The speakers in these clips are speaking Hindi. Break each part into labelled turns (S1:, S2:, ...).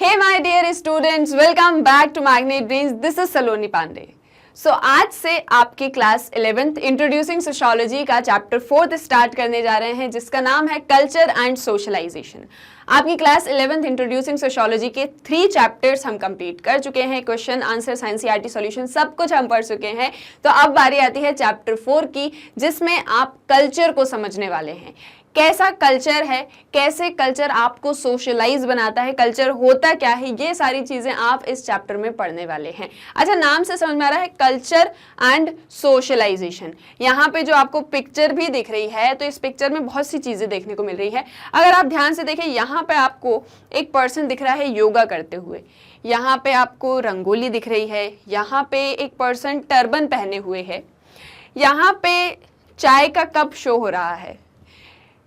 S1: Hey my dear students, welcome back to Magnet Brains. This is Saloni Pandey. So आज से आपकी क्लास 11th इंट्रोड्यूसिंग सोशियोलॉजी का चैप्टर 4 स्टार्ट करने जा रहे हैं जिसका नाम है कल्चर एंड सोशलाइजेशन। आपकी क्लास 11th इंट्रोड्यूसिंग सोशियोलॉजी के 3 चैप्टर्स हम कंप्लीट कर चुके हैं। क्वेश्चन आंसर एनसीईआरटी सॉल्यूशन सब कुछ हम पढ़ चुके हैं। तो अब बारी आती है चैप्टर 4 की, जिसमें आप कल्चर को समझने वाले हैं। कैसा कल्चर है, कैसे कल्चर आपको सोशलाइज बनाता है, कल्चर होता क्या है, ये सारी चीजें आप इस चैप्टर में पढ़ने वाले हैं। अच्छा, नाम से समझ में आ रहा है कल्चर एंड सोशलाइजेशन। यहाँ पे जो आपको पिक्चर भी दिख रही है, तो इस पिक्चर में बहुत सी चीजें देखने को मिल रही है। अगर आप ध्यान से देखें, यहाँ पे आपको एक पर्सन दिख रहा है योगा करते हुए, यहाँ पे आपको रंगोली दिख रही है, यहाँ पे एक पर्सन टर्बन पहने हुए है, यहाँ पे चाय का कप शो हो रहा है,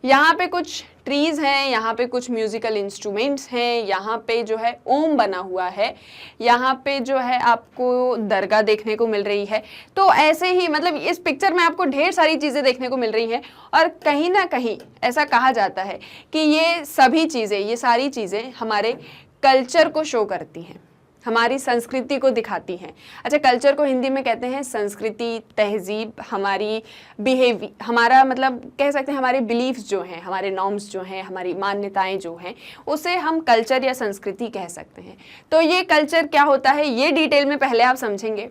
S1: यहाँ पे कुछ ट्रीज हैं, यहाँ पे कुछ म्यूजिकल इंस्ट्रूमेंट्स हैं, यहाँ पे जो है ओम बना हुआ है, यहाँ पे जो है आपको दरगाह देखने को मिल रही है। तो ऐसे ही मतलब इस पिक्चर में आपको ढेर सारी चीज़ें देखने को मिल रही हैं और कहीं ना कहीं ऐसा कहा जाता है कि ये सभी चीज़ें, ये सारी चीज़ें हमारे कल्चर को शो करती हैं, हमारी संस्कृति को दिखाती हैं। अच्छा, कल्चर को हिंदी में कहते हैं संस्कृति, तहजीब, हमारी बिहेवियर, हमारा मतलब कह सकते हैं हमारे बिलीफ्स जो हैं, हमारे नॉर्म्स जो हैं, हमारी मान्यताएं जो हैं, उसे हम कल्चर या संस्कृति कह सकते हैं। तो ये कल्चर क्या होता है, ये डिटेल में पहले आप समझेंगे।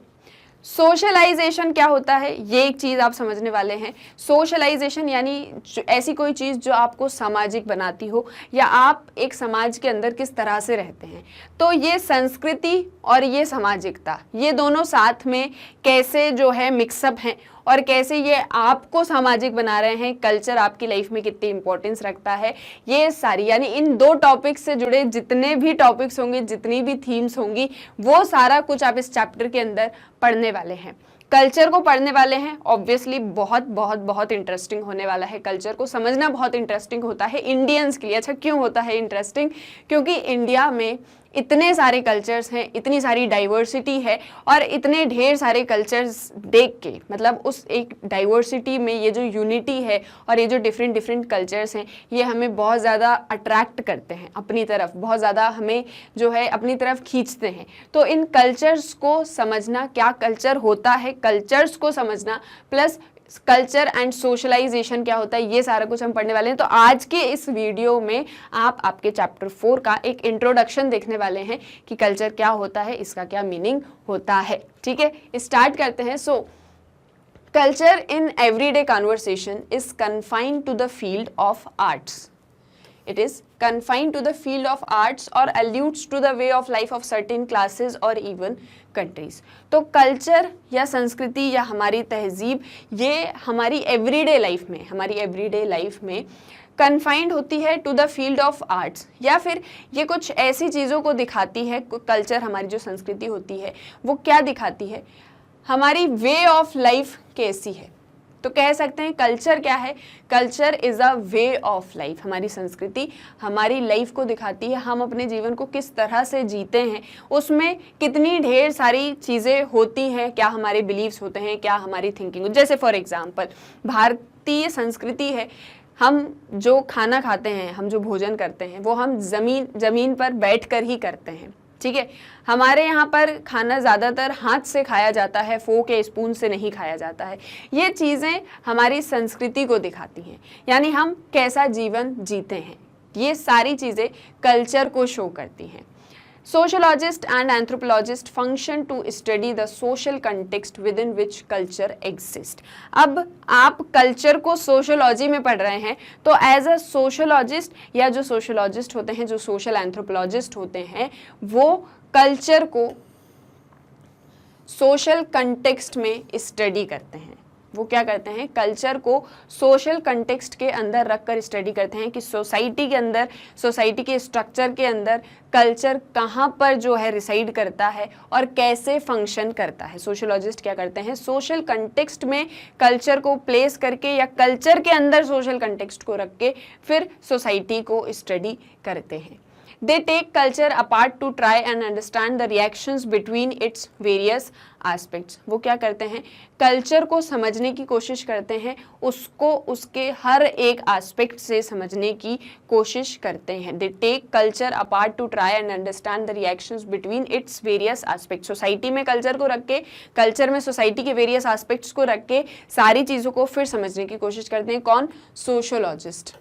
S1: सोशलाइजेशन क्या होता है, ये एक चीज़ आप समझने वाले हैं। सोशलाइजेशन यानी ऐसी कोई चीज़ जो आपको सामाजिक बनाती हो, या आप एक समाज के अंदर किस तरह से रहते हैं। तो ये संस्कृति और ये सामाजिकता, ये दोनों साथ में कैसे जो है मिक्सअप हैं और कैसे ये आपको सामाजिक बना रहे हैं, कल्चर आपकी लाइफ में कितनी इंपॉर्टेंस रखता है, ये सारी यानी इन 2 टॉपिक्स से जुड़े जितने भी टॉपिक्स होंगे, जितनी भी थीम्स होंगी, वो सारा कुछ आप इस चैप्टर के अंदर पढ़ने वाले हैं। कल्चर को पढ़ने वाले हैं, ऑब्वियसली बहुत बहुत बहुत इंटरेस्टिंग होने वाला है। कल्चर को समझना बहुत इंटरेस्टिंग होता है इंडियंस के लिए। अच्छा, क्यों होता है इंटरेस्टिंग? क्योंकि इंडिया में इतने सारे कल्चर्स हैं, इतनी सारी डाइवर्सिटी है, और इतने ढेर सारे कल्चर्स देख के मतलब उस एक डाइवर्सिटी में ये जो यूनिटी है और ये जो डिफरेंट डिफरेंट कल्चर्स हैं, ये हमें बहुत ज़्यादा अट्रैक्ट करते हैं अपनी तरफ, बहुत ज़्यादा हमें जो है अपनी तरफ खींचते हैं। तो इन कल्चर्स को समझना, क्या कल्चर होता है, कल्चर्स को समझना प्लस कल्चर एंड सोशलाइजेशन क्या होता है, ये सारा कुछ हम पढ़ने वाले हैं। तो आज के इस वीडियो में आप आपके चैप्टर 4 का एक इंट्रोडक्शन देखने वाले हैं कि कल्चर क्या होता है, इसका क्या मीनिंग होता है। ठीक है, स्टार्ट करते हैं। So culture in everyday conversation is confined to the field of arts. It is confined to the field of arts or alludes to the way of life of certain classes or even countries. तो कल्चर या संस्कृति या हमारी तहजीब, ये हमारी एवरीडे लाइफ में, हमारी एवरीडे लाइफ में कन्फाइंड होती है to the field of arts, या फिर ये कुछ ऐसी चीज़ों को दिखाती है। कल्चर, हमारी जो संस्कृति होती है, वो क्या दिखाती है, हमारी वे ऑफ लाइफ कैसी है। तो कह सकते हैं कल्चर क्या है, culture is a way of life. हमारी संस्कृति हमारी लाइफ को दिखाती है, हम अपने जीवन को किस तरह से जीते हैं, उसमें कितनी ढेर सारी चीज़ें होती हैं, क्या हमारे बिलीव्स होते हैं, क्या हमारी थिंकिंग। जैसे फॉर एग्जांपल भारतीय संस्कृति है, हम जो खाना खाते हैं, हम जो भोजन करते हैं, वो हम ज़मीन पर बैठकर ही करते हैं। ठीक है, हमारे यहाँ पर खाना ज़्यादातर हाथ से खाया जाता है, फोक या स्पून से नहीं खाया जाता है। ये चीज़ें हमारी संस्कृति को दिखाती हैं, यानी हम कैसा जीवन जीते हैं, ये सारी चीज़ें कल्चर को शो करती हैं। Sociologists and anthropologists function to study the social context within which culture exists. अब आप कल्चर को सोशोलॉजी में पढ़ रहे हैं, तो एज अ सोशोलॉजिस्ट या जो सोशोलॉजिस्ट होते हैं, जो सोशल एंथ्रोपोलॉजिस्ट होते हैं, वो कल्चर को सोशल कंटेक्स्ट में स्टडी करते हैं। वो क्या करते हैं, कल्चर को सोशल कंटेक्स्ट के अंदर रखकर स्टडी करते हैं कि सोसाइटी के अंदर, सोसाइटी के स्ट्रक्चर के अंदर कल्चर कहाँ पर जो है रिसाइड करता है और कैसे फंक्शन करता है। सोशोलॉजिस्ट क्या करते हैं, सोशल कंटेक्स्ट में कल्चर को प्लेस करके या कल्चर के अंदर सोशल कंटेक्स्ट को रख के फिर सोसाइटी को स्टडी करते हैं। They take culture apart to try and understand the reactions between its various aspects. वो क्या करते हैं, कल्चर को समझने की कोशिश करते हैं, उसको उसके हर एक एस्पेक्ट से समझने की कोशिश करते हैं. They take culture apart to try and understand the reactions between its various aspects. Society में कल्चर को रख के, कल्चर में सोसाइटी के वेरियस एस्पेक्ट्स को रख के सारी चीज़ों को फिर समझने की कोशिश करते हैं. कौन? Sociologist.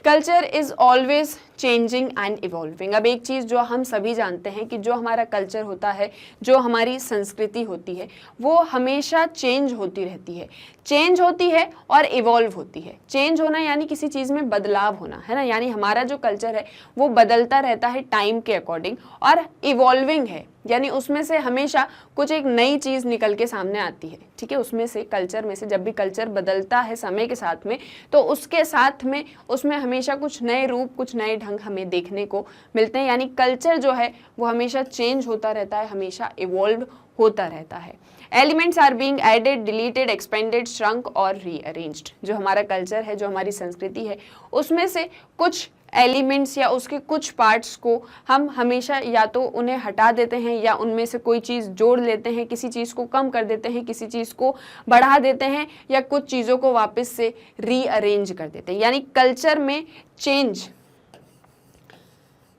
S1: Culture is always changing and evolving. अब एक चीज़ जो हम सभी जानते हैं कि जो हमारा कल्चर होता है, जो हमारी संस्कृति होती है, वो हमेशा चेंज होती रहती है. चेंज होती है और इवॉल्व होती है. चेंज होना यानी किसी चीज़ में बदलाव होना, है ना. यानी हमारा जो कल्चर है वो बदलता रहता है टाइम के अकॉर्डिंग. और इवॉल्विंग है यानी उसमें से हमेशा कुछ एक नई चीज़ निकल के सामने आती है. ठीक है, उसमें से, कल्चर में से जब भी कल्चर बदलता है समय के साथ में, तो उसके साथ में उसमें हमेशा कुछ नए रूप, कुछ नए ढंग हमें देखने को मिलते हैं. यानी कल्चर जो है वो हमेशा चेंज होता रहता है, हमेशा इवॉल्व होता रहता है. Elements are being added, deleted, expanded, shrunk और रीअरेंज्ड. जो हमारा कल्चर है, जो हमारी संस्कृति है, उसमें से कुछ एलिमेंट्स या उसके कुछ पार्ट्स को हम हमेशा या तो उन्हें हटा देते हैं या उनमें से कोई चीज़ जोड़ लेते हैं, किसी चीज़ को कम कर देते हैं, किसी चीज़ को बढ़ा देते हैं, या कुछ चीज़ों को वापस से रीअरेंज कर देते हैं. यानी कल्चर में चेंज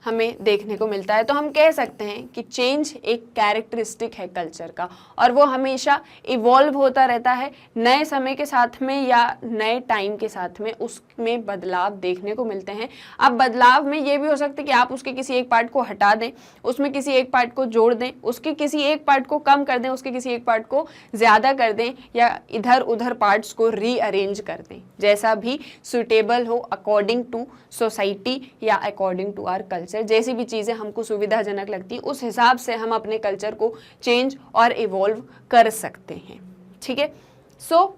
S1: हमें देखने को मिलता है. तो हम कह सकते हैं कि चेंज एक कैरेक्टरिस्टिक है कल्चर का, और वो हमेशा इवॉल्व होता रहता है. नए समय के साथ में या नए टाइम के साथ में उसमें बदलाव देखने को मिलते हैं. अब बदलाव में ये भी हो सकता है कि आप उसके किसी एक पार्ट को हटा दें, उसमें किसी एक पार्ट को जोड़ दें, उसके किसी एक पार्ट को कम कर दें, उसके किसी एक पार्ट को ज़्यादा कर दें, या इधर उधर पार्ट्स को रीअरेंज कर दें, जैसा भी सुटेबल हो अकॉर्डिंग टू सोसाइटी या अकॉर्डिंग टू आवर कल्चर. जैसी भी चीज़ें हमको सुविधाजनक लगती, उस हिसाब से हम अपने कल्चर को चेंज और इवॉल्व कर सकते हैं. ठीक है, सो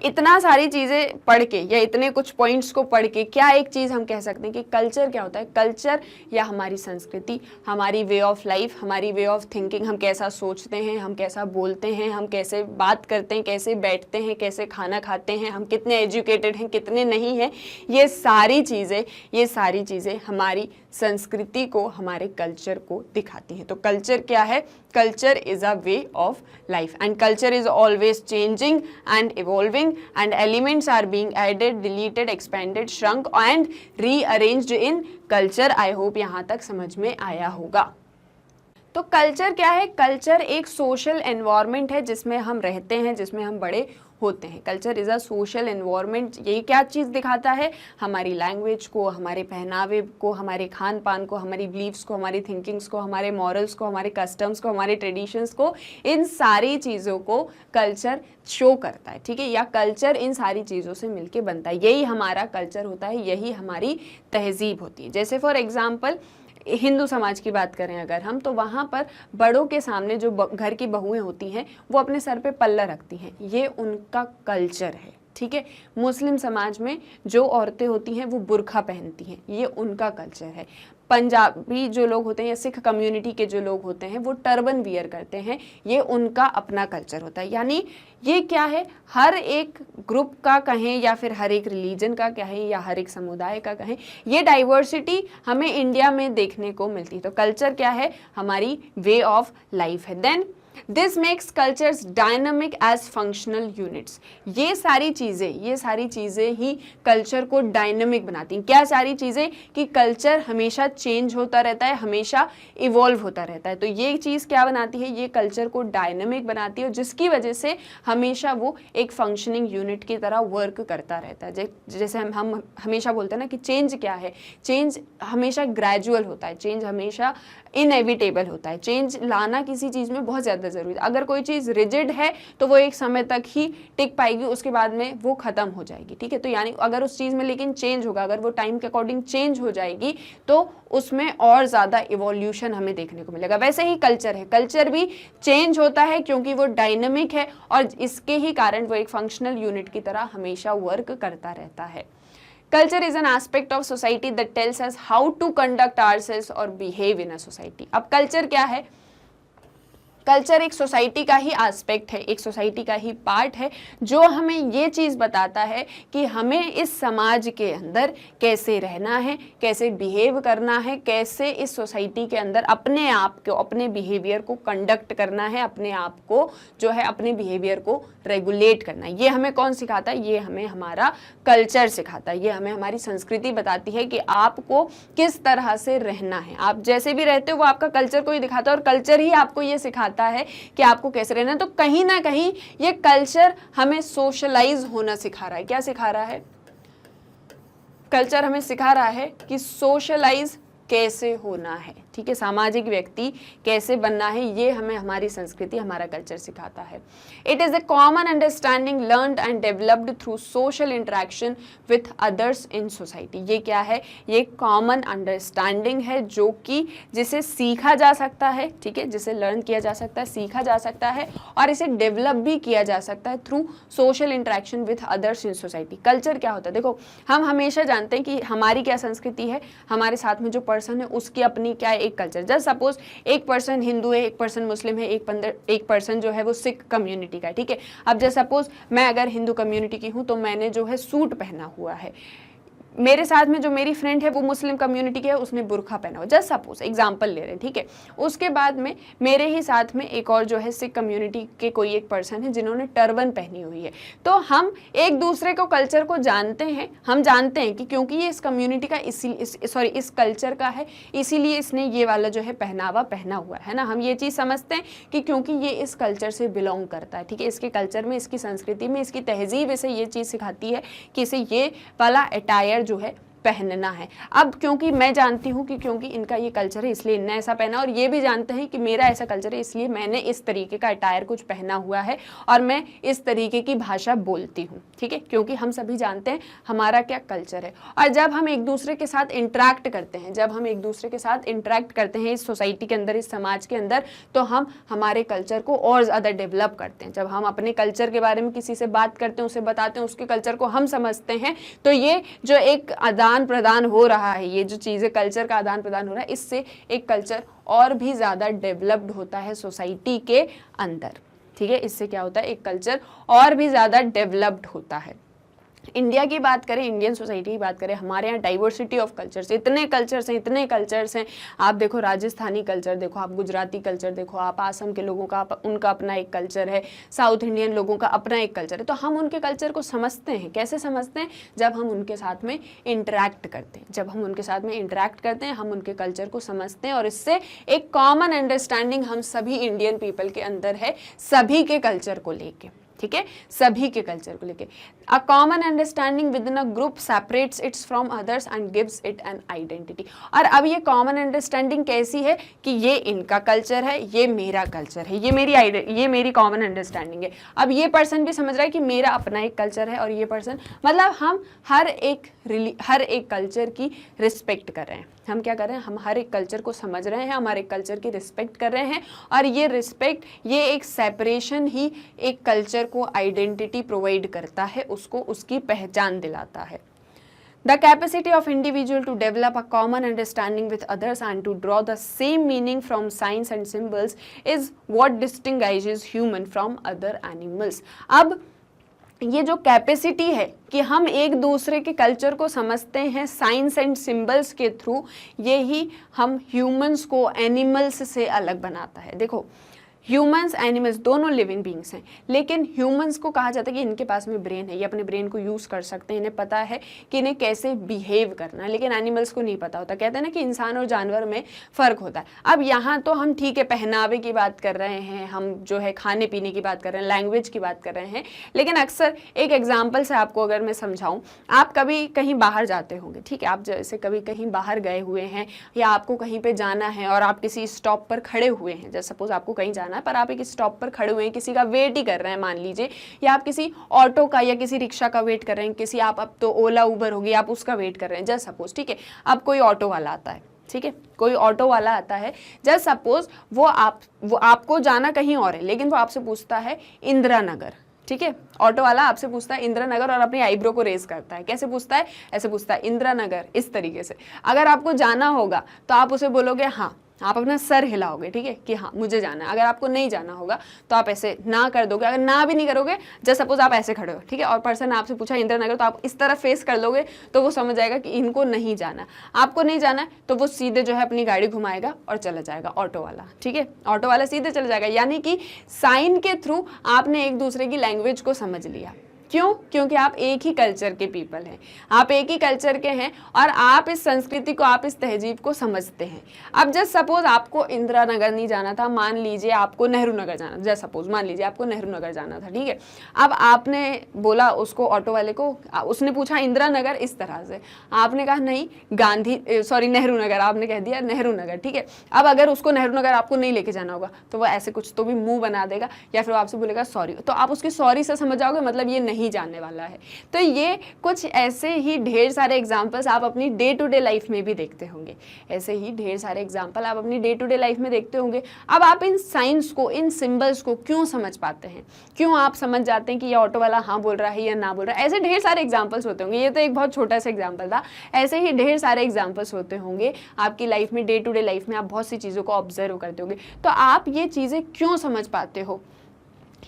S1: इतना सारी चीज़ें पढ़ के या इतने कुछ पॉइंट्स को पढ़ के क्या एक चीज़ हम कह सकते हैं कि कल्चर क्या होता है. कल्चर या हमारी संस्कृति, हमारी वे ऑफ लाइफ, हमारी वे ऑफ थिंकिंग, हम कैसा सोचते हैं, हम कैसा बोलते हैं, हम कैसे बात करते हैं, कैसे बैठते हैं, कैसे खाना खाते हैं, हम कितने एजुकेटेड हैं, कितने नहीं हैं, ये सारी चीज़ें हमारी संस्कृति को, हमारे कल्चर को दिखाती हैं. तो कल्चर क्या है? Culture is a way of life, and culture is always changing and evolving, and elements are being added, deleted, expanded, shrunk and rearranged in culture. I hope यहाँ तक समझ में आया होगा. तो कल्चर क्या है? कल्चर एक सोशल एनवायरनमेंट है जिसमें हम रहते हैं, जिसमें हम बड़े होते हैं. Culture is a social environment. यही क्या चीज़ दिखाता है? हमारी लैंग्वेज को, हमारे पहनावे को, हमारे खान पान को, हमारी बिलीव्स को, हमारी थिंकिंग्स को, हमारे मॉरल्स को, हमारे कस्टम्स को, हमारे ट्रेडिशंस को, इन सारी चीज़ों को कल्चर शो करता है. ठीक है, या कल्चर इन सारी चीज़ों से मिलके बनता है. यही हमारा कल्चर होता है, यही हमारी तहजीब होती है. जैसे फॉर एग्जाम्पल हिंदू समाज की बात करें अगर हम, तो वहाँ पर बड़ों के सामने जो घर की बहुएं होती हैं वो अपने सर पे पल्ला रखती हैं, ये उनका कल्चर है. ठीक है, मुस्लिम समाज में जो औरतें होती हैं वो बुर्खा पहनती हैं, ये उनका कल्चर है. पंजाबी जो लोग होते हैं या सिख कम्युनिटी के जो लोग होते हैं वो टर्बन वियर करते हैं, ये उनका अपना कल्चर होता है. यानी ये क्या है? हर एक ग्रुप का कहें या फिर हर एक रिलीजन का कहें या हर एक समुदाय का कहें, ये डाइवर्सिटी हमें इंडिया में देखने को मिलती है. तो कल्चर क्या है? हमारी वे ऑफ लाइफ है. Then this makes cultures dynamic as functional units. ये सारी चीज़ें ही कल्चर को डायनामिक बनाती हैं. क्या सारी चीज़ें? कि कल्चर हमेशा चेंज होता रहता है, हमेशा इवॉल्व होता रहता है. तो ये चीज़ क्या बनाती है? ये कल्चर को डायनामिक बनाती है, जिसकी वजह से हमेशा वो एक फंक्शनिंग यूनिट की तरह वर्क करता रहता है. जैसे हम हमेशा बोलते हैं ना कि चेंज क्या है? चेंज हमेशा ग्रेजुअल होता है, चेंज हमेशा इनएविटेबल होता है. चेंज लाना किसी चीज़ में बहुत ज़्यादा ज़रूरी है. अगर कोई चीज़ रिजिड है तो वो एक समय तक ही टिक पाएगी, उसके बाद में वो ख़त्म हो जाएगी. ठीक है, तो यानी अगर उस चीज़ में लेकिन चेंज होगा, अगर वो टाइम के अकॉर्डिंग चेंज हो जाएगी तो उसमें और ज़्यादा इवोल्यूशन हमें देखने को मिलेगा. वैसे ही कल्चर है, कल्चर भी चेंज होता है क्योंकि वो डायनेमिक है और इसके ही कारण वो एक फंक्शनल यूनिट की तरह हमेशा वर्क करता रहता है. Culture is an aspect of society that tells us how to conduct ourselves or behave in a society. अब culture क्या है? कल्चर एक सोसाइटी का ही एस्पेक्ट है, एक सोसाइटी का ही पार्ट है, जो हमें ये चीज़ बताता है कि हमें इस समाज के अंदर कैसे रहना है, कैसे बिहेव करना है, कैसे इस सोसाइटी के अंदर अपने आप को, अपने बिहेवियर को कंडक्ट करना है, अपने आप को जो है अपने बिहेवियर को रेगुलेट करना है। ये हमें कौन सिखाता है? ये हमें हमारा कल्चर सिखाता है, ये हमें हमारी संस्कृति बताती है कि आपको किस तरह से रहना है। आप जैसे भी रहते हो वो आपका कल्चर को ही दिखाता है, और कल्चर ही आपको ये सिखाता है कि आपको कैसे रहना है। तो कहीं ना कहीं ये कल्चर हमें सोशलाइज होना सिखा रहा है। क्या सिखा रहा है? कल्चर हमें सिखा रहा है कि सोशलाइज कैसे होना है, ठीक है, सामाजिक व्यक्ति कैसे बनना है, ये हमें हमारी संस्कृति, हमारा कल्चर सिखाता है। It is a common understanding learned and developed through social interaction with others in society. ये क्या है? ये कॉमन अंडरस्टैंडिंग है जो कि जिसे सीखा जा सकता है, ठीक है, जिसे लर्न किया जा सकता है, सीखा जा सकता है, और इसे डेवलप भी किया जा सकता है through social interaction with others in society. Culture क्या होता है? देखो, हम हमेशा जानते हैं कि हमारी क्या संस्कृति है, हमारे साथ में जो पर्सन है उसकी अपनी क्या है, एक कल्चर। जस्ट सपोज एक पर्सन हिंदू है, एक पर्सन मुस्लिम है, एक पर्सन जो है वो सिख कम्युनिटी का है, ठीक है। अब जस्ट सपोज मैं अगर हिंदू कम्युनिटी की हूँ तो मैंने जो है सूट पहना हुआ है, मेरे साथ में जो मेरी फ्रेंड है वो मुस्लिम कम्युनिटी की है, उसने बुर्खा पहना हो, जस्ट सपोज एग्जांपल ले रहे हैं, ठीक है। उसके बाद में मेरे ही साथ में एक और जो है सिख कम्युनिटी के कोई एक पर्सन है जिन्होंने टर्बन पहनी हुई है। तो हम एक दूसरे को कल्चर को जानते हैं, हम जानते हैं कि क्योंकि ये इस कम्युनिटी का इस कल्चर का है, इसीलिए इसने ये वाला जो है पहनावा पहना हुआ है ना। हम ये चीज़ समझते हैं कि क्योंकि ये इस कल्चर से बिलोंग करता है, ठीक है, इसके कल्चर में, इसकी संस्कृति में, इसकी तहजीब इसे ये चीज़ सिखाती है कि इसे ये वाला अटायर जो है पहनना है। अब क्योंकि मैं जानती हूँ कि क्योंकि इनका ये कल्चर है इसलिए इनने ऐसा पहना, और ये भी जानते हैं कि मेरा ऐसा कल्चर है इसलिए मैंने इस तरीके का अटायर कुछ पहना हुआ है और मैं इस तरीके की भाषा बोलती हूँ, ठीक है, क्योंकि हम सभी जानते हैं हमारा क्या कल्चर है। और जब हम एक दूसरे के साथ इंटरेक्ट करते हैं, जब हम एक दूसरे के साथ इंटरेक्ट करते हैं इस सोसाइटी के अंदर, इस समाज के अंदर, तो हम हमारे कल्चर को और ज़्यादा डेवलप करते हैं। जब हम अपने कल्चर के बारे में किसी से बात करते हैं, उसे बताते हैं, उसके कल्चर को हम समझते हैं, तो ये जो एक आदान प्रदान हो रहा है, ये जो चीज़ें कल्चर का आदान प्रदान हो रहा है, इससे एक कल्चर और भी ज़्यादा डेवलप्ड होता है सोसाइटी के अंदर, ठीक है। इससे क्या होता है? एक कल्चर और भी ज़्यादा डेवलप्ड होता है। इंडिया की बात करें, इंडियन सोसाइटी की बात करें, हमारे यहाँ डाइवर्सिटी ऑफ कल्चर्स, इतने कल्चर्स हैं, इतने कल्चर्स हैं। आप देखो राजस्थानी कल्चर देखो, आप गुजराती कल्चर देखो, आप आसम के लोगों का उनका अपना एक कल्चर है, साउथ इंडियन लोगों का अपना एक कल्चर है। तो हम उनके कल्चर को समझते हैं। कैसे समझते हैं? जब हम उनके साथ में इंटरेक्ट करते हैं, जब हम उनके साथ में इंटरेक्ट करते हैं, हम उनके कल्चर को समझते हैं, और इससे एक कॉमन अंडरस्टैंडिंग हम सभी इंडियन पीपल के अंदर है, सभी के कल्चर को लेके, ठीक है, सभी के कल्चर को लेके। A common understanding with in a group separates it's from others and gives it an identity. और अब ये कॉमन अंडरस्टैंडिंग कैसी है कि ये इनका कल्चर है, ये मेरा कल्चर है, ये मेरी कॉमन अंडरस्टैंडिंग है। अब ये पर्सन भी समझ रहा है कि मेरा अपना एक कल्चर है, और ये पर्सन, मतलब हम हर एक कल्चर की रिस्पेक्ट कर रहे हैं। हम क्या कर रहे हैं? हम हर एक कल्चर को समझ रहे हैं, हमारे कल्चर की रिस्पेक्ट कर रहे हैं, और ये रिस्पेक्ट, ये एक सेपरेशन ही एक कल्चर को आइडेंटिटी प्रोवाइड करता है, उसको उसकी पहचान दिलाता है। The capacity of individual to develop a common understanding with others and to draw the same meaning from signs and symbols is what distinguishes human from other animals. अब ये जो कैपेसिटी है कि हम एक दूसरे के कल्चर को समझते हैं साइंस एंड सिंबल्स के थ्रू, ये ही हम ह्यूमंस को एनिमल्स से अलग बनाता है। देखो, ह्यूमंस एनिमल्स दोनों लिविंग बींग्स हैं, लेकिन ह्यूमंस को कहा जाता है कि इनके पास में ब्रेन है, ये अपने ब्रेन को यूज़ कर सकते हैं, इन्हें पता है कि इन्हें कैसे बिहेव करना है, लेकिन एनिमल्स को नहीं पता होता। कहते हैं ना कि इंसान और जानवर में फ़र्क होता है। अब यहाँ तो हम ठीक है पहनावे की बात कर रहे हैं, हम जो है खाने पीने की बात कर रहे हैं, लैंग्वेज की बात कर रहे हैं, लेकिन अक्सर एक एग्जाम्पल से आपको अगर मैं समझाऊँ, आप कभी कहीं बाहर जाते होंगे, ठीक है, आप जैसे कभी कहीं बाहर गए हुए हैं या आपको कहीं पर जाना है और आप किसी स्टॉप पर खड़े हुए हैं, जैसे सपोज आपको कहीं जाना पर आप एक स्टॉप पर खड़े हुए हैं, किसी का वेट ही कर रहे हैं मान लीजिए, या आप किसी ऑटो का या किसी रिक्शा का वेट कर रहे हैं, किसी आप अब तो ओला उबर होगी, आप उसका वेट कर रहे हैं, जस्ट सपोज, ठीक है। अब कोई ऑटो वाला आता है, ठीक है, कोई ऑटो वाला आता है, जस्ट सपोज वो आपको जाना कहीं और है, लेकिन वो आपसे पूछता है इंदिरा नगर, ठीक है, ऑटो वाला आपसे पूछता है इंदिरा नगर और अपनी आईब्रो को रेज करता है। कैसे पूछता है? ऐसे पूछता है इंदिरा नगर, इस तरीके से। अगर आपको जाना होगा तो आप उसे बोलोगे हाँ, आप अपना सर हिलाओगे, ठीक है, कि हाँ मुझे जाना है। अगर आपको नहीं जाना होगा तो आप ऐसे ना कर दोगे। अगर ना भी नहीं करोगे, जैसे सपोज आप ऐसे खड़े हो, ठीक है, और पर्सन ने आपसे पूछा इंदिरा नगर, तो आप इस तरफ फेस कर लोगे तो वो समझ जाएगा कि इनको नहीं जाना। आपको नहीं जाना है तो वो सीधे जो है अपनी गाड़ी घुमाएगा और चला जाएगा, ऑटो वाला, ठीक है, ऑटो वाला सीधे चला जाएगा। यानी कि साइन के थ्रू आपने एक दूसरे की लैंग्वेज को समझ लिया। क्यों? क्योंकि आप एक ही कल्चर के पीपल हैं, आप एक ही कल्चर के हैं और आप इस संस्कृति को, आप इस तहजीब को समझते हैं। अब जस्ट सपोज आपको इंदिरा नगर नहीं जाना था, मान लीजिए आपको नेहरू नगर जाना था, जस्ट सपोज मान लीजिए आपको नेहरू नगर जाना था, ठीक है। अब आपने बोला उसको, ऑटो वाले को, उसने पूछा इंदिरा नगर इस तरह से, आपने कहा नहीं नेहरू नगर, आपने कह दिया नेहरू नगर, ठीक है। अब अगर उसको नेहरू नगर आपको नहीं लेके जाना होगा तो वो ऐसे कुछ तो भी मुंह बना देगा या फिर आपसे बोलेगा सॉरी, तो आप उसके सॉरी से समझ जाओगे मतलब ये नहीं जाने वाला है। तो ये कुछ ऐसे ही ढेर सारे एग्जांपल्स आप अपनी डे टू डे लाइफ में भी देखते होंगे, ऐसे ही ढेर सारे एग्जांपल आप अपनी डे टू डे लाइफ में देखते होंगे। अब आप इन साइंस को, इन सिंबल्स को क्यों समझ पाते हैं, क्यों आप समझ जाते हैं कि ये ऑटो वाला हाँ बोल रहा है या ना बोल रहा है। ऐसे ढेर सारे एग्जाम्पल्स होते होंगे, ये तो एक बहुत छोटा सा एग्जाम्पल था, ऐसे ही ढेर सारे एग्जाम्पल्स होते होंगे आपकी लाइफ में, डे टू डे लाइफ में आप बहुत सी चीज़ों को ऑब्जर्व करते होंगे। तो आप ये चीज़ें क्यों समझ पाते हो,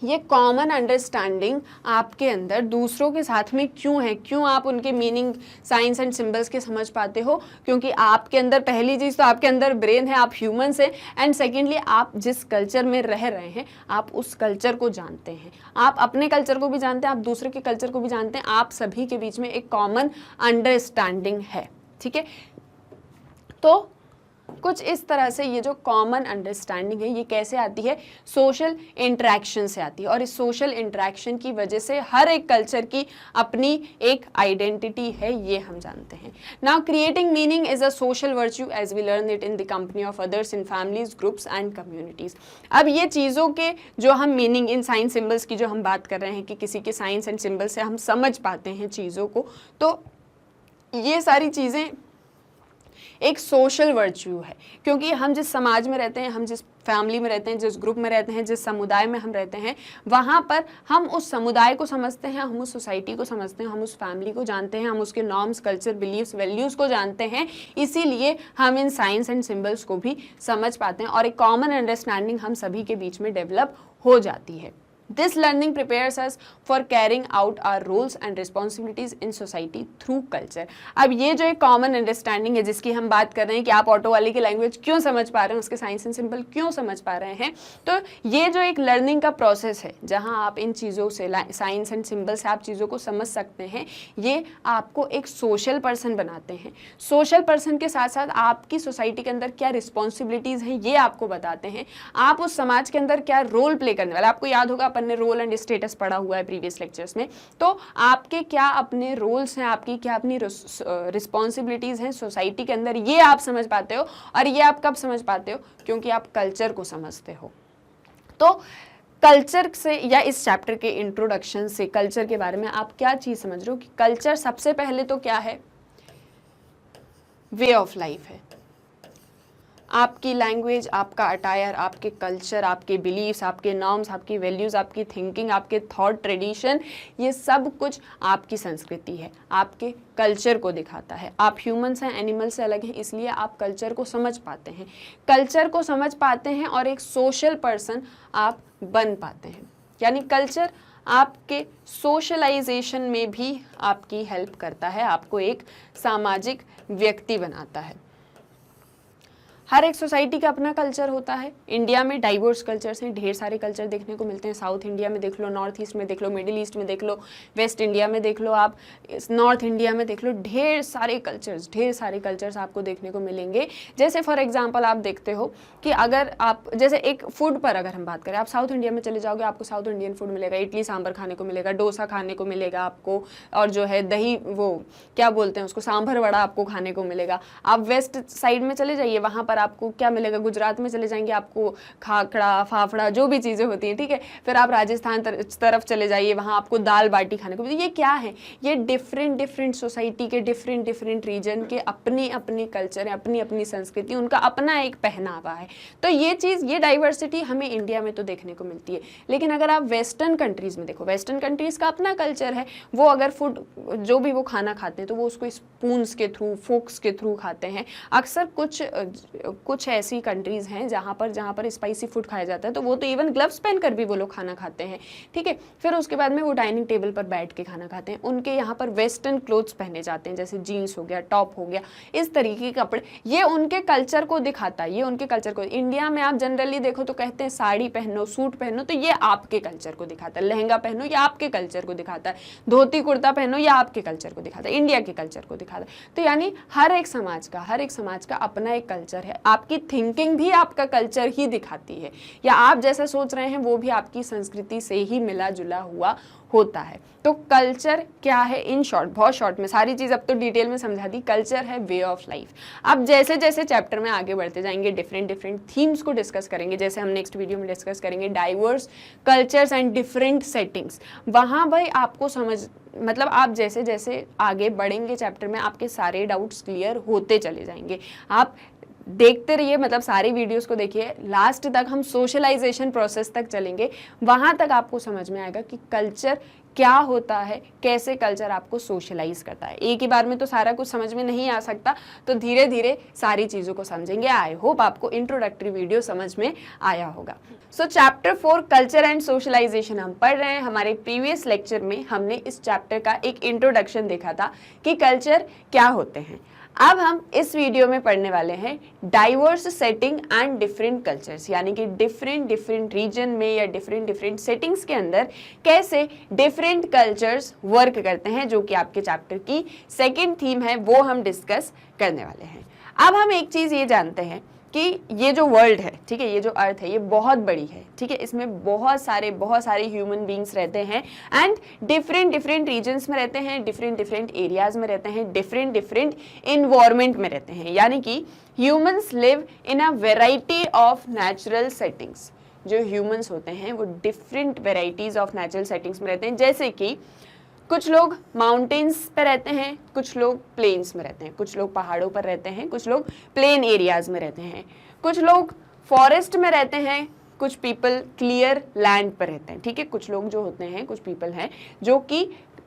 S1: ये कॉमन अंडरस्टैंडिंग आपके अंदर दूसरों के साथ में क्यों है, क्यों आप उनके मीनिंग, साइंस एंड सिंबल्स के समझ पाते हो? क्योंकि आपके अंदर पहली चीज़ तो आपके अंदर ब्रेन है, आप ह्यूमंस हैं, एंड सेकेंडली आप जिस कल्चर में रह रहे हैं आप उस कल्चर को जानते हैं, आप अपने कल्चर को भी जानते हैं, आप दूसरे के कल्चर को भी जानते हैं, आप सभी के बीच में एक कॉमन अंडरस्टैंडिंग है, ठीक है। तो कुछ इस तरह से ये जो कॉमन अंडरस्टैंडिंग है ये कैसे आती है, सोशल इंटरेक्शन से आती है, और इस सोशल इंटरेक्शन की वजह से हर एक कल्चर की अपनी एक आइडेंटिटी है, ये हम जानते हैं। Now creating meaning is a social virtue as we learn it in the company of others, in families, groups and communities. अब ये चीज़ों के जो हम मीनिंग, इन साइन सिंबल्स की जो हम बात कर रहे हैं कि किसी के साइंस एंड सिंबल से हम समझ पाते हैं चीज़ों को, तो ये सारी चीज़ें एक सोशल वर्च्यू है, क्योंकि हम जिस समाज में रहते हैं, हम जिस फैमिली में रहते हैं, जिस ग्रुप में रहते हैं, जिस समुदाय में हम रहते हैं, वहाँ पर हम उस समुदाय को समझते हैं, हम उस सोसाइटी को समझते हैं, हम उस फैमिली को जानते हैं, हम उसके नॉर्म्स, कल्चर, बिलीव्स, वैल्यूज़ को जानते हैं, इसीलिए हम इन साइंस एंड सिंबल्स को भी समझ पाते हैं और एक कॉमन अंडरस्टैंडिंग हम सभी के बीच में डेवलप हो जाती है। This learning prepares us for carrying out our roles and responsibilities in society through culture. अब ये जो एक कॉमन अंडरस्टैंडिंग है जिसकी हम बात कर रहे हैं कि आप ऑटो वाले की लैंग्वेज क्यों समझ पा रहे हैं, उसके साइंस एंड सिंबल क्यों समझ पा रहे हैं, तो ये जो एक लर्निंग का प्रोसेस है जहाँ आप इन चीज़ों से, साइंस एंड सिंबल से आप चीज़ों को समझ सकते हैं, ये आपको एक सोशल पर्सन बनाते हैं। सोशल पर्सन के साथ साथ आपकी सोसाइटी के अंदर क्या रिस्पॉन्सिबिलिटीज़ हैं ये आपको बताते हैं, आप उस समाज के अंदर क्या रोल प्ले करने वाले। आपको याद होगा अपन ने रोल एंड स्टेटस पढ़ा हुआ है प्रीवियस लेक्चर्स में, तो आपके क्या अपने रोल्स हैं, आपकी क्या अपनी रिस्पॉन्सिबिलिटीज़ हैं सोसाइटी के अंदर, ये आप समझ पाते हो। और ये आप कब समझ पाते हो? क्योंकि आप कल्चर को समझते हो। तो कल्चर से, या इस चैप्टर के इंट्रोडक्शन से कल्चर के बारे में आप क्या चीज़ समझ रहे हो कि कल्चर सबसे पहले तो क्या है, वे ऑफ लाइफ है। आपकी लैंग्वेज, आपका अटायर, आपके कल्चर, आपके बिलीव्स, आपके नॉर्म्स, आपकी वैल्यूज़, आपकी थिंकिंग, आपके थॉट ट्रेडिशन, ये सब कुछ आपकी संस्कृति है, आपके कल्चर को दिखाता है। आप ह्यूमंस हैं, एनिमल से अलग हैं, इसलिए आप कल्चर को समझ पाते हैं, कल्चर को समझ पाते हैं और एक सोशल पर्सन आप बन पाते हैं। यानी कल्चर आपके सोशलाइजेशन में भी आपकी हेल्प करता है, आपको एक सामाजिक व्यक्ति बनाता है। हर एक सोसाइटी का अपना कल्चर होता है। इंडिया में डाइवर्स कल्चर्स हैं, ढेर सारे कल्चर देखने को मिलते हैं। साउथ इंडिया में देख लो, नॉर्थ ईस्ट में देख लो, मिडिल ईस्ट में देख लो, वेस्ट इंडिया में देख लो, आप नॉर्थ इंडिया में देख लो, ढेर सारे कल्चर्स आपको देखने को मिलेंगे। जैसे फॉर एग्जांपल आप देखते हो कि अगर आप, जैसे एक फूड पर अगर हम बात करें, आप साउथ इंडिया में चले जाओगे, आपको साउथ इंडियन फूड मिलेगा, इडली सांभर खाने को मिलेगा, डोसा खाने को मिलेगा आपको, और जो है दही, वो क्या बोलते हैं उसको, सांभर वड़ा आपको खाने को मिलेगा। आप वेस्ट साइड में चले जाइए, वहाँ पर आपको क्या मिलेगा, गुजरात में चले जाएंगे आपको खाखड़ा, फाफड़ा, जो भी चीज़ें होती हैं, ठीक है। फिर आप राजस्थान तरफ चले जाइए, वहाँ आपको दाल बाटी खाने को मिलेगी। ये क्या है, ये डिफरेंट सोसाइटी के डिफरेंट रीजन के अपनी अपनी कल्चर है, अपनी अपनी संस्कृति, उनका अपना एक पहनावा है। तो ये चीज़, ये डाइवर्सिटी हमें इंडिया में तो देखने को मिलती है। लेकिन अगर आप वेस्टर्न कंट्रीज़ में देखो, वेस्टर्न कंट्रीज़ का अपना कल्चर है। वो अगर फूड, जो भी वो खाना खाते हैं, तो वो उसको स्पून्स के थ्रू, फोक्स के थ्रू खाते हैं। अक्सर कुछ कुछ ऐसी कंट्रीज़ हैं जहाँ पर स्पाइसी फूड खाया जाता है, तो वो तो इवन ग्लव्स पहनकर भी वो लोग खाना खाते हैं, ठीक है। फिर उसके बाद में वो डाइनिंग टेबल पर बैठ के खाना खाते हैं। उनके यहाँ पर वेस्टर्न क्लोथ्स पहने जाते हैं, जैसे जीन्स हो गया, टॉप हो गया, इस तरीके के कपड़े। ये उनके कल्चर को दिखाता है, ये उनके कल्चर को। इंडिया में आप जनरली देखो तो कहते हैं साड़ी पहनो, सूट पहनो, तो ये आपके कल्चर को दिखाता है। लहंगा पहनो, ये आपके कल्चर को दिखाता है। धोती कुर्ता पहनो, ये आपके कल्चर को दिखाता है, इंडिया के कल्चर को दिखाता है। तो यानी हर एक समाज का अपना एक कल्चर है। आपकी थिंकिंग भी आपका कल्चर ही दिखाती है, या आप जैसा सोच रहे हैं वो भी आपकी संस्कृति से ही मिला जुला हुआ होता है। तो कल्चर क्या है, इन शॉर्ट, बहुत शॉर्ट में सारी चीज़ अब तो डिटेल में समझा दी। कल्चर है वे ऑफ लाइफ। अब जैसे जैसे चैप्टर में आगे बढ़ते जाएंगे, डिफरेंट थीम्स को डिस्कस करेंगे। जैसे हम नेक्स्ट वीडियो में डिस्कस करेंगे diverse cultures and different settings. वहाँ भाई आपको मतलब आप जैसे जैसे आगे बढ़ेंगे चैप्टर में, आपके सारे डाउट्स क्लियर होते चले जाएंगे। आप देखते रहिए, मतलब सारी वीडियोस को देखिए, लास्ट तक हम सोशलाइजेशन प्रोसेस तक चलेंगे। वहाँ तक आपको समझ में आएगा कि कल्चर क्या होता है, कैसे कल्चर आपको सोशलाइज करता है। एक ही बार में तो सारा कुछ समझ में नहीं आ सकता, तो धीरे धीरे सारी चीज़ों को समझेंगे। आई होप आपको इंट्रोडक्टरी वीडियो समझ में आया होगा। So chapter 4 culture and socialization हम पढ़ रहे हैं। हमारे प्रीवियस लेक्चर में हमने इस चैप्टर का एक इंट्रोडक्शन देखा था कि कल्चर क्या होते हैं। अब हम इस वीडियो में पढ़ने वाले हैं diverse setting and different cultures, यानी कि डिफरेंट रीजन में या डिफरेंट सेटिंग्स के अंदर कैसे डिफरेंट कल्चर्स वर्क करते हैं, जो कि आपके चैप्टर की सेकंड थीम है, वो हम डिस्कस करने वाले हैं। अब हम एक चीज़ ये जानते हैं कि ये जो वर्ल्ड है, ठीक है, ये जो अर्थ है, ये बहुत बड़ी है, ठीक है। इसमें बहुत सारे ह्यूमन बींग्स रहते हैं एंड डिफरेंट रीजन्स में रहते हैं, डिफरेंट एरियाज में रहते हैं, डिफरेंट इन्वायरमेंट में रहते हैं। यानी कि humans live in a variety of natural settings. जो ह्यूमंस होते हैं वो different varieties of natural settings में रहते हैं। जैसे कि कुछ लोग माउंटेन्स पे रहते हैं, कुछ लोग प्लेन्स में रहते हैं, कुछ लोग पहाड़ों पर रहते हैं, कुछ लोग प्लेन एरियाज में रहते हैं, कुछ लोग फॉरेस्ट में रहते हैं, कुछ पीपल क्लियर लैंड पर रहते हैं, ठीक है। कुछ लोग जो होते हैं, कुछ पीपल हैं जो कि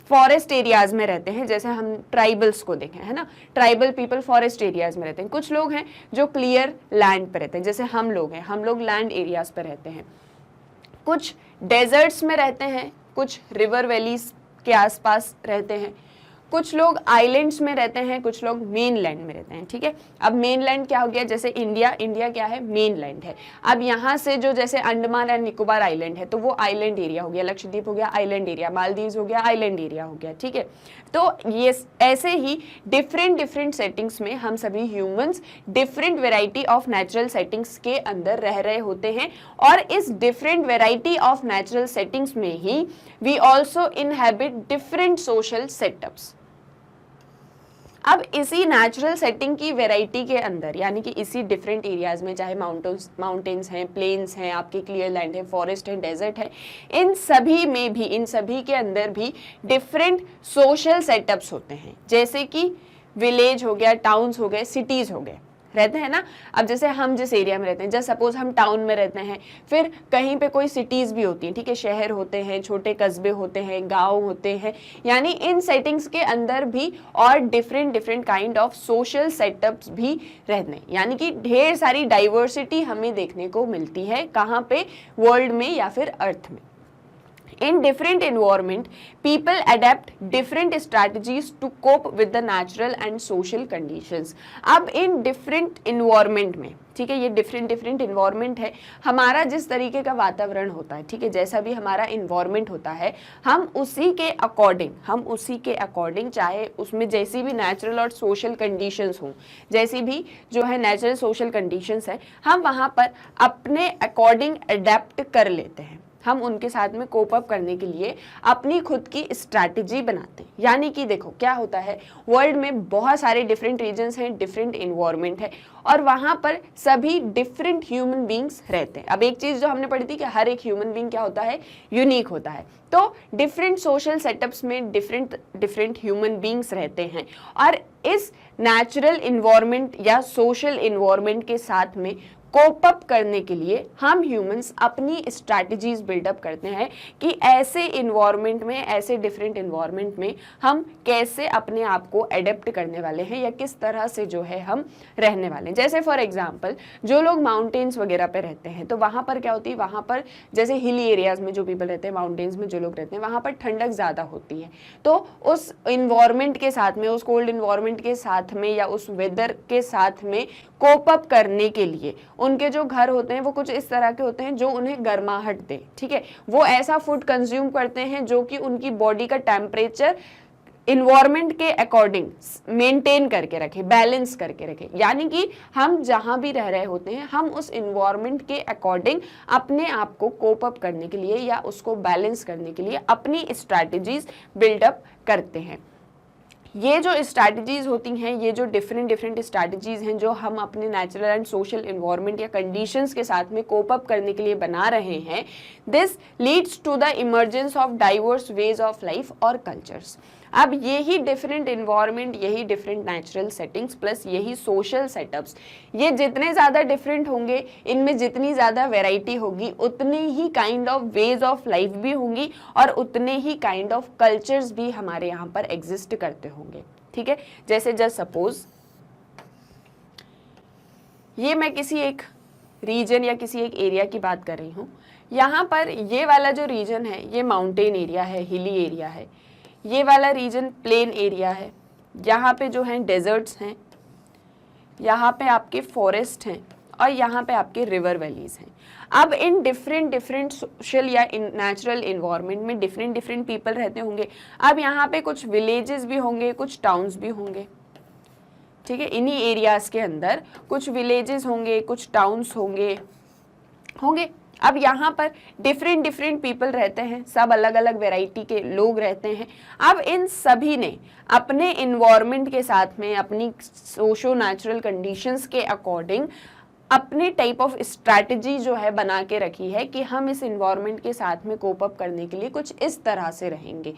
S1: फॉरेस्ट एरियाज में रहते हैं, जैसे हम ट्राइबल्स को देखें, है ना, ट्राइबल पीपल फॉरेस्ट एरियाज में रहते हैं। कुछ लोग हैं जो क्लियर लैंड पर रहते हैं, जैसे हम लोग हैं, हम लोग लैंड एरियाज पर रहते हैं। कुछ डेजर्ट्स में रहते हैं, कुछ रिवर वैलीज के आसपास रहते हैं, कुछ लोग आइलैंड्स में रहते हैं, कुछ लोग मेनलैंड में रहते हैं, ठीक है। अब मेनलैंड क्या हो गया, जैसे इंडिया क्या है, मेनलैंड है। अब यहाँ से जो जैसे अंडमान एंड निकोबार आइलैंड है, तो वो आइलैंड एरिया हो गया, लक्षद्वीप हो गया आइलैंड एरिया, मालदीव्स हो गया आइलैंड एरिया हो गया, ठीक है। तो ये ऐसे ही डिफरेंट सेटिंग्स में हम सभी humans different variety of natural settings के अंदर रह रहे होते हैं, और इस different variety of natural settings में ही we also inhabit different social setups. अब इसी नेचुरल सेटिंग की वैरायटी के अंदर, यानी कि इसी डिफरेंट एरियाज में, चाहे माउंटेन्स हैं, प्लेन्स हैं, आपके क्लियर लैंड है, फॉरेस्ट है, डेजर्ट है, इन सभी के अंदर भी डिफरेंट सोशल सेटअप्स होते हैं। जैसे कि विलेज हो गया, टाउन्स हो गए, सिटीज़ हो गए, रहते हैं ना। अब जैसे हम जिस एरिया में रहते हैं, जैसे सपोज हम टाउन में रहते हैं, फिर कहीं पे कोई सिटीज़ भी होती हैं, ठीक है, शहर होते हैं, छोटे कस्बे होते हैं, गांव होते हैं, यानी इन सेटिंग्स के अंदर भी और different kind of social setups भी रहते हैं। यानी कि ढेर सारी डाइवर्सिटी हमें देखने को मिलती है, कहाँ पे, वर्ल्ड में या फिर अर्थ में। In different environment, people adapt different strategies to cope with the natural and social conditions. अब in different environment में, ठीक है, ये डिफरेंट इन्वायरमेंट है, हमारा जिस तरीके का वातावरण होता है, ठीक है, जैसा भी हमारा इन्वायरमेंट होता है, हम उसी के अकॉर्डिंग चाहे उसमें जैसी भी नेचुरल और सोशल कंडीशंस हों, जैसी भी जो है नेचुरल सोशल कंडीशंस है, हम वहाँ पर अपने अकॉर्डिंग अडेप्ट कर लेते हैं। हम उनके साथ में कोप अप करने के लिए अपनी खुद की स्ट्रैटेजी बनाते हैं। यानी कि देखो क्या होता है, वर्ल्ड में बहुत सारे डिफरेंट रीजन्स हैं, डिफरेंट इन्वायरमेंट है, और वहाँ पर सभी डिफरेंट ह्यूमन बींग्स रहते हैं। अब एक चीज़ जो हमने पढ़ी थी कि हर एक ह्यूमन बींग क्या होता है, यूनिक होता है। तो डिफरेंट सोशल सेटअप्स में डिफरेंट ह्यूमन बींग्स रहते हैं, और इस नेचुरल इन्वायरमेंट या सोशल इन्वायरमेंट के साथ में कोप अप करने के लिए हम ह्यूमंस अपनी स्ट्रैटेजीज बिल्डअप करते हैं कि ऐसे इन्वायरमेंट में, ऐसे डिफरेंट इन्वायरमेंट में हम कैसे अपने आप को एडेप्ट करने वाले हैं या किस तरह से जो है हम रहने वाले हैं। जैसे फॉर एग्जांपल जो लोग माउंटेन्स वगैरह पे रहते हैं तो वहाँ पर क्या होती है, वहाँ पर जैसे हिली एरियाज में जो पीपल रहते हैं, माउंटेन्स में जो लोग रहते हैं, वहाँ पर ठंडक ज़्यादा होती है। तो उस इन्वायरमेंट के साथ में, उस कोल्ड इन्वायरमेंट के साथ में या उस वेदर के साथ में कोप अप करने के लिए उनके जो घर होते हैं वो कुछ इस तरह के होते हैं जो उन्हें गर्माहट दे, ठीक है। वो ऐसा फूड कंज्यूम करते हैं जो कि उनकी बॉडी का टेम्परेचर इन्वायरमेंट के अकॉर्डिंग मेंटेन करके रखे, बैलेंस करके रखे। यानी कि हम जहां भी रह रहे होते हैं हम उस इन्वायरमेंट के अकॉर्डिंग अपने आप को कोप अप करने के लिए या उसको बैलेंस करने के लिए अपनी स्ट्रैटेजीज बिल्डअप करते हैं। ये जो स्ट्रैटेजीज होती हैं, ये जो डिफरेंट स्ट्रैटेजीज हैं जो हम अपने नेचुरल एंड सोशल इन्वायरमेंट या कंडीशंस के साथ में कोप अप करने के लिए बना रहे हैं, this leads to the emergence of diverse ways of life और कल्चर्स। अब यही डिफरेंट इन्वायरमेंट, यही डिफरेंट नेचुरल सेटिंग्स प्लस यही सोशल सेटअप्स, ये जितने ज़्यादा डिफरेंट होंगे, इनमें जितनी ज़्यादा वैरायटी होगी, उतने ही kind of ways of life भी होंगी और उतने ही काइंड ऑफ कल्चर्स भी हमारे यहाँ पर एग्जिस्ट करते होंगे, ठीक है। जैसे जस्ट सपोज ये मैं किसी एक रीजन या किसी एक एरिया की बात कर रही हूँ। यहाँ पर ये वाला जो रीजन है ये माउंटेन एरिया है, हिली एरिया है। ये वाला रीजन प्लेन एरिया है, यहाँ पे जो हैं डेजर्ट्स हैं, यहाँ पे आपके फॉरेस्ट हैं और यहाँ पे आपके रिवर वैलीज हैं। अब इन डिफरेंट सोशल या नेचुरल इन्वायरमेंट में डिफरेंट पीपल रहते होंगे। अब यहाँ पे कुछ विलेजेस भी होंगे, कुछ टाउन्स भी होंगे, ठीक है। इन्हीं एरियाज के अंदर कुछ विलेजेस होंगे, कुछ टाउन्स होंगे। अब यहाँ पर डिफरेंट पीपल रहते हैं, सब अलग अलग वैरायटी के लोग रहते हैं। अब इन सभी ने अपने इन्वायरमेंट के साथ में अपनी सोशो नेचुरल कंडीशंस के अकॉर्डिंग अपने टाइप ऑफ स्ट्रैटेजी जो है बना के रखी है कि हम इस इन्वायरमेंट के साथ में कोप अप करने के लिए कुछ इस तरह से रहेंगे।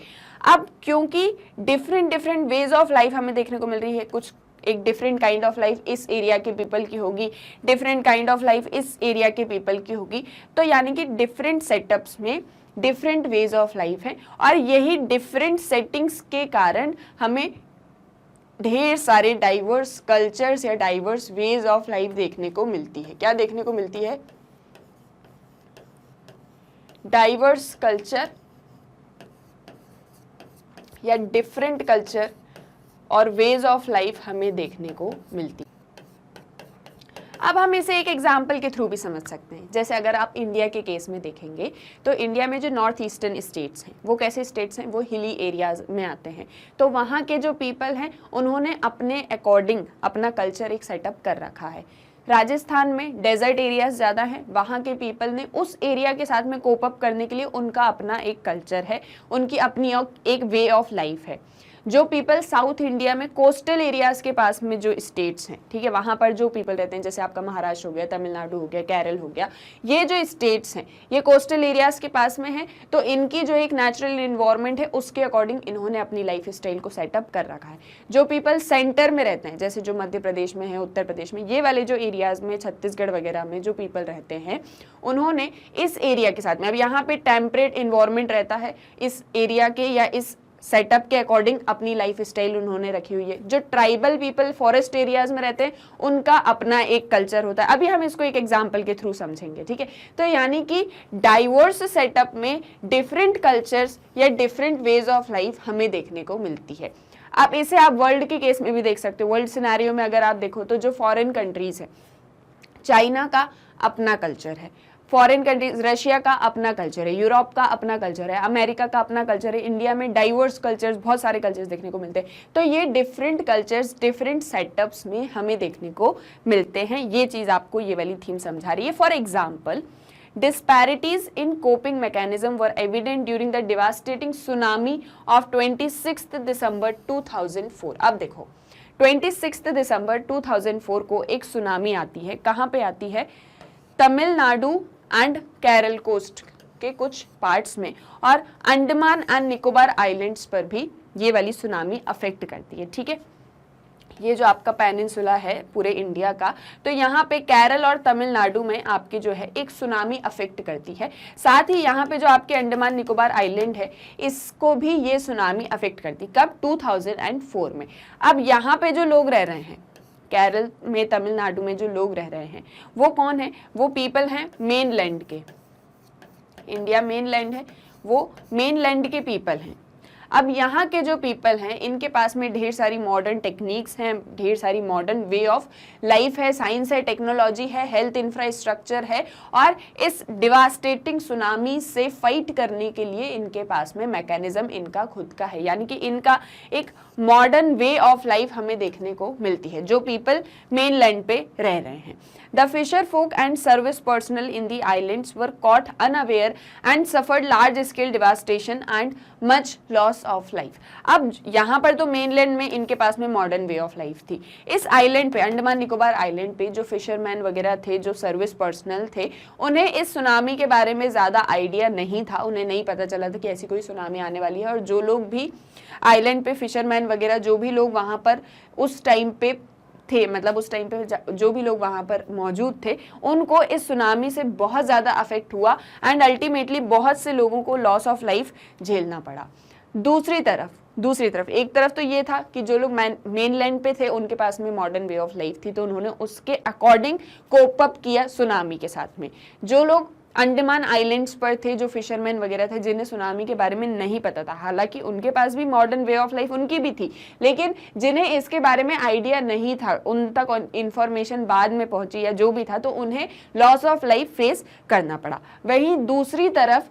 S1: अब क्योंकि डिफरेंट वेज ऑफ लाइफ हमें देखने को मिल रही है, कुछ एक डिफरेंट काइंड ऑफ लाइफ इस एरिया के पीपल की होगी, डिफरेंट काइंड ऑफ लाइफ इस एरिया के पीपल की होगी। तो यानी कि डिफरेंट सेटअप्स में डिफरेंट वेज ऑफ लाइफ है और यही डिफरेंट सेटिंग्स के कारण हमें ढेर सारे डाइवर्स कल्चर्स या डाइवर्स वेज ऑफ लाइफ देखने को मिलती है। क्या देखने को मिलती है? डाइवर्स कल्चर या डिफरेंट कल्चर और वेज ऑफ लाइफ हमें देखने को मिलती है। अब हम इसे एक एग्जाम्पल के थ्रू भी समझ सकते हैं। जैसे अगर आप इंडिया के केस में देखेंगे तो इंडिया में जो नॉर्थ ईस्टर्न स्टेट्स हैं वो कैसे स्टेट्स हैं? वो हिली एरियाज में आते हैं। तो वहाँ के जो पीपल हैं उन्होंने अपने अकॉर्डिंग अपना कल्चर एक सेटअप कर रखा है। राजस्थान में डेजर्ट एरियाज ज़्यादा हैं, वहाँ के पीपल ने उस एरिया के साथ में कोप अप करने के लिए उनका अपना एक कल्चर है, उनकी अपनी एक वे ऑफ लाइफ है। जो पीपल साउथ इंडिया में कोस्टल एरियाज के पास में जो स्टेट्स हैं, ठीक है, वहाँ पर जो पीपल रहते हैं, जैसे आपका महाराष्ट्र हो गया, तमिलनाडु हो गया, केरल हो गया, ये जो स्टेट्स हैं ये कोस्टल एरियाज के पास में हैं। तो इनकी जो एक नेचुरल इन्वायरमेंट है उसके अकॉर्डिंग इन्होंने अपनी लाइफ स्टाइल को सेटअप कर रखा है। जो पीपल सेंटर में रहते हैं, जैसे जो मध्य प्रदेश में है, उत्तर प्रदेश में, ये वाले जो एरियाज में, छत्तीसगढ़ वगैरह में जो पीपल रहते हैं, उन्होंने इस एरिया के साथ में, अब यहाँ पे टेम्परेट इन्वायरमेंट रहता है, इस एरिया के या इस सेटअप के अकॉर्डिंग अपनी लाइफ स्टाइल उन्होंने रखी हुई है। जो ट्राइबल पीपल फॉरेस्ट एरियाज में रहते हैं उनका अपना एक कल्चर होता है। अभी हम इसको एक एग्जांपल के थ्रू समझेंगे, ठीक है। तो यानी कि डाइवर्स सेटअप में डिफरेंट कल्चर्स या डिफरेंट वेज ऑफ लाइफ हमें देखने को मिलती है। अब इसे आप वर्ल्ड के केस में भी देख सकते हो। वर्ल्ड सिनेरियो में अगर आप देखो तो जो फॉरेन कंट्रीज है, चाइना का अपना कल्चर है, फॉरेन कंट्रीज रशिया का अपना कल्चर है, यूरोप का अपना कल्चर है, अमेरिका का अपना कल्चर है, इंडिया में डाइवर्स कल्चर्स, बहुत सारे कल्चर्स देखने को मिलते हैं। तो ये डिफरेंट कल्चर्स डिफरेंट सेटअप्स में हमें देखने को मिलते हैं। ये चीज़ आपको ये वाली थीम समझा रही है। For example, disparities in coping mechanism were evident during the devastating tsunami of 26th December 2004। अब देखो 26 दिसंबर 2004 को एक सुनामी आती है। कहाँ पे आती है? तमिलनाडु एंड केरल कोस्ट के कुछ पार्ट्स में, और अंडमान एंड निकोबार आइलैंड्स पर भी ये वाली सुनामी अफेक्ट करती है, ठीक है। ये जो आपका पेनिनसुला है पूरे इंडिया का, तो यहाँ पे केरल और तमिलनाडु में आपके जो है एक सुनामी अफेक्ट करती है। साथ ही यहाँ पे जो आपके अंडमान निकोबार आइलैंड है इसको भी ये सुनामी अफेक्ट करती। कब? 2004 में। अब यहाँ पे जो लोग रह रहे हैं केरल में, तमिलनाडु में जो लोग रह रहे हैं वो कौन है? वो पीपल हैं मेनलैंड के। इंडिया मेनलैंड है, वो मेनलैंड के पीपल हैं। अब यहाँ के जो पीपल हैं इनके पास में ढेर सारी मॉडर्न टेक्निक्स हैं, ढेर सारी मॉडर्न वे ऑफ लाइफ है, साइंस है, टेक्नोलॉजी है, हेल्थ इंफ्रास्ट्रक्चर है, और इस डिवास्टेटिंग सुनामी से फाइट करने के लिए इनके पास में मैकेनिज्म इनका खुद का है। यानी कि इनका एक मॉडर्न वे ऑफ लाइफ हमें देखने को मिलती है जो पीपल मेनलैंड पे रह रहे हैं। The fisher folk and service personnel in the islands were caught unaware and suffered large-scale devastation and much loss of life। अब यहाँ पर तो मेनलैंड में इनके पास में मॉडर्न वे ऑफ लाइफ थी। इस आइलैंड पे, अंडमान निकोबार आइलैंड पे जो फिशरमैन वगैरह थे, जो सर्विस पर्सनल थे, उन्हें इस सुनामी के बारे में ज़्यादा आइडिया नहीं था। उन्हें नहीं पता चला था कि ऐसी कोई सुनामी आने वाली है। और जो लोग भी आइलैंड पे फिशरमैन वगैरह, जो भी लोग वहाँ पर उस टाइम पे थे, मतलब उस टाइम पे जो भी लोग वहां पर मौजूद थे, उनको इस सुनामी से बहुत ज़्यादा अफेक्ट हुआ एंड अल्टीमेटली बहुत से लोगों को लॉस ऑफ लाइफ झेलना पड़ा। दूसरी तरफ एक तरफ तो ये था कि जो लोग मेनलैंड पे थे उनके पास में मॉडर्न वे ऑफ लाइफ थी, तो उन्होंने उसके अकॉर्डिंग कोप अप किया सुनामी के साथ में। जो लोग अंडमान आइलैंड्स पर थे, जो फिशरमैन वगैरह थे, जिन्हें सुनामी के बारे में नहीं पता था, हालांकि उनके पास भी मॉडर्न वे ऑफ लाइफ उनकी भी थी, लेकिन जिन्हें इसके बारे में आइडिया नहीं था, उन तक इंफॉर्मेशन बाद में पहुंची या जो भी था, तो उन्हें लॉस ऑफ लाइफ फेस करना पड़ा। वहीं दूसरी तरफ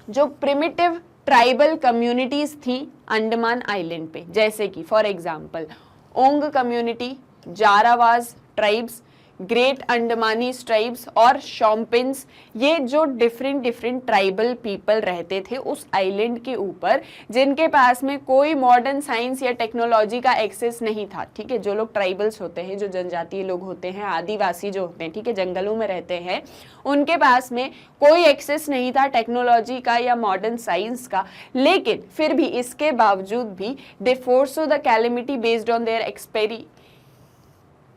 S1: जो प्रिमिटिव ट्राइबल कम्युनिटीज थी अंडमान आइलैंड पे, जैसे कि for example Onge community, Jarawas tribes, Great Andamani tribes और शॉम्पिन्स, ये जो डिफरेंट ट्राइबल पीपल रहते थे उस आइलैंड के ऊपर, जिनके पास में कोई मॉडर्न साइंस या टेक्नोलॉजी का एक्सेस नहीं था। ठीक है, जो लोग ट्राइबल्स होते हैं, जो जनजातीय लोग होते हैं, आदिवासी जो होते हैं, ठीक है, जंगलों में रहते हैं, उनके पास में कोई एक्सेस नहीं था टेक्नोलॉजी का या मॉडर्न साइंस का। लेकिन फिर भी इसके बावजूद भी they foresaw the calamity based on their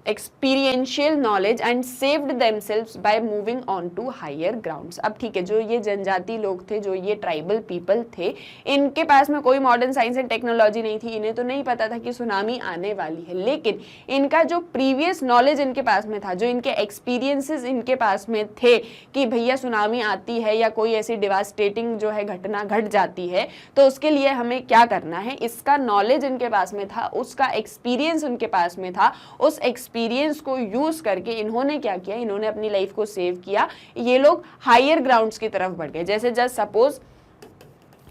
S1: experiential knowledge and saved themselves by moving on to higher grounds. अब ठीक है, जो ये जनजाति लोग थे, जो ये ट्राइबल पीपल थे, इनके पास में कोई मॉडर्न साइंस एंड टेक्नोलॉजी नहीं थी, इन्हें तो नहीं पता था कि सुनामी आने वाली है, लेकिन इनका जो प्रीवियस नॉलेज इनके पास में था, जो इनके एक्सपीरियंसेस इनके पास में थे कि भैया सुनामी आती है या कोई ऐसी डिवास्टेटिंग जो है घटना घट जाती है, तो उसके लिए हमें क्या करना है, इसका नॉलेज इनके पास में था, उसका एक्सपीरियंस उनके पास में था। उस एक्सपीरियंस को यूज करके इन्होंने क्या किया, इन्होंने अपनी लाइफ को सेव किया। ये लोग हायर ग्राउंड्स की तरफ बढ़ गए। जैसे जस्ट सपोज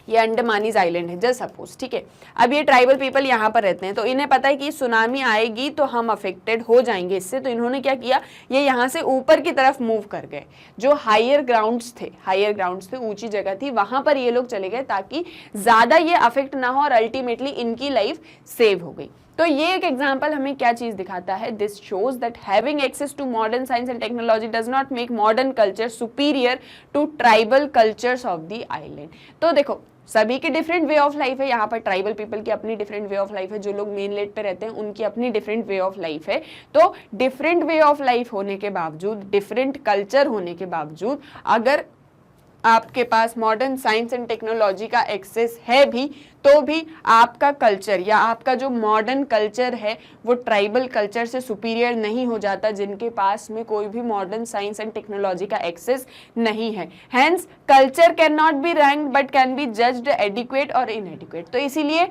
S1: ये अंडमानीज आइलैंड है, जस्ट सपोज, ठीक है, अब ये ट्राइबल पीपल यहाँ पर रहते हैं, तो इन्हें पता है कि सुनामी आएगी तो हम अफेक्टेड हो जाएंगे इससे, तो इन्होंने क्या किया, ये यहाँ से ऊपर की तरफ मूव कर गए। जो हायर ग्राउंड्स थे, ऊंची जगह थी, वहां पर ये लोग चले गए ताकि ज्यादा ये अफेक्ट ना हो और अल्टीमेटली इनकी लाइफ सेव हो गई। तो ये एक एग्जाम्पल हमें क्या चीज दिखाता है, this shows that having access to modern science and technology does not make modern culture superior to tribal cultures of the island. तो देखो, सभी की डिफरेंट वे ऑफ लाइफ है, यहाँ पर ट्राइबल पीपल की अपनी डिफरेंट वे ऑफ लाइफ है, जो लोग मेनलैंड पे रहते हैं उनकी अपनी डिफरेंट वे ऑफ लाइफ है। तो डिफरेंट वे ऑफ लाइफ होने के बावजूद, डिफरेंट कल्चर होने के बावजूद, अगर आपके पास मॉडर्न साइंस एंड टेक्नोलॉजी का एक्सेस है भी, तो भी आपका कल्चर या आपका जो मॉडर्न कल्चर है वो ट्राइबल कल्चर से सुपीरियर नहीं हो जाता, जिनके पास में कोई भी मॉडर्न साइंस एंड टेक्नोलॉजी का एक्सेस नहीं है। Hence culture can not be ranked but can be judged adequate और इनएडिक्वेट। तो इसीलिए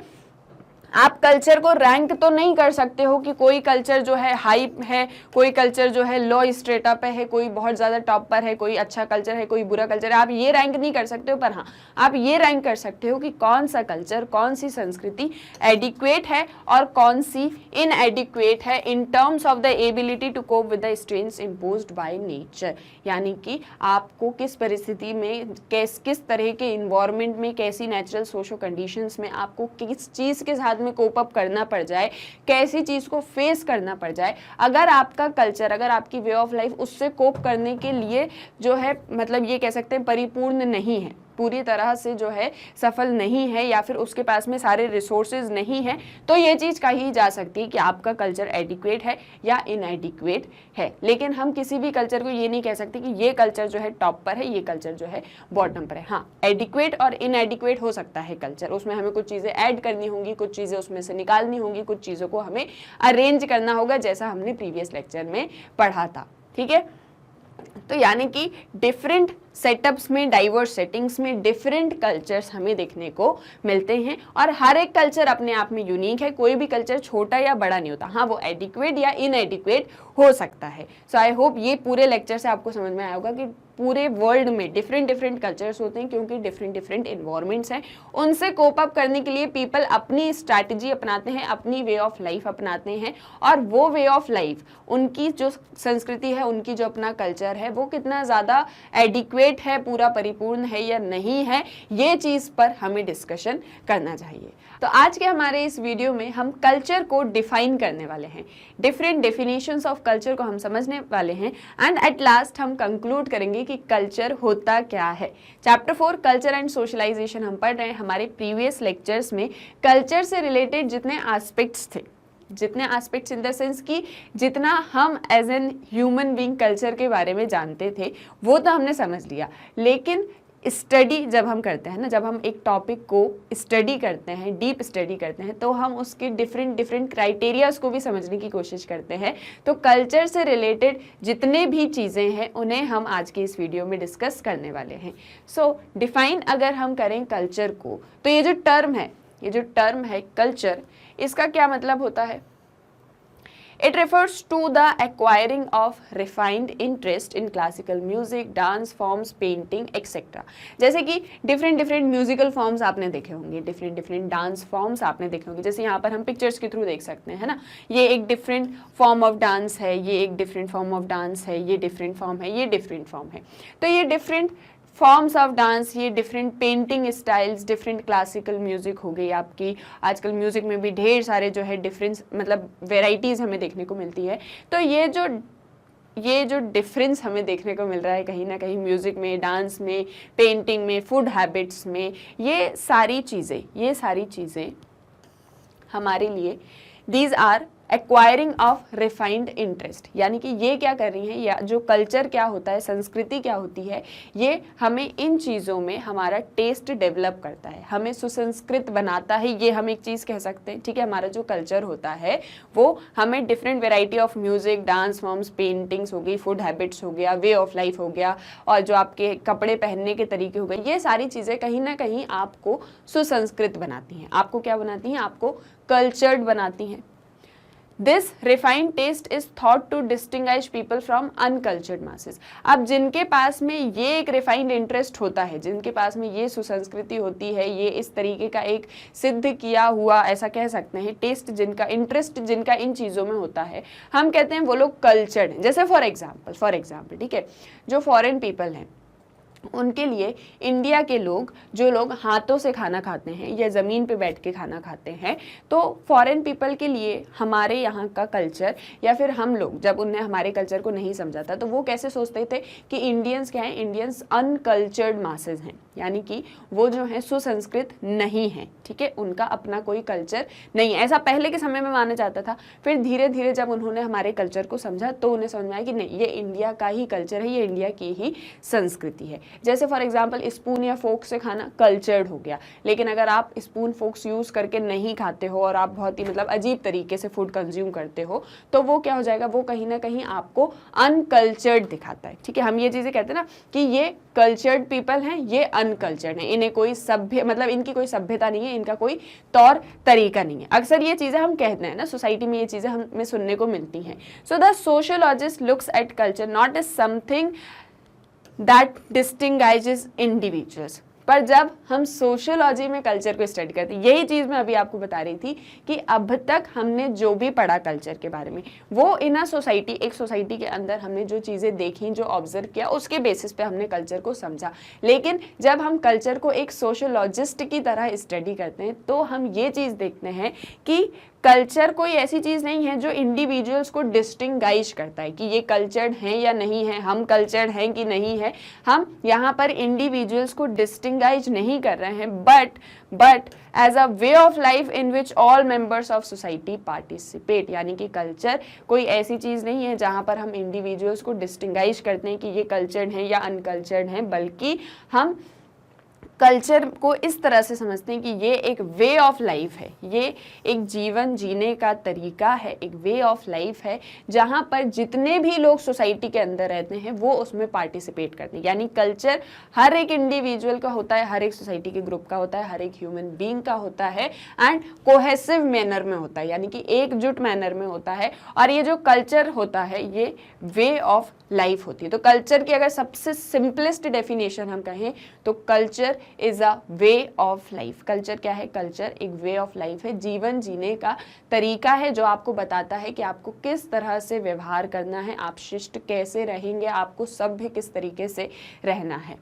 S1: आप कल्चर को रैंक तो नहीं कर सकते हो कि कोई कल्चर जो है हाई है, कोई कल्चर जो है लो स्ट्रेटा पे है, कोई बहुत ज़्यादा टॉप पर है, कोई अच्छा कल्चर है, कोई बुरा कल्चर है, आप ये रैंक नहीं कर सकते हो। पर हाँ, आप ये रैंक कर सकते हो कि कौन सा कल्चर, कौन सी संस्कृति एडिक्वेट है और कौन सी इनएडिक्वेट है in terms of the ability to cope with the strains imposed by nature. यानी कि आपको किस परिस्थिति में, किस तरह के इन्वायरमेंट में, कैसी नेचुरल सोशो कंडीशंस में आपको किस चीज़ के साथ में कोप अप करना पड़ जाए, कैसी चीज को फेस करना पड़ जाए। अगर आपका कल्चर, अगर आपकी वे ऑफ लाइफ उससे कोप करने के लिए जो है, मतलब ये कह सकते हैं परिपूर्ण नहीं है, पूरी तरह से जो है सफल नहीं है या फिर उसके पास में सारे रिसोर्सेज नहीं है, तो ये चीज़ कही जा सकती है कि आपका कल्चर एडिक्वेट है या इनएडिक्वेट है। लेकिन हम किसी भी कल्चर को ये नहीं कह सकते कि ये कल्चर जो है टॉप पर है, ये कल्चर जो है बॉटम पर है। हाँ, एडिक्वेट और इनएडिक्वेट हो सकता है कल्चर, उसमें हमें कुछ चीज़ें ऐड करनी होंगी, कुछ चीज़ें उसमें से निकालनी होंगी, कुछ चीज़ों को हमें अरेंज करना होगा, जैसा हमने प्रीवियस लेक्चर में पढ़ा था। ठीक है, तो यानी कि डिफरेंट सेटअप्स में, डाइवर्स सेटिंग्स में डिफरेंट कल्चर्स हमें देखने को मिलते हैं और हर एक कल्चर अपने आप में यूनिक है। कोई भी कल्चर छोटा या बड़ा नहीं होता। हाँ, वो एडिक्वेट या इनएडिक्वेट हो सकता है। सो आई होप ये पूरे लेक्चर से आपको समझ में आया होगा कि पूरे वर्ल्ड में डिफरेंट डिफरेंट कल्चर्स होते हैं, क्योंकि डिफरेंट डिफरेंट इन्वायरमेंट्स हैं। उनसे कोप अप करने के लिए पीपल अपनी स्ट्रैटेजी अपनाते हैं, अपनी वे ऑफ लाइफ अपनाते हैं, और वो वे ऑफ लाइफ, उनकी जो संस्कृति है, उनकी जो अपना कल्चर है, वो कितना ज़्यादा एडिक्वेट है, पूरा परिपूर्ण है या नहीं है, ये चीज़ पर हमें डिस्कशन करना चाहिए। तो आज के हमारे इस वीडियो में हम कल्चर को डिफाइन करने वाले हैं, डिफरेंट डेफिनेशंस ऑफ कल्चर को हम समझने वाले हैं, एंड एट लास्ट हम कंक्लूड करेंगे कि कल्चर होता क्या है। चैप्टर 4 कल्चर एंड सोशलाइजेशन हम पढ़ रहे हैं। हमारे प्रीवियस लेक्चर्स में कल्चर से रिलेटेड जितने एस्पेक्ट्स थे, जितने एस्पेक्ट्स इन द सेंस कि जितना हम as an human being culture के बारे में जानते थे, वो तो हमने समझ लिया। लेकिन स्टडी जब हम करते हैं ना, जब हम एक टॉपिक को स्टडी करते हैं, डीप स्टडी करते हैं, तो हम उसके डिफरेंट डिफरेंट क्राइटेरियाज को भी समझने की कोशिश करते हैं। तो कल्चर से रिलेटेड जितने भी चीज़ें हैं, उन्हें हम आज के इस वीडियो में डिस्कस करने वाले हैं। सो डिफाइन अगर हम करें कल्चर को, तो ये जो टर्म है कल्चर, इसका क्या मतलब होता है? It refers to the acquiring of refined interest in classical music, dance forms, painting, etc. जैसे कि डिफरेंट डिफरेंट म्यूजिकल फॉर्म्स आपने देखे होंगे, डिफरेंट डिफरेंट डांस फॉर्म्स आपने देखे होंगे। जैसे यहाँ पर हम पिक्चर्स के थ्रू देख सकते हैं, है ना, ये एक डिफरेंट फॉर्म ऑफ डांस है, ये एक डिफरेंट फॉर्म ऑफ डांस है, ये डिफरेंट फॉर्म है, ये डिफरेंट फॉर्म है। तो ये डिफरेंट फॉर्म्स ऑफ डांस, ये different painting styles, different classical music हो गई आपकी। आजकल म्यूजिक में भी ढेर सारे जो है डिफरेंस, मतलब वेराइटीज़ हमें देखने को मिलती है। तो ये जो डिफरेंस हमें देखने को मिल रहा है कहीं ना कहीं म्यूज़िक में, डांस में, पेंटिंग में, फूड हैबिट्स में, ये सारी चीज़ें हमारे लिए these are acquiring of refined interest, यानी कि ये क्या कर रही हैं, या जो कल्चर क्या होता है, संस्कृति क्या होती है, ये हमें इन चीज़ों में हमारा टेस्ट डेवलप करता है, हमें सुसंस्कृत बनाता है। ये हम एक चीज़ कह सकते हैं। ठीक है, हमारा जो कल्चर होता है वो हमें different variety of music, dance forms, paintings हो गई, फूड हैबिट्स हो गया, वे ऑफ लाइफ हो गया, और जो आपके कपड़े पहनने के तरीके हो गए, ये सारी चीज़ें कहीं ना कहीं आपको सुसंस्कृत बनाती हैं। आपको क्या बनाती हैं? आपको कल्चर्ड बनाती हैं। This refined taste is thought to distinguish people from uncultured masses. अब जिनके पास में ये एक रिफाइंड इंटरेस्ट होता है, जिनके पास में ये सुसंस्कृति होती है, ये इस तरीके का एक सिद्ध किया हुआ, ऐसा कह सकते हैं, टेस्ट जिनका, इंटरेस्ट जिनका इन चीज़ों में होता है, हम कहते हैं वो लोग कल्चर्ड हैं। जैसे फॉर एग्जाम्पल, ठीक है, जो फॉरेन पीपल हैं, उनके लिए इंडिया के लोग, जो लोग हाथों से खाना खाते हैं या ज़मीन पे बैठ के खाना खाते हैं, तो फॉरेन पीपल के लिए हमारे यहाँ का कल्चर, या फिर हम लोग जब उन्हें हमारे कल्चर को नहीं समझा था, तो वो कैसे सोचते थे कि इंडियंस क्या हैं? इंडियंस अनकल्चर्ड मासेस हैं, यानी कि वो जो है सुसंस्कृत नहीं है। ठीक है, उनका अपना कोई कल्चर नहीं है, ऐसा पहले के समय में माना जाता था। फिर धीरे धीरे जब उन्होंने हमारे कल्चर को समझा, तो उन्हें समझ में आया कि नहीं, ये इंडिया का ही कल्चर है, ये इंडिया की ही संस्कृति है। जैसे फॉर एग्जांपल स्पून या फोक से खाना कल्चर्ड हो गया, लेकिन अगर आप स्पून फोक्स यूज़ करके नहीं खाते हो और आप बहुत ही मतलब अजीब तरीके से फूड कंज्यूम करते हो, तो वो क्या हो जाएगा? वो कहीं ना कहीं आपको अनकल्चर्ड दिखाता है। ठीक है, हम ये चीज़ें कहते हैं ना कि ये कल्चर्ड पीपल हैं, ये अनकल्चर्ड हैं, इन्हें कोई सभ्य, मतलब इनकी कोई सभ्यता नहीं है, इनका कोई तौर तरीका नहीं है। अक्सर ये चीज़ें हम कहते हैं ना, सोसाइटी में ये चीज़ें हमें सुनने को मिलती हैं। So the sociologist looks at culture not as something that distinguishes individuals. पर जब हम सोशियोलॉजी में कल्चर को स्टडी करते हैं, यही चीज़ मैं अभी आपको बता रही थी कि अब तक हमने जो भी पढ़ा कल्चर के बारे में, वो इन अ सोसाइटी, एक सोसाइटी के अंदर हमने जो चीज़ें देखी, जो ऑब्जर्व किया, उसके बेसिस पे हमने कल्चर को समझा। लेकिन जब हम कल्चर को एक सोशियोलॉजिस्ट की तरह स्टडी करते हैं, तो हम ये चीज़ देखते हैं कि कल्चर कोई ऐसी चीज़ नहीं है जो इंडिविजुअल्स को डिस्टिंग्विश करता है कि ये कल्चर्ड हैं या नहीं है, हम कल्चर्ड हैं कि नहीं है। हम यहाँ पर इंडिविजुअल्स को डिस्टिंग्विश नहीं कर रहे हैं, but as a way of life in which all members of society participate. यानी कि कल्चर कोई ऐसी चीज़ नहीं है जहाँ पर हम इंडिविजुअल्स को डिस्टिंग्विश करते हैं कि ये कल्चर्ड हैं या अनकल्चर्ड हैं, बल्कि हम कल्चर को इस तरह से समझते हैं कि ये एक वे ऑफ लाइफ है, ये एक जीवन जीने का तरीका है, एक वे ऑफ लाइफ है जहाँ पर जितने भी लोग सोसाइटी के अंदर रहते हैं वो उसमें पार्टिसिपेट करते हैं। यानी कल्चर हर एक इंडिविजुअल का होता है, हर एक सोसाइटी के ग्रुप का होता है, हर एक ह्यूमन बीइंग का होता है एंड कोहेसिव मैनर में होता है, यानी कि एकजुट मैनर में होता है। और ये जो कल्चर होता है ये वे ऑफ लाइफ होती है। तो कल्चर की अगर सबसे सिंपलेस्ट डेफिनेशन हम कहें तो culture is a way of life. Culture क्या है? कल्चर एक वे ऑफ लाइफ है, जीवन जीने का तरीका है जो आपको बताता है कि आपको किस तरह से व्यवहार करना है, आप शिष्ट कैसे रहेंगे, आपको सभ्य किस तरीके से रहना है।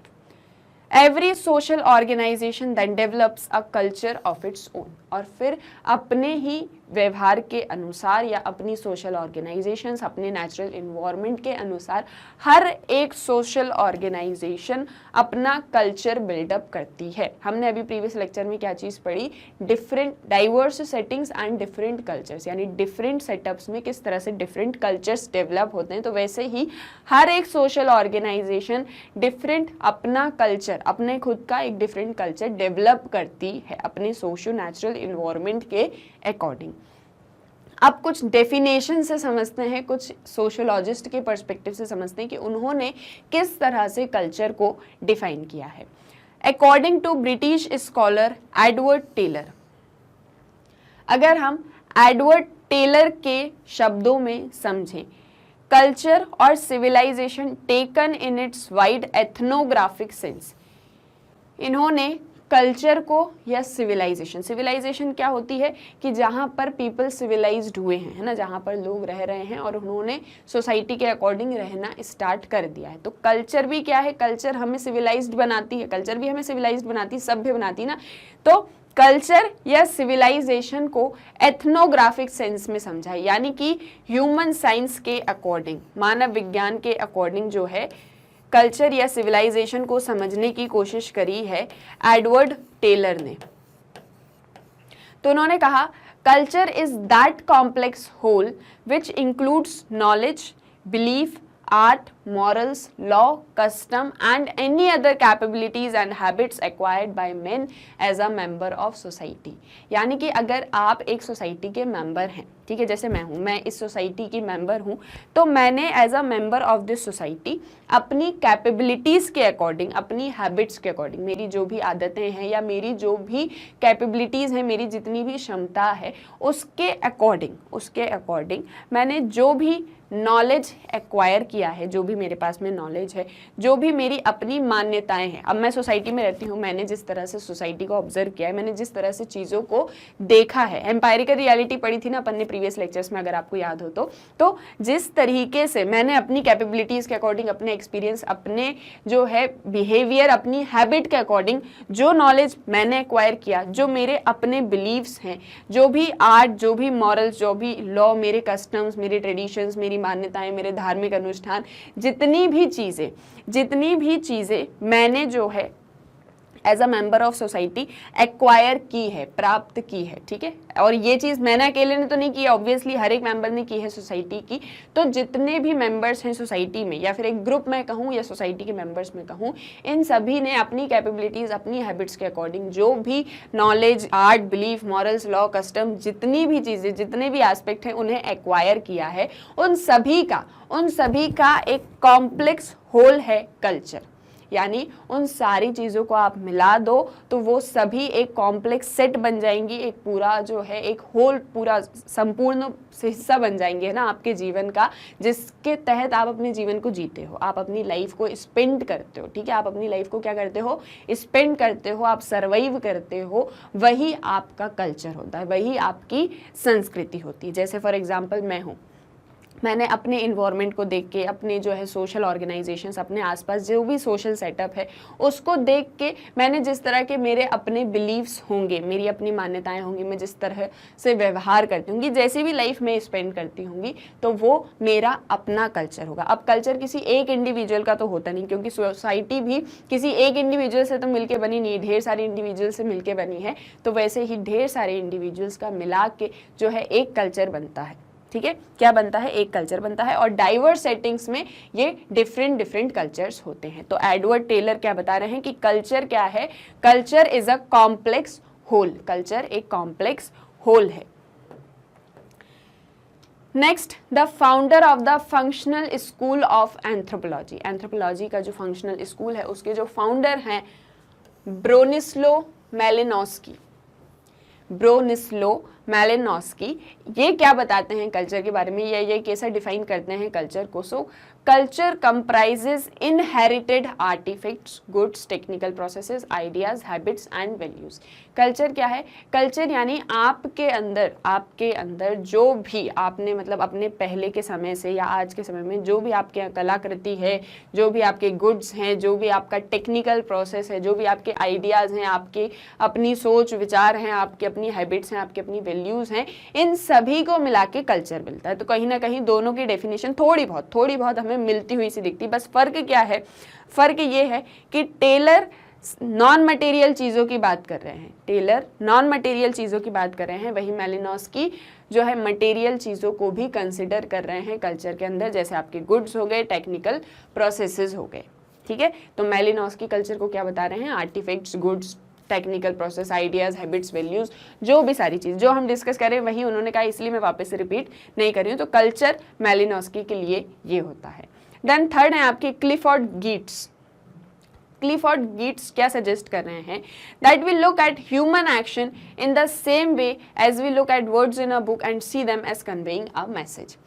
S1: Every social organization then develops a culture of its own. और फिर अपने ही व्यवहार के अनुसार या अपनी सोशल ऑर्गेनाइजेशंस, अपने नेचुरल इन्वायरमेंट के अनुसार हर एक सोशल ऑर्गेनाइजेशन अपना कल्चर बिल्डअप करती है। हमने अभी प्रीवियस लेक्चर में क्या चीज़ पढ़ी? Different diverse settings and different cultures, यानी डिफरेंट सेटअप्स में किस तरह से डिफरेंट कल्चर्स डेवलप होते हैं। तो वैसे ही हर एक सोशल ऑर्गेनाइजेशन डिफरेंट अपना कल्चर, अपने खुद का एक डिफरेंट कल्चर डेवलप करती है अपने सोशो नेचुरल इन्वायरमेंट के अकॉर्डिंग। अब कुछ डेफिनेशन से समझते हैं, कुछ सोशोलॉजिस्ट के पर्सपेक्टिव से समझते हैं कि उन्होंने किस तरह से कल्चर को डिफाइन किया है। According to British scholar Edward Tylor, अगर हम एडवर्ड टेलर के शब्दों में समझें, कल्चर और civilization taken in its wide ethnographic sense. इन्होंने कल्चर को या सिविलाइजेशन क्या होती है कि जहाँ पर पीपल सिविलाइज्ड हुए हैं, है ना, जहाँ पर लोग रह रहे हैं और उन्होंने सोसाइटी के अकॉर्डिंग रहना स्टार्ट कर दिया है। तो कल्चर भी क्या है? कल्चर हमें सिविलाइज्ड बनाती है, कल्चर भी हमें सिविलाइज्ड बनाती है, सभ्य बनाती है ना। तो कल्चर या सिविलाइजेशन को एथनोग्राफिक सेंस में समझा, यानी कि ह्यूमन साइंस के अकॉर्डिंग, मानव विज्ञान के अकॉर्डिंग जो है कल्चर या सिविलाइजेशन को समझने की कोशिश करी है एडवर्ड टेलर ने। तो उन्होंने कहा culture is that complex whole which includes knowledge, belief, art, morals, law, custom and any other capabilities and habits acquired by men as a member of society। यानी कि अगर आप एक सोसाइटी के मेंबर हैं, ठीक है, जैसे मैं इस सोसाइटी की मेंबर हूँ, तो मैंने as a member of this society अपनी कैपेबिलिटीज़ के अकॉर्डिंग, अपनी हैबिट्स के अकॉर्डिंग, मेरी जो भी आदतें हैं या मेरी जो भी कैपेबिलिटीज़ हैं, मेरी जितनी भी क्षमता है, उसके अकॉर्डिंग मैंने जो भी नॉलेज एक्वायर किया है, जो भी मेरे पास में नॉलेज है, जो भी मेरी अपनी मान्यताएं हैं। अब मैं सोसाइटी में रहती हूँ, मैंने जिस तरह से सोसाइटी को ऑब्जर्व किया है, मैंने जिस तरह से चीज़ों को देखा है, एम्पायरिकल रियलिटी पढ़ी थी ना अपन ने प्रीवियस लेक्चर्स में, अगर आपको याद हो तो जिस तरीके से मैंने अपनी कैपेबिलिटीज़ के अकॉर्डिंग, अपने एक्सपीरियंस, अपने जो है बिहेवियर, अपनी हैबिट के अकॉर्डिंग जो नॉलेज मैंने एक्वायर किया, जो मेरे अपने बिलीव्स हैं, जो भी आर्ट, जो भी मॉरल्स, जो भी लॉ, मेरे कस्टम्स, मेरे ट्रेडिशंस, मेरी मान्यताएं, मेरे धार्मिक अनुष्ठान, जितनी भी चीज़ें मैंने जो है as a member of society acquire की है, प्राप्त की है, ठीक है। और ये चीज़ मैंने अकेले ने तो नहीं की, ऑब्वियसली हर एक मेंबर ने की है सोसाइटी की। तो जितने भी मेंबर्स हैं सोसाइटी में, या फिर एक ग्रुप में कहूँ या सोसाइटी के मेंबर्स में कहूँ, इन सभी ने अपनी कैपेबिलिटीज़, अपनी हैबिट्स के अकॉर्डिंग जो भी knowledge, art, belief, morals, law, custom, जितनी भी चीज़ें, जितने भी एस्पेक्ट हैं, उन्हें एक्वायर किया है। उन सभी का एक कॉम्प्लेक्स होल है कल्चर। यानी उन सारी चीज़ों को आप मिला दो तो वो सभी एक कॉम्प्लेक्स सेट बन जाएंगी, एक पूरा जो है एक होल, पूरा संपूर्ण हिस्सा बन जाएंगे, है ना, आपके जीवन का, जिसके तहत आप अपने जीवन को जीते हो, आप अपनी लाइफ को स्पेंड करते हो, ठीक है। आप अपनी लाइफ को क्या करते हो? स्पेंड करते हो, आप सर्वाइव करते हो। वही आपका कल्चर होता है, वही आपकी संस्कृति होती है। जैसे फॉर एग्जाम्पल मैं हूँ, मैंने अपने इन्वायरमेंट को देख के, अपने जो है सोशल ऑर्गेनाइजेशंस, अपने आसपास जो भी सोशल सेटअप है उसको देख के मैंने जिस तरह के मेरे अपने बिलीव्स होंगे, मेरी अपनी मान्यताएं होंगी, मैं जिस तरह से व्यवहार करती हूँगी, जैसी भी लाइफ में स्पेंड करती होंगी, तो वो मेरा अपना कल्चर होगा। अब कल्चर किसी एक इंडिविजुअल का तो होता नहीं, क्योंकि सोसाइटी भी किसी एक इंडिविजुअल से तो मिलके बनी नहीं, ढेर सारे इंडिविजुअल से मिलके बनी है। तो वैसे ही ढेर सारे इंडिविजुअल्स का मिला के जो है एक कल्चर बनता है। ठीक है, क्या बनता है? एक कल्चर बनता है। और डाइवर्स सेटिंग्स में ये डिफरेंट कल्चर्स होते हैं। तो एडवर्ड टेलर क्या बता रहे हैं कि कल्चर क्या है? Culture is a complex whole. Culture एक कॉम्प्लेक्स होल है। Next, the founder of the functional school of anthropology. Anthropology का जो फंक्शनल स्कूल है उसके जो फाउंडर हैं ब्रोनिस्लो मैलिनोस्की। ब्रोनिस्लो मैलिनोस्की ये क्या बताते हैं कल्चर के बारे में, या ये कैसा डिफाइन करते हैं कल्चर को? So culture comprises inherited artifacts, goods, technical processes, ideas, habits and values. Culture क्या है? कल्चर यानी आपके अंदर जो भी आपने मतलब अपने पहले के समय से या आज के समय में जो भी आपके यहाँ कलाकृति है, जो भी आपके गुड्स हैं, जो भी आपका टेक्निकल प्रोसेस है, जो भी आपके आइडियाज हैं, आपके अपनी सोच विचार हैं, आपकी अपनी हैबिट्स हैं, आपकी अपनी वैल्यूज हैं, इन सभी को मिला के कल्चर मिलता है। तो कहीं ना कहीं दोनों की डेफिनेशन थोड़ी बहुत हमें मिलती हुई सी दिखती। बस फर्क क्या है? फर्क ये है कि टेलर नॉन मटेरियल चीज़ों की बात कर रहे हैं, टेलर नॉन मटेरियल चीज़ों की बात कर रहे हैं, वही मैलिनोस्की जो है मटेरियल चीज़ों को भी कंसिडर कर रहे हैं कल्चर के अंदर, जैसे आपके गुड्स हो गए, टेक्निकल प्रोसेसेस हो गए। ठीक है, तो मैलिनोस्की कल्चर को क्या बता रहे हैं? Artefacts, goods, technical process, ideas, habits, values, जो भी सारी चीज़ जो हम डिस्कस करें वही उन्होंने कहा, इसलिए मैं वापस से रिपीट नहीं कर रही हूँ। तो कल्चर मैलिनोस्की के लिए ये होता है। देन थर्ड है आपके क्लिफोर्ड गीट्स। क्लिफोर्ड गीट्स क्या सजेस्ट कर रहे हैं? That we look at human action in the same way as we look at words in a book and see them as conveying a message.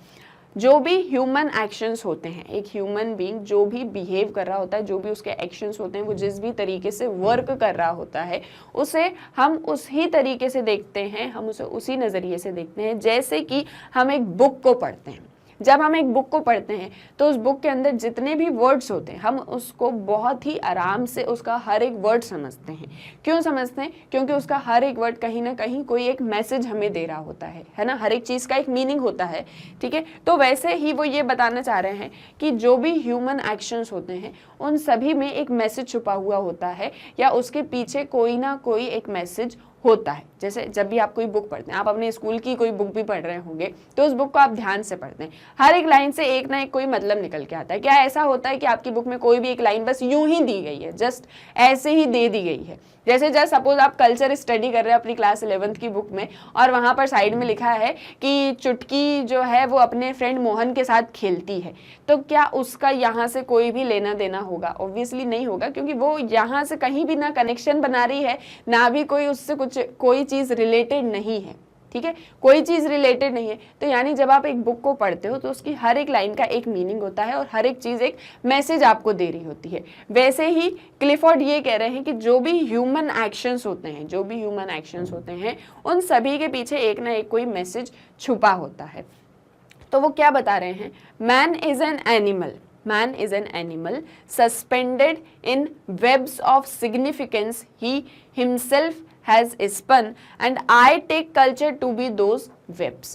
S1: जो भी ह्यूमन एक्शंस होते हैं, एक ह्यूमन बीइंग जो भी बिहेव कर रहा होता है, जो भी उसके एक्शंस होते हैं, वो जिस भी तरीके से वर्क कर रहा होता है, उसे हम उसी तरीके से देखते हैं, हम उसे उसी नज़रिए से देखते हैं जैसे कि हम एक बुक को पढ़ते हैं। जब हम एक बुक को पढ़ते हैं तो उस बुक के अंदर जितने भी वर्ड्स होते हैं हम उसको बहुत ही आराम से उसका हर एक वर्ड समझते हैं। क्यों समझते हैं? क्योंकि उसका हर एक वर्ड कहीं ना कहीं कोई एक मैसेज हमें दे रहा होता है ना। हर एक चीज़ का एक मीनिंग होता है। ठीक है, तो वैसे ही वो ये बताना चाह रहे हैं कि जो भी ह्यूमन एक्शंस होते हैं उन सभी में एक मैसेज छुपा हुआ होता है, या उसके पीछे कोई ना कोई एक मैसेज होता है। जैसे जब भी आप कोई बुक पढ़ते हैं, आप अपने स्कूल की कोई बुक भी पढ़ रहे होंगे, तो उस बुक को आप ध्यान से पढ़ते हैं, हर एक लाइन से एक ना एक कोई मतलब निकल के आता है। क्या ऐसा होता है कि आपकी बुक में कोई भी एक लाइन बस यूं ही दी गई है, जस्ट ऐसे ही दे दी गई है? जैसे जस्ट सपोज आप कल्चर स्टडी कर रहे हैं अपनी क्लास 11th की बुक में, और वहाँ पर साइड में लिखा है कि चुटकी जो है वो अपने फ्रेंड मोहन के साथ खेलती है, तो क्या उसका यहाँ से कोई भी लेना देना होगा? ऑब्वियसली नहीं होगा, क्योंकि वो यहाँ से कहीं भी ना कनेक्शन बना रही है, ना भी कोई उससे कोई चीज़ रिलेटेड नहीं है। ठीक है, कोई चीज़ रिलेटेड नहीं है। तो यानी जब आप एक बुक को पढ़ते हो तो उसकी हर एक लाइन का एक मीनिंग होता है और हर एक चीज़ एक मैसेज आपको दे रही होती है। वैसे ही क्लिफोर्ड ये कह रहे हैं कि जो भी ह्यूमन एक्शंस होते हैं उन सभी के पीछे एक ना एक कोई मैसेज छुपा होता है। तो वो क्या बता रहे हैं? Man is an animal suspended in webs of significance he himself has spun and I take culture to be those webs।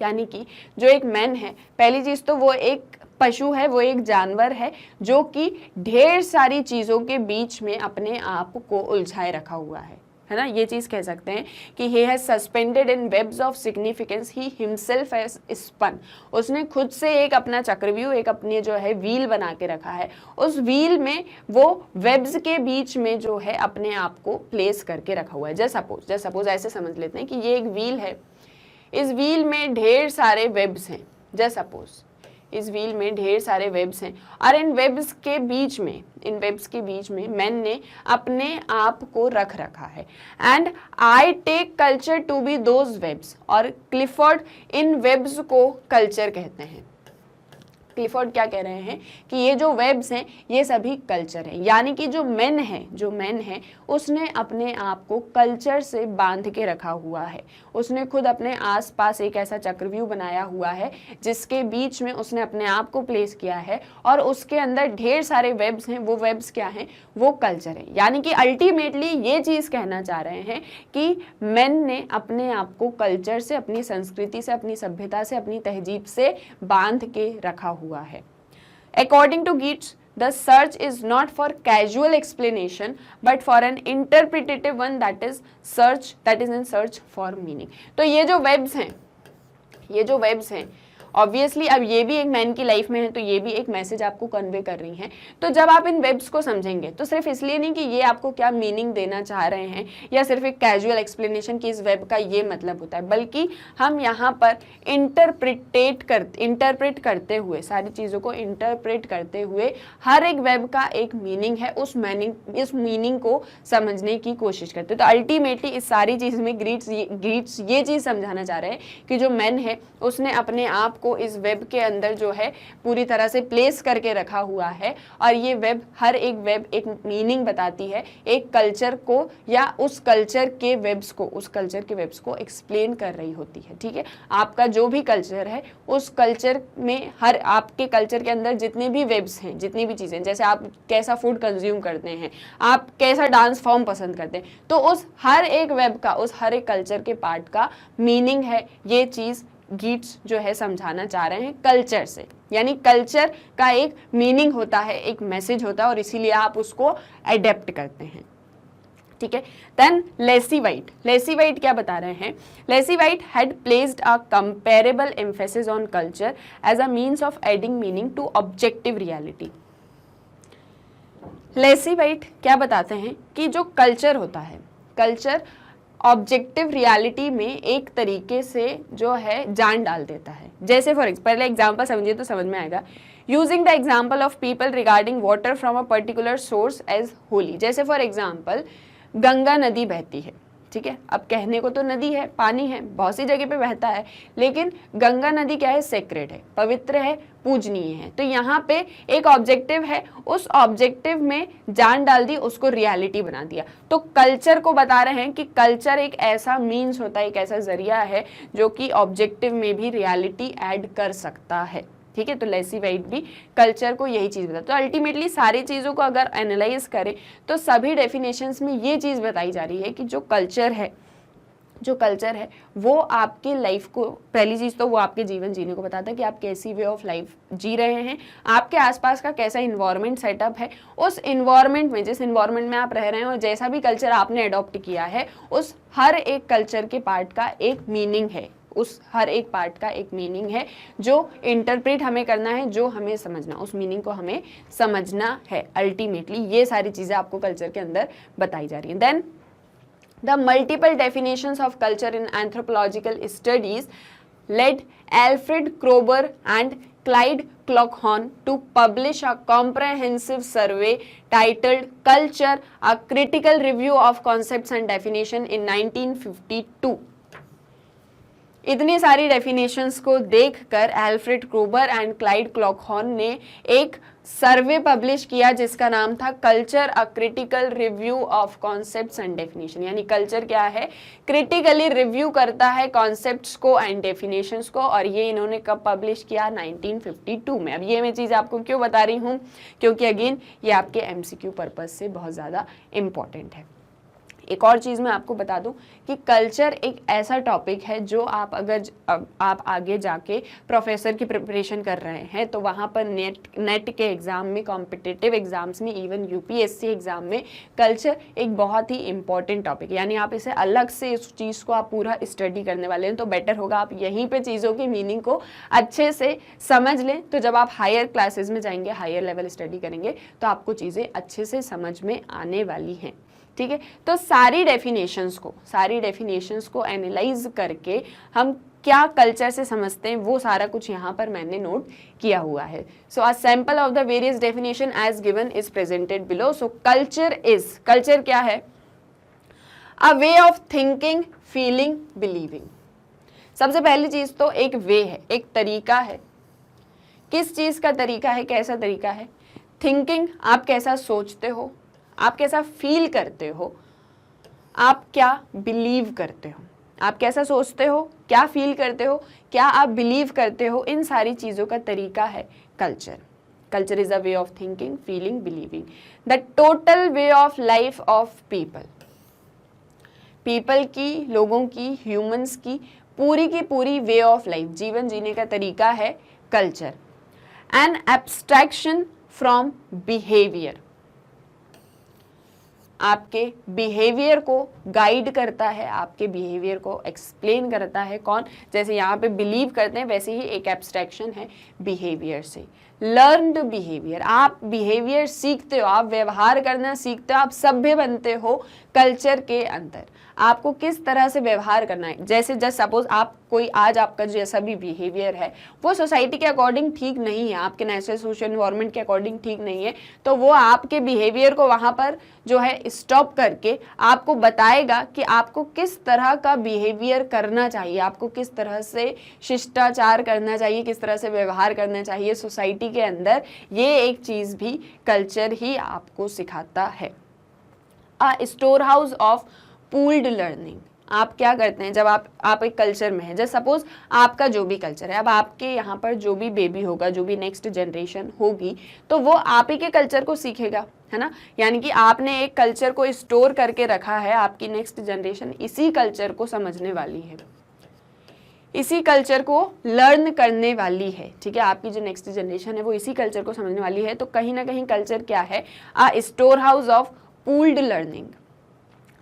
S1: यानी कि जो एक मैन है, पहली चीज तो वो एक पशु है, वो एक जानवर है जो कि ढेर सारी चीजों के बीच में अपने आप को उलझाए रखा हुआ है ना। ये चीज़ कह सकते हैं कि he has suspended in webs of significance, he himself has spun। उसने खुद से एक अपना चक्रव्यूह, एक अपनी जो है व्हील बना के रखा है। उस व्हील में वो वेब्स के बीच में जो है अपने आप को प्लेस करके रखा हुआ है। जस्ट सपोज ऐसे समझ लेते हैं कि ये एक व्हील है, इस व्हील में ढेर सारे वेब्स हैं। जस्ट सपोज इस व्हील में ढेर सारे वेब्स हैं और इन वेब्स के बीच में मैन ने अपने आप को रख रखा है। And I take culture to be those webs. और क्लिफोर्ड इन वेब्स को कल्चर कहते हैं। क्लिफोर्ड क्या कह रहे हैं कि ये जो वेब्स हैं ये सभी कल्चर हैं, यानी कि जो मैन है उसने अपने आप को कल्चर से बांध के रखा हुआ है। उसने खुद अपने आसपास एक ऐसा चक्रव्यूह बनाया हुआ है जिसके बीच में उसने अपने आप को प्लेस किया है और उसके अंदर ढेर सारे वेब्स हैं। वो वेब्स क्या हैं? वो कल्चर है। यानी कि अल्टीमेटली ये चीज़ कहना चाह रहे हैं कि मैन ने अपने आप को कल्चर से, अपनी संस्कृति से, अपनी सभ्यता से, अपनी तहजीब से बांध के रखा हुआ है। According to Geertz, the search is not for casual explanation but for an interpretative one, that is in search for meaning. तो ये जो वेब्स हैं ऑब्वियसली अब ये भी एक मैन की लाइफ में है, तो ये भी एक मैसेज आपको कन्वे कर रही हैं। तो जब आप इन वेब्स को समझेंगे तो सिर्फ इसलिए नहीं कि ये आपको क्या मीनिंग देना चाह रहे हैं या सिर्फ एक कैजुअल एक्सप्लेनेशन कि इस वेब का ये मतलब होता है, बल्कि हम यहाँ पर इंटरप्रेट करते हुए, सारी चीज़ों को इंटरप्रेट करते हुए हर एक वेब का एक मीनिंग है, इस मीनिंग को समझने की कोशिश करते हैं। तो अल्टीमेटली इस सारी चीज़ में ग्रीट्स ये चीज़ समझाना चाह रहे हैं कि जो मैन है उसने अपने आप को इस वेब के अंदर जो है पूरी तरह से प्लेस करके रखा हुआ है और ये वेब, हर एक वेब एक मीनिंग बताती है, एक कल्चर को या उस कल्चर के वेब्स को एक्सप्लेन कर रही होती है। ठीक है, आपका जो भी कल्चर है उस कल्चर में, हर आपके कल्चर के अंदर जितने भी वेब्स हैं, जितनी भी चीज़ें, जैसे आप कैसा फूड कंज्यूम करते हैं, आप कैसा डांस फॉर्म पसंद करते हैं, तो उस हर एक वेब का, उस हर एक कल्चर के पार्ट का मीनिंग है। ये चीज़ गीट्स जो है समझाना चाह रहे हैं कल्चर से, यानी कल्चर का एक मीनिंग होता है, एक मैसेज होता है और इसीलिए आप उसको अडेप्ट करते हैं। ठीक है, देन लेसी वाइट क्या बता रहे हैं? Leslie White had placed a comparable emphasis on culture as a means of adding meaning to objective reality. Leslie White क्या बताते हैं कि जो कल्चर होता है, कल्चर ऑब्जेक्टिव रियलिटी में एक तरीके से जो है जान डाल देता है। जैसे पहले एग्जाम्पल समझिए तो समझ में आएगा। Using the example of people regarding water from a particular source as holy. जैसे फॉर एग्जाम्पल गंगा नदी बहती है, ठीक है, अब कहने को तो नदी है, पानी है, बहुत सी जगह पे बहता है, लेकिन गंगा नदी क्या है? सेक्रेड है, पवित्र है, पूजनीय है। तो यहाँ पे एक ऑब्जेक्टिव है, उस ऑब्जेक्टिव में जान डाल दी, उसको रियलिटी बना दिया। तो कल्चर को बता रहे हैं कि कल्चर एक ऐसा मीन्स होता है, एक ऐसा जरिया है जो कि ऑब्जेक्टिव में भी रियलिटी ऐड कर सकता है। ठीक है, तो लेसी वाइट भी कल्चर को यही चीज़ बताता है। तो अल्टीमेटली सारी चीज़ों को अगर एनालाइज करें तो सभी डेफिनेशंस में ये चीज़ बताई जा रही है कि जो कल्चर है वो आपकी लाइफ को, पहली चीज़ तो वो आपके जीवन जीने को बताता है कि आप कैसी वे ऑफ लाइफ जी रहे हैं, आपके आसपास का कैसा इन्वायरमेंट सेटअप है, उस इन्वायरमेंट में, जिस इन्वायरमेंट में आप रह रहे हैं और जैसा भी कल्चर आपने अडॉप्ट किया है, उस हर एक कल्चर के पार्ट का एक मीनिंग है, उस हर एक पार्ट का एक मीनिंग है जो इंटरप्रेट हमें करना है, जो हमें समझना, उस मीनिंग को हमें समझना है। अल्टीमेटली ये सारी चीज़ें आपको कल्चर के अंदर बताई जा रही हैं। Then the multiple definitions of culture in anthropological studies led Alfred Kroeber and Clyde Clockhorn to publish a comprehensive survey titled Culture: A Critical Review of Concepts and Definition in 1952. इतनी सारी डेफिनेशंस को देखकर एल्फ्रेड क्रोबर एंड क्लाइड क्लॉकहॉर्न ने एक सर्वे पब्लिश किया जिसका नाम था culture: a critical review of concepts and definition. यानी कल्चर क्या है? क्रिटिकली रिव्यू करता है कॉन्सेप्ट्स को एंड डेफिनेशंस को, और ये इन्होंने कब पब्लिश किया? 1952 में। अब ये मैं चीज़ आपको क्यों बता रही हूँ? क्योंकि अगेन ये आपके एमसीक्यू पर्पज से बहुत ज़्यादा इम्पॉर्टेंट है। एक और चीज़ मैं आपको बता दूं कि कल्चर एक ऐसा टॉपिक है जो आप अगर आप आगे जाके प्रोफेसर की प्रिपरेशन कर रहे हैं तो वहाँ पर नेट के एग्ज़ाम में, कॉम्पिटिटिव एग्ज़ाम्स में, इवन यूपीएससी एग्ज़ाम में कल्चर एक बहुत ही इंपॉर्टेंट टॉपिक है। यानी आप इसे अलग से, इस चीज़ को आप पूरा स्टडी करने वाले हैं तो बेटर होगा आप यहीं पर चीज़ों की मीनिंग को अच्छे से समझ लें। तो जब आप हायर क्लासेज में जाएंगे, हायर लेवल स्टडी करेंगे तो आपको चीज़ें अच्छे से समझ में आने वाली हैं। ठीक है, तो सारी डेफिनेशंस को एनालाइज करके हम क्या कल्चर से समझते हैं वो सारा कुछ यहाँ पर मैंने नोट किया हुआ है। So a sample of the various definition as given is presented below. So culture क्या है? A way of thinking, feeling, believing. सबसे पहली चीज तो एक वे है, एक तरीका है किस चीज़ का तरीका है, कैसा तरीका है। थिंकिंग, आप कैसा सोचते हो, आप कैसा फील करते हो, आप क्या बिलीव करते हो, आप कैसा सोचते हो, क्या फील करते हो, क्या आप बिलीव करते हो, इन सारी चीज़ों का तरीका है culture. Culture is a way of thinking, feeling, believing, the total way of life of people. People की, लोगों की, ह्यूमंस की पूरी वे ऑफ लाइफ, जीवन जीने का तरीका है culture. An abstraction from behaviour, आपके बिहेवियर को गाइड करता है, आपके बिहेवियर को एक्सप्लेन करता है। कौन? जैसे यहाँ पे बिलीव करते हैं, वैसे ही एक एब्स्ट्रैक्शन है बिहेवियर से। लर्नड बिहेवियर, आप बिहेवियर सीखते हो, आप व्यवहार करना सीखते हो, आप सभ्य बनते हो कल्चर के अंदर। आपको किस तरह से व्यवहार करना है। जैसे जस्ट सपोज आप कोई, आज आपका जैसा भी बिहेवियर है वो सोसाइटी के अकॉर्डिंग ठीक नहीं है, आपके नेचुरल सोशल इन्वायरमेंट के अकॉर्डिंग ठीक नहीं है, तो वो आपके बिहेवियर को वहाँ पर जो है स्टॉप करके आपको बताएगा कि आपको किस तरह का बिहेवियर करना चाहिए, आपको किस तरह से शिष्टाचार करना चाहिए, किस तरह से व्यवहार करना चाहिए सोसाइटी के अंदर। ये एक चीज़ भी कल्चर ही आपको सिखाता है। A store house of pooled learning, आप क्या करते हैं जब आप एक कल्चर में हैं। जैसे सपोज आपका जो भी कल्चर है, अब आपके यहाँ पर जो भी बेबी होगा, जो भी नेक्स्ट जनरेशन होगी, तो वो आप ही के कल्चर को सीखेगा, है ना। यानी कि आपने एक कल्चर को स्टोर करके रखा है, आपकी नेक्स्ट जनरेशन इसी कल्चर को समझने वाली है, इसी कल्चर को लर्न करने वाली है, ठीक है। आपकी जो नेक्स्ट जनरेशन है वो इसी कल्चर को समझने वाली है। तो कहीं ना कहीं कल्चर क्या है? A store house of pooled learning,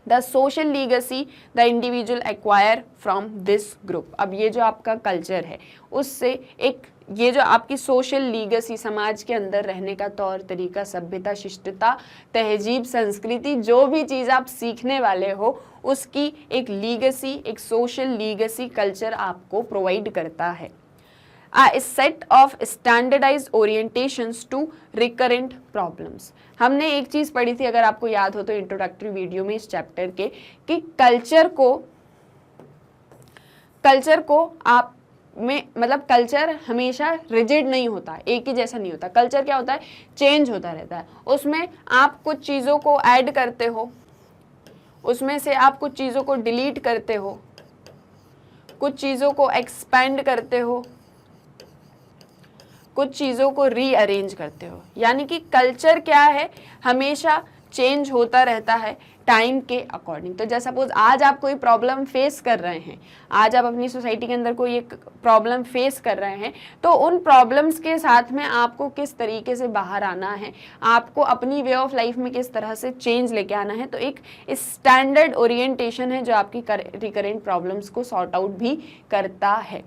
S1: the social legacy the individual acquire from this group. अब ये जो आपका कल्चर है उससे एक, ये जो आपकी सोशल लीगेसी, समाज के अंदर रहने का तौर तरीका, सभ्यता, शिष्टता, तहजीब, संस्कृति, जो भी चीज़ आप सीखने वाले हो उसकी एक लीगेसी, एक सोशल लीगेसी कल्चर आपको प्रोवाइड करता है। A set of standardized orientations to recurrent problems। हमने एक चीज़ पढ़ी थी, अगर आपको याद हो तो इंट्रोडक्टरी वीडियो में इस चैप्टर के, कि कल्चर को आप में, मतलब कल्चर हमेशा रिजिड नहीं होता, एक ही जैसा नहीं होता। कल्चर क्या होता है? चेंज होता रहता है। उसमें आप कुछ चीज़ों को ऐड करते हो, उसमें से आप कुछ चीज़ों को डिलीट करते हो, कुछ चीज़ों को एक्सपेंड करते हो, कुछ चीज़ों को रीअरेंज करते हो। यानी कि कल्चर क्या है? हमेशा चेंज होता रहता है टाइम के अकॉर्डिंग। तो जैसे सपोज आज आप कोई प्रॉब्लम फेस कर रहे हैं, आज आप अपनी सोसाइटी के अंदर कोई एक प्रॉब्लम फेस कर रहे हैं, तो उन प्रॉब्लम्स के साथ में आपको किस तरीके से बाहर आना है, आपको अपनी वे ऑफ लाइफ में किस तरह से चेंज लेके आना है। तो एक स्टैंडर्ड ओरिएंटेशन है जो आपकी रिकरेंट प्रॉब्लम्स को सॉर्ट आउट भी करता है।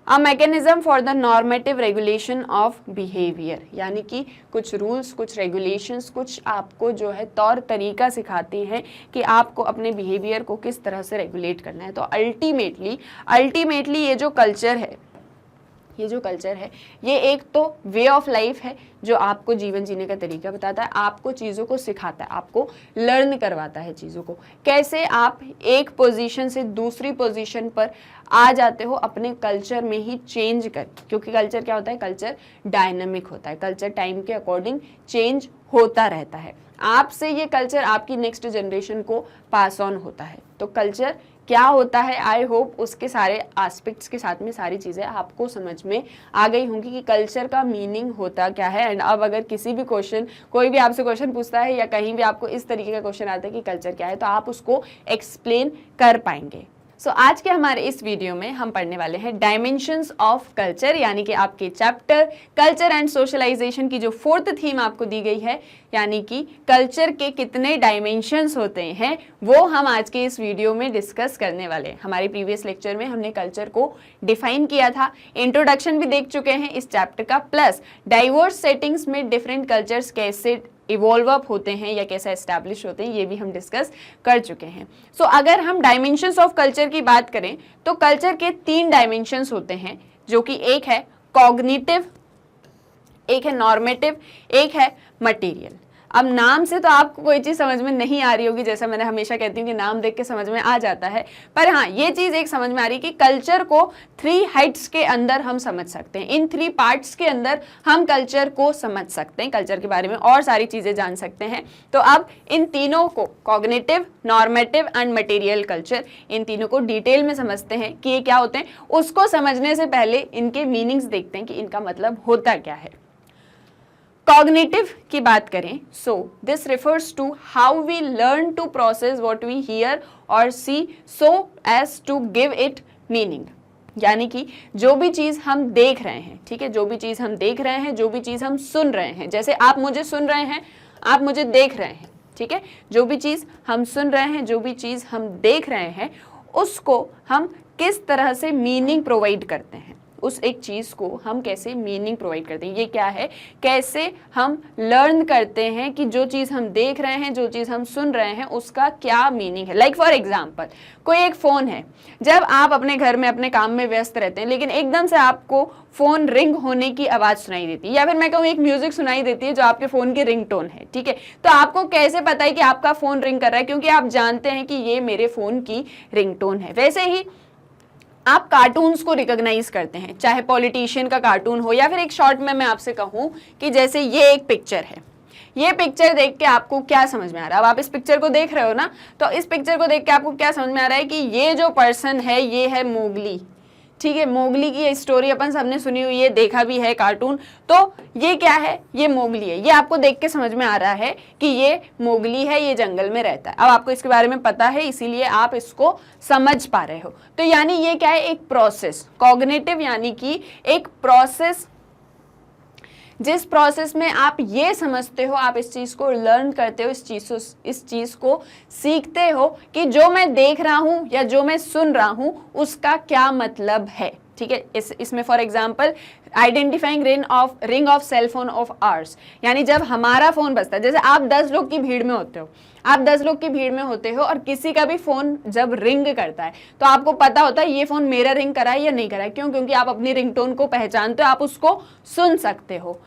S1: A mechanism for the normative regulation of behaviour, यानी कि कुछ रूल्स, कुछ रेगुलेशंस, कुछ आपको जो है तौर तरीका सिखाती हैं कि आपको अपने बिहेवियर को किस तरह से रेगुलेट करना है। तो अल्टीमेटली ये जो कल्चर है, ये एक तो वे ऑफ लाइफ है जो आपको जीवन जीने का तरीका बताता है, आपको चीज़ों को सिखाता है, आपको लर्न करवाता है चीज़ों को, कैसे आप एक पोजीशन से दूसरी पोजीशन पर आ जाते हो अपने कल्चर में ही चेंज कर। क्योंकि कल्चर क्या होता है? कल्चर डायनामिक होता है, कल्चर टाइम के अकॉर्डिंग चेंज होता रहता है। आपसे ये कल्चर आपकी नेक्स्ट जनरेशन को पास ऑन होता है। तो कल्चर क्या होता है, आई होप उसके सारे एस्पेक्ट्स के साथ में सारी चीज़ें आपको समझ में आ गई होंगी कि कल्चर का मीनिंग होता क्या है। एंड अब अगर किसी भी क्वेश्चन, कोई भी आपसे क्वेश्चन पूछता है या कहीं भी आपको इस तरीके का क्वेश्चन आता है कि कल्चर क्या है, तो आप उसको एक्सप्लेन कर पाएंगे। आज के हमारे इस वीडियो में हम पढ़ने वाले हैं डायमेंशंस ऑफ कल्चर, यानी कि आपके चैप्टर कल्चर एंड सोशलाइजेशन की जो 4th थीम आपको दी गई है, यानी कि कल्चर के कितने डायमेंशंस होते हैं, वो हम आज के इस वीडियो में डिस्कस करने वाले हैं। हमारे प्रीवियस लेक्चर में हमने कल्चर को डिफाइन किया था, इंट्रोडक्शन भी देख चुके हैं इस चैप्टर का, प्लस डाइवर्स सेटिंग्स में डिफरेंट कल्चर्स कैसे इवॉल्व अप होते हैं या कैसे एस्टैब्लिश होते हैं, ये भी हम डिस्कस कर चुके हैं। अगर हम डायमेंशंस ऑफ कल्चर की बात करें तो कल्चर के 3 डायमेंशंस होते हैं, जो कि एक है कॉग्निटिव, एक है नॉर्मेटिव, एक है मटेरियल। अब नाम से तो आपको कोई चीज़ समझ में नहीं आ रही होगी, जैसा मैंने हमेशा कहती हूँ कि नाम देख के समझ में आ जाता है, पर हाँ ये चीज़ एक समझ में आ रही है कि कल्चर को 3 हेड्स के अंदर हम समझ सकते हैं, इन 3 पार्ट्स के अंदर हम कल्चर को समझ सकते हैं, कल्चर के बारे में और सारी चीज़ें जान सकते हैं। तो अब इन तीनों को, cognitive, normative and material culture, इन तीनों को डिटेल में समझते हैं कि ये क्या होते हैं। उसको समझने से पहले इनके मीनिंग्स देखते हैं कि इनका मतलब होता क्या है। कॉग्निटिव की बात करें, so this refers to how we learn to process what we hear और see so as to give it meaning. यानी कि जो भी चीज़ हम देख रहे हैं, ठीक है, जो भी चीज़ हम देख रहे हैं, जो भी चीज़ हम सुन रहे हैं, जैसे आप मुझे सुन रहे हैं, आप मुझे देख रहे हैं, ठीक है, जो भी चीज़ हम सुन रहे हैं, जो भी चीज़ हम देख रहे हैं, उसको हम किस तरह से मीनिंग प्रोवाइड करते हैं, उस एक चीज़ को हम कैसे मीनिंग प्रोवाइड करते हैं। ये क्या है, कैसे हम लर्न करते हैं कि जो चीज़ हम देख रहे हैं, जो चीज़ हम सुन रहे हैं, उसका क्या मीनिंग है। लाइक फॉर एग्जाम्पल, कोई एक फ़ोन है, जब आप अपने घर में अपने काम में व्यस्त रहते हैं, लेकिन एकदम से आपको फ़ोन रिंग होने की आवाज़ सुनाई देती है, या फिर मैं कहूँ एक म्यूज़िक सुनाई देती है जो आपके फ़ोन की रिंगटोन है, ठीक है, तो आपको कैसे पता है कि आपका फ़ोन रिंग कर रहा है, क्योंकि आप जानते हैं कि ये मेरे फ़ोन की रिंगटोन है। वैसे ही आप कार्टून्स को रिकॉग्नाइज करते हैं, चाहे पॉलिटिशियन का कार्टून हो या फिर एक शॉर्ट में मैं आपसे कहूँ कि जैसे ये एक पिक्चर है, ये पिक्चर देख के आपको क्या समझ में आ रहा है। अब आप इस पिक्चर को देख रहे हो ना, तो इस पिक्चर को देख के आपको क्या समझ में आ रहा है कि ये जो पर्सन है ये है मोगली, ठीक है, मोगली की ये स्टोरी अपन सबने सुनी हुई है, देखा भी है कार्टून, तो ये क्या है, ये मोगली है। ये आपको देख के समझ में आ रहा है कि ये मोगली है, ये जंगल में रहता है। अब आपको इसके बारे में पता है, इसीलिए आप इसको समझ पा रहे हो। तो यानी ये क्या है, एक प्रोसेस, कॉग्निटिव यानी कि एक प्रोसेस, जिस प्रोसेस में आप ये समझते हो, आप इस चीज़ को लर्न करते हो, इस चीज़ को सीखते हो कि जो मैं देख रहा हूँ या जो मैं सुन रहा हूँ उसका क्या मतलब है, ठीक है। इसमें for example identifying ring of cell phone of ours, यानी जब हमारा फ़ोन बजता है, जैसे आप 10 लोग की भीड़ में होते हो, आप 10 लोग की भीड़ में होते हो और किसी का भी फ़ोन जब रिंग करता है तो आपको पता होता है ये फ़ोन मेरा रिंग करा है या नहीं करा है। क्यों? क्योंकि आप अपनी रिंगटोन को पहचानते हो, आप उसको सुन सकते हो।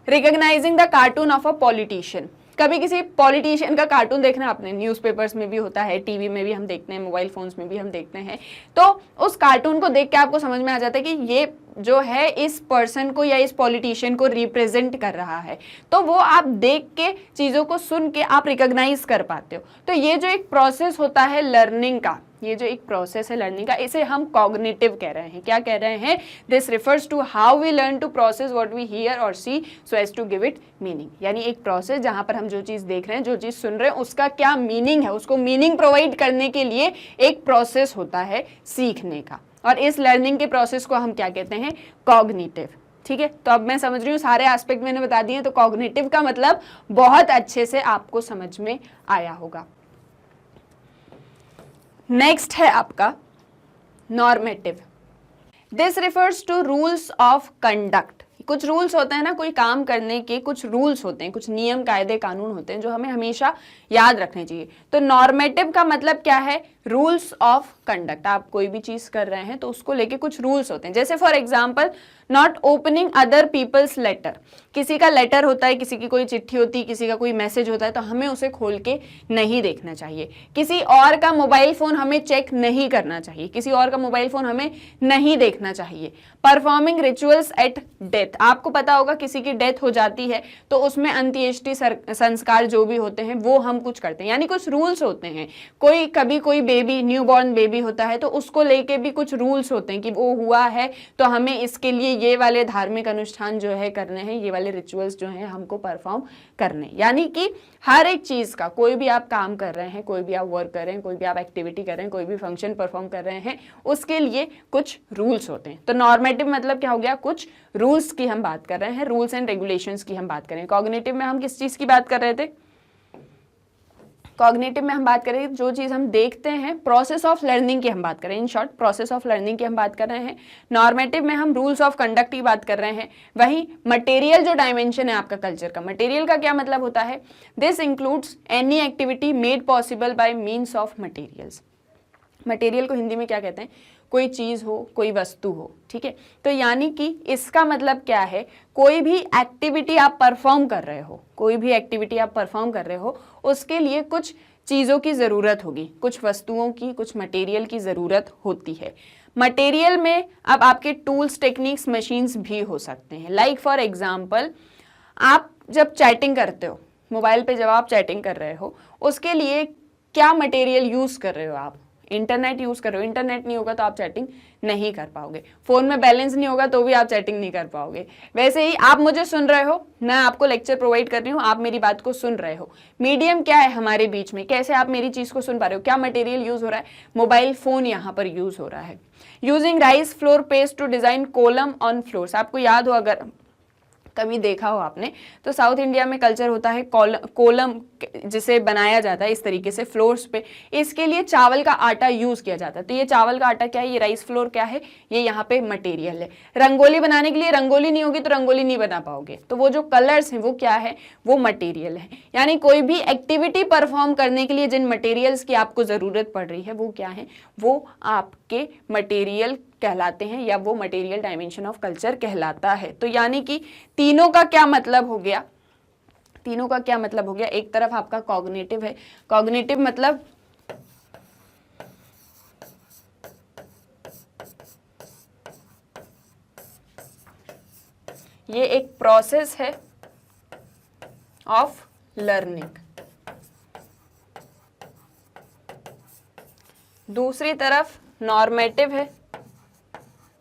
S1: Recognising the cartoon of a politician, कभी किसी पॉलिटिशियन का कार्टून देखना आपने, न्यूज़पेपर्स में भी होता है, टीवी में भी हम देखते हैं, मोबाइल फोन्स में भी हम देखते हैं, तो उस कार्टून को देख के आपको समझ में आ जाता है कि ये जो है इस पर्सन को या इस पॉलिटिशियन को रिप्रेजेंट कर रहा है। तो वो आप देख के, चीज़ों को सुन के आप रिकॉग्नाइज कर पाते हो। तो ये जो एक प्रोसेस होता है लर्निंग का, ये जो एक प्रोसेस है लर्निंग का, इसे हम कॉग्निटिव कह रहे हैं। क्या कह रहे हैं? This refers to how we learn to process what we hear और see so as to give it meaning. यानी एक प्रोसेस जहां पर हम जो चीज़ देख रहे हैं, जो चीज़ सुन रहे हैं, उसका क्या मीनिंग है, उसको मीनिंग प्रोवाइड करने के लिए एक प्रोसेस होता है सीखने का। और इस लर्निंग के प्रोसेस को हम क्या कहते हैं? कॉग्निटिव। ठीक है, तो अब मैं समझ रही हूँ सारे एस्पेक्ट मैंने बता दिए। तो कॉग्निटिव का मतलब बहुत अच्छे से आपको समझ में आया होगा। नेक्स्ट है आपका normative. This refers to rules of conduct. कुछ रूल्स होते हैं ना, कोई काम करने के कुछ रूल्स होते हैं, कुछ नियम कायदे कानून होते हैं जो हमें हमेशा याद रखने चाहिए। तो नॉर्मेटिव का मतलब क्या है? Rules of conduct. आप कोई भी चीज कर रहे हैं तो उसको लेके कुछ रूल्स होते हैं। जैसे for example not opening other people's letter. किसी का लेटर होता है, किसी की कोई चिट्ठी होती है, किसी का कोई मैसेज होता है, तो हमें उसे खोल के नहीं देखना चाहिए। किसी और का मोबाइल फोन हमें चेक नहीं करना चाहिए, किसी और का मोबाइल फोन हमें नहीं देखना चाहिए। Performing rituals at death. आपको पता होगा किसी की डेथ हो जाती है तो उसमें अंत्येष्टि संस्कार जो भी होते हैं वो हम कुछ करते हैं, यानी कुछ रूल्स होते हैं। कोई बेबी, न्यूबॉर्न बेबी होता है तो उसको लेके भी कुछ रूल्स होते हैं कि वो हुआ है तो हमें इसके लिए ये वाले धार्मिक अनुष्ठान जो है करने हैं, ये वाले रिचुअल्स जो हैं हमको परफॉर्म करने। यानी कि हर एक चीज़ का, कोई भी आप काम कर रहे हैं, कोई भी आप वर्क कर रहे हैं, कोई भी आप एक्टिविटी कर रहे हैं, कोई भी फंक्शन परफॉर्म कर रहे हैं, उसके लिए कुछ रूल्स होते हैं। तो नॉर्मेटिव मतलब क्या हो गया? कुछ रूल्स की हम बात कर रहे हैं, रूल्स एंड रेगुलेशंस की हम बात कर रहे हैं। कॉग्निटिव में हम किस चीज़ की बात कर रहे थे? कॉग्निटिव में हम बात कर रहे हैं जो चीज़ हम देखते हैं, प्रोसेस ऑफ लर्निंग की हम बात कर रहे हैं। In short process of learning की हम बात कर रहे हैं। नॉर्मेटिव में हम रूल्स ऑफ कंडक्ट की बात कर रहे हैं। वहीं मटेरियल जो डायमेंशन है आपका कल्चर का, मटेरियल का क्या मतलब होता है? This includes any activity made possible by means of materials. Material को हिंदी में क्या कहते हैं? कोई चीज़ हो, कोई वस्तु हो, ठीक है। तो यानी कि इसका मतलब क्या है, कोई भी एक्टिविटी आप परफॉर्म कर रहे हो, कोई भी एक्टिविटी आप परफॉर्म कर रहे हो, उसके लिए कुछ चीज़ों की ज़रूरत होगी, कुछ वस्तुओं की, कुछ मटेरियल की ज़रूरत होती है। मटेरियल में अब आपके टूल्स, टेक्निक्स, मशीन्स भी हो सकते हैं। लाइक फॉर एग्जाम्पल, आप जब चैटिंग करते हो, मोबाइल पे जब आप चैटिंग कर रहे हो, उसके लिए क्या मटेरियल यूज़ कर रहे हो? आप इंटरनेट यूज़ कर रहे हो। इंटरनेट नहीं होगा तो आप चैटिंग नहीं कर पाओगे। फ़ोन में बैलेंस नहीं होगा तो भी आप चैटिंग नहीं कर पाओगे। वैसे ही आप मुझे सुन रहे हो, मैं आपको लेक्चर प्रोवाइड कर रही हूँ, आप मेरी बात को सुन रहे हो। मीडियम क्या है हमारे बीच में, कैसे आप मेरी चीज़ को सुन पा रहे हो? क्या मटेरियल यूज़ हो रहा है? मोबाइल फ़ोन यहाँ पर यूज़ हो रहा है। Using rice flour paste to design kolam on floors. आपको याद हो, अगर कभी देखा हो आपने, तो साउथ इंडिया में कल्चर होता है कोलम जिसे बनाया जाता है इस तरीके से फ्लोर्स पे। इसके लिए चावल का आटा यूज किया जाता है। तो ये चावल का आटा क्या है? ये राइस फ्लोर क्या है? ये यहाँ पे मटेरियल है। रंगोली बनाने के लिए, रंगोली नहीं होगी तो रंगोली नहीं बना पाओगे, तो वो जो कलर्स हैं वो क्या है? वो मटेरियल है। यानी कोई भी एक्टिविटी परफॉर्म करने के लिए जिन मटेरियल्स की आपको जरूरत पड़ रही है वो क्या है? वो आपके मटेरियल कहलाते हैं, या वो मटेरियल डायमेंशन ऑफ कल्चर कहलाता है। तो यानी कि तीनों का क्या मतलब हो गया? तीनों का क्या मतलब हो गया? एक तरफ आपका कॉग्निटिव है। कॉग्निटिव मतलब ये एक प्रोसेस है ऑफ लर्निंग। दूसरी तरफ नॉर्मेटिव है।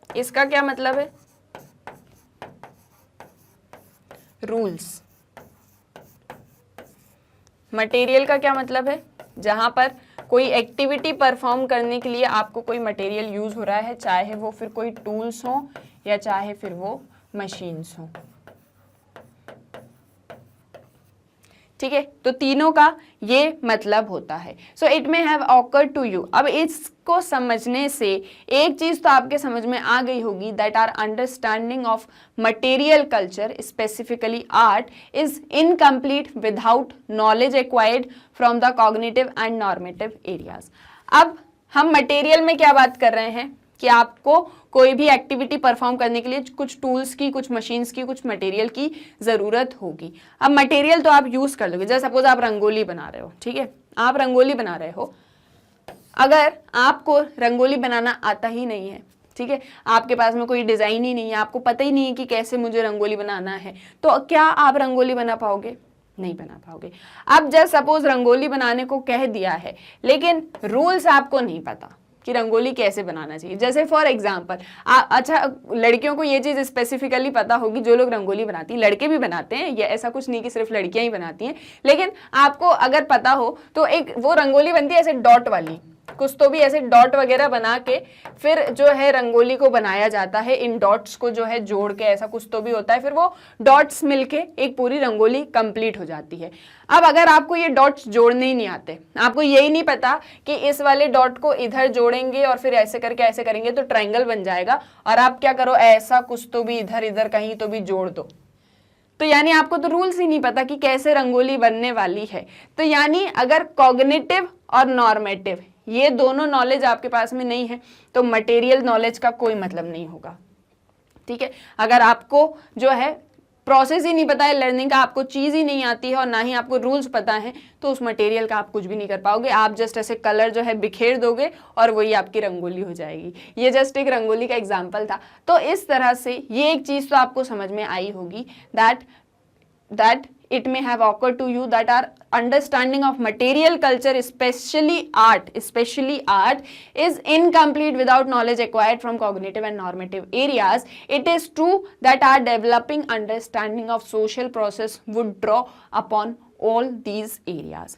S1: इसका क्या मतलब है? रूल्स। मटेरियल का क्या मतलब है? जहां पर कोई एक्टिविटी परफॉर्म करने के लिए आपको कोई मटेरियल यूज हो रहा है, चाहे वो फिर कोई टूल्स हो या चाहे फिर वो मशीन्स हो, ठीक है। तो तीनों का ये मतलब होता है। So it may have awkward to you. अब इसको समझने से एक चीज तो आपके समझ में आ गई होगी, that our understanding of material culture specifically art is incomplete without knowledge acquired from the cognitive and normative areas. अब हम मटेरियल में क्या बात कर रहे हैं कि आपको कोई भी एक्टिविटी परफॉर्म करने के लिए कुछ टूल्स की, कुछ मशीन्स की, कुछ मटेरियल की ज़रूरत होगी। अब मटेरियल तो आप यूज़ कर लोगे। जैसे सपोज आप रंगोली बना रहे हो, ठीक है, आप रंगोली बना रहे हो। अगर आपको रंगोली बनाना आता ही नहीं है, ठीक है, आपके पास में कोई डिज़ाइन ही नहीं है, आपको पता ही नहीं है कि कैसे मुझे रंगोली बनाना है, तो क्या आप रंगोली बना पाओगे? नहीं बना पाओगे। अब जस्ट सपोज रंगोली बनाने को कह दिया है, लेकिन रूल्स आपको नहीं पता कि रंगोली कैसे बनाना चाहिए। जैसे फॉर एग्जाम्पल, अच्छा, लड़कियों को ये चीज़ स्पेसिफिकली पता होगी, जो लोग रंगोली बनाती हैं, लड़के भी बनाते हैं, ये ऐसा कुछ नहीं कि सिर्फ लड़कियां ही बनाती हैं, लेकिन आपको अगर पता हो तो एक वो रंगोली बनती है ऐसे डॉट वाली, कुछ तो भी ऐसे डॉट वगैरह बना के फिर जो है रंगोली को बनाया जाता है, इन डॉट्स को जो है जोड़ के, ऐसा कुछ तो भी होता है, फिर वो डॉट्स मिलके एक पूरी रंगोली कंप्लीट हो जाती है। अब अगर आपको ये डॉट्स जोड़ने ही नहीं आते, आपको यही नहीं पता कि इस वाले डॉट को इधर जोड़ेंगे और फिर ऐसे करके ऐसे करेंगे तो ट्रायंगल बन जाएगा, और आप क्या करो, ऐसा कुछ तो भी इधर इधर कहीं तो भी जोड़ दो, तो यानी आपको तो रूल्स ही नहीं पता कि कैसे रंगोली बनने वाली है। तो यानी अगर कॉग्निटिव और नॉर्मेटिव ये दोनों नॉलेज आपके पास में नहीं है तो मटेरियल नॉलेज का कोई मतलब नहीं होगा, ठीक है। अगर आपको जो है प्रोसेस ही नहीं पता है लर्निंग का, आपको चीज़ ही नहीं आती है और ना ही आपको रूल्स पता है, तो उस मटेरियल का आप कुछ भी नहीं कर पाओगे। आप जस्ट ऐसे कलर जो है बिखेर दोगे और वही आपकी रंगोली हो जाएगी। ये जस्ट एक रंगोली का एग्जाम्पल था। तो इस तरह से ये एक चीज़ तो आपको समझ में आई होगी, that it may have occurred to you that our understanding of material culture, especially art is incomplete without knowledge acquired from cognitive and normative areas. It is true that our developing understanding of social process would draw upon all these areas.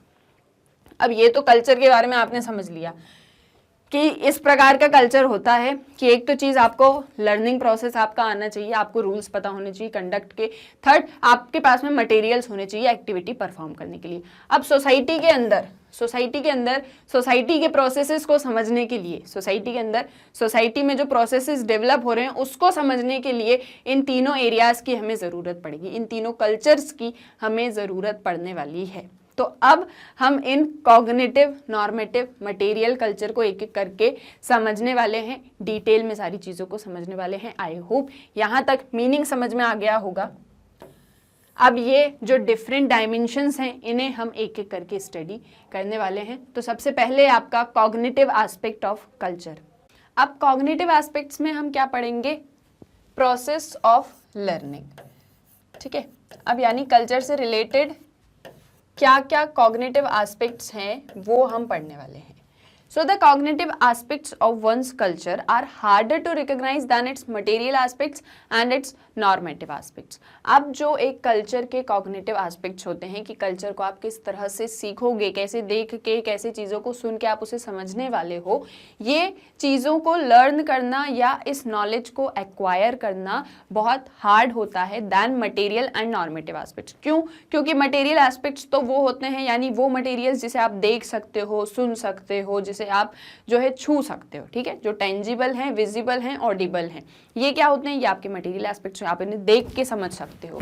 S1: अब ये तो कल्चर के बारे में आपने समझ लिया कि इस प्रकार का कल्चर होता है कि एक तो चीज़ आपको लर्निंग प्रोसेस आपका आना चाहिए, आपको रूल्स पता होने चाहिए कंडक्ट के। थर्ड, आपके पास में मटेरियल्स होने चाहिए एक्टिविटी परफॉर्म करने के लिए। अब सोसाइटी के अंदर सोसाइटी के प्रोसेसेस को समझने के लिए, सोसाइटी में जो प्रोसेसेस डेवलप हो रहे हैं उसको समझने के लिए इन तीनों एरियाज़ की हमें ज़रूरत पड़ेगी, इन तीनों कल्चर्स की हमें ज़रूरत पड़ने वाली है, तो अब हम इन कॉग्निटिव, नॉर्मेटिव, मटेरियल कल्चर को एक एक करके समझने वाले हैं, डिटेल में सारी चीज़ों को समझने वाले हैं। आई होप यहाँ तक मीनिंग समझ में आ गया होगा। अब ये जो डिफरेंट डायमेंशंस हैं इन्हें हम एक एक करके स्टडी करने वाले हैं। तो सबसे पहले आपका कॉग्निटिव एस्पेक्ट ऑफ कल्चर। अब कॉग्निटिव एस्पेक्ट्स में हम क्या पढ़ेंगे? प्रोसेस ऑफ लर्निंग, ठीक है। अब यानी कल्चर से रिलेटेड क्या क्या कॉग्निटिव एस्पेक्ट्स हैं वो हम पढ़ने वाले हैं। So the cognitive aspects of one's culture are harder to recognize than its material aspects and its normative aspects. अब जो एक कल्चर के cognitive aspects होते हैं कि कल्चर को आप किस तरह से सीखोगे, कैसे देख के, कैसे चीज़ों को सुन के आप उसे समझने वाले हो, ये चीज़ों को लर्न करना या इस नॉलेज को एक्वायर करना बहुत हार्ड होता है than material and normative aspects. क्यों? क्योंकि मटेरियल एस्पेक्ट्स तो वो होते हैं, यानी वो मटेरियल्स जिसे आप देख सकते हो, सुन सकते हो, जिसे आप जो है छू सकते हो, ठीक है, जो टेंजिबल हैं, विजिबल हैं, ऑडिबल हैं, ये क्या होते हैं? ये आपके मटेरियल एस्पेक्ट्स, आप इन्हें देख के समझ सकते हो।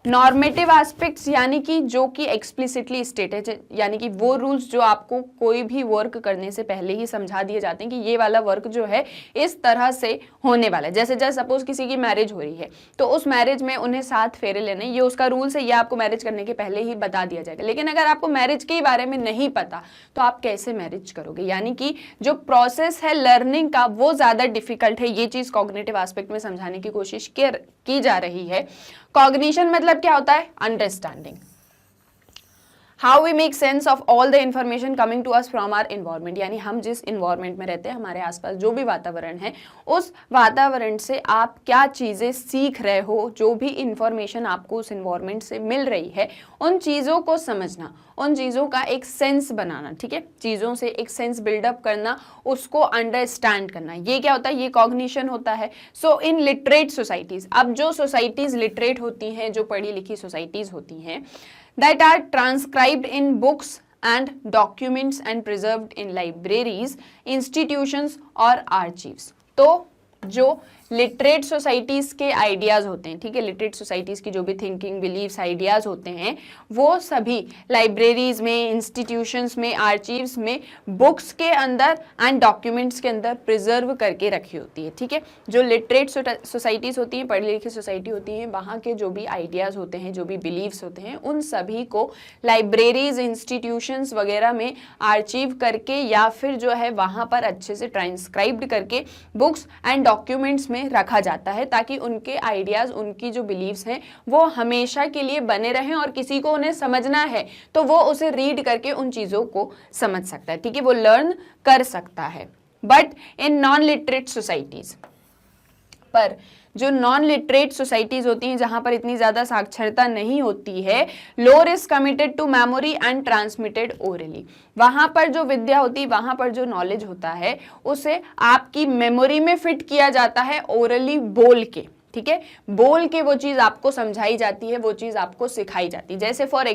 S1: नॉर्मेटिव एस्पेक्ट्स यानी कि जो कि एक्सप्लिसिटली स्टेटेड है, यानी कि वो रूल्स जो आपको कोई भी वर्क करने से पहले ही समझा दिए जाते हैं कि ये वाला वर्क जो है इस तरह से होने वाला है। जैसे जैसे सपोज किसी की मैरिज हो रही है तो उस मैरिज में उन्हें 7 फेरे लेने, ये उसका रूल्स है, ये आपको मैरिज करने के पहले ही बता दिया जाएगा। लेकिन अगर आपको मैरिज के बारे में नहीं पता तो आप कैसे मैरिज करोगे? यानी कि जो प्रोसेस है लर्निंग का वो ज़्यादा डिफिकल्ट है। ये चीज़ कॉग्निटिव एस्पेक्ट में समझाने की कोशिश की जा रही है। कॉग्निशन मतलब क्या होता है? Understanding, how we make sense of all the information coming to us from our environment, यानी हम जिस इन्वायरमेंट में रहते हैं, हमारे आसपास जो भी वातावरण है, उस वातावरण से आप क्या चीज़ें सीख रहे हो, जो भी इंफॉर्मेशन आपको उस इन्वायरमेंट से मिल रही है, उन चीज़ों को समझना, उन चीज़ों का एक सेंस बनाना, ठीक है, चीज़ों से एक सेंस बिल्डअप करना, उसको अंडरस्टैंड करना, ये क्या होता है? ये कॉग्निशन होता है। सो इन लिटरेट सोसाइटीज़, अब जो सोसाइटीज़ लिटरेट होती हैं, जो पढ़ी लिखी सोसाइटीज़ होती हैं, that are transcribed in books and documents and preserved in libraries, institutions और archives। तो जो लिटरेट सोसाइटीज़ के आइडियाज़ होते हैं, ठीक है, लिटरेट सोसाइटीज़ की जो भी थिंकिंग, बिलीव्स, आइडियाज़ होते हैं, वो सभी लाइब्रेरीज में, इंस्टीट्यूशंस में, आर्चीव्स में, बुक्स के अंदर एंड डॉक्यूमेंट्स के अंदर प्रिजर्व करके रखी होती है, ठीक है। जो लिटरेट सोसाइटीज़ होती हैं, पढ़ी लिखी सोसाइटी होती हैं, वहाँ के जो भी आइडियाज़ होते हैं, जो भी बिलीव्स होते हैं, उन सभी को लाइब्रेरीज, इंस्टीट्यूशंस वगैरह में आर्चीव करके या फिर जो है वहाँ पर अच्छे से ट्रांसक्राइब्ड करके बुक्स एंड डॉक्यूमेंट्स में रखा जाता है, ताकि उनके आइडियाज, उनकी जो बिलीव्स हैं वो हमेशा के लिए बने रहें, और किसी को उन्हें समझना है तो वो उसे रीड करके उन चीज़ों को समझ सकता है, ठीक है, वो लर्न कर सकता है। But in non literate societies, पर जो नॉन लिटरेट सोसाइटीज़ होती हैं, जहाँ पर इतनी ज़्यादा साक्षरता नहीं होती है, lore is committed to memory and transmitted orally, वहाँ पर जो विद्या होती है, वहाँ पर जो नॉलेज होता है, उसे आपकी मेमोरी में फिट किया जाता है ओरली, बोल के, ठीक है, बोल के वो चीज़ आपको समझाई जाती है, वो चीज़ आपको सिखाई जाती है। जैसे फॉर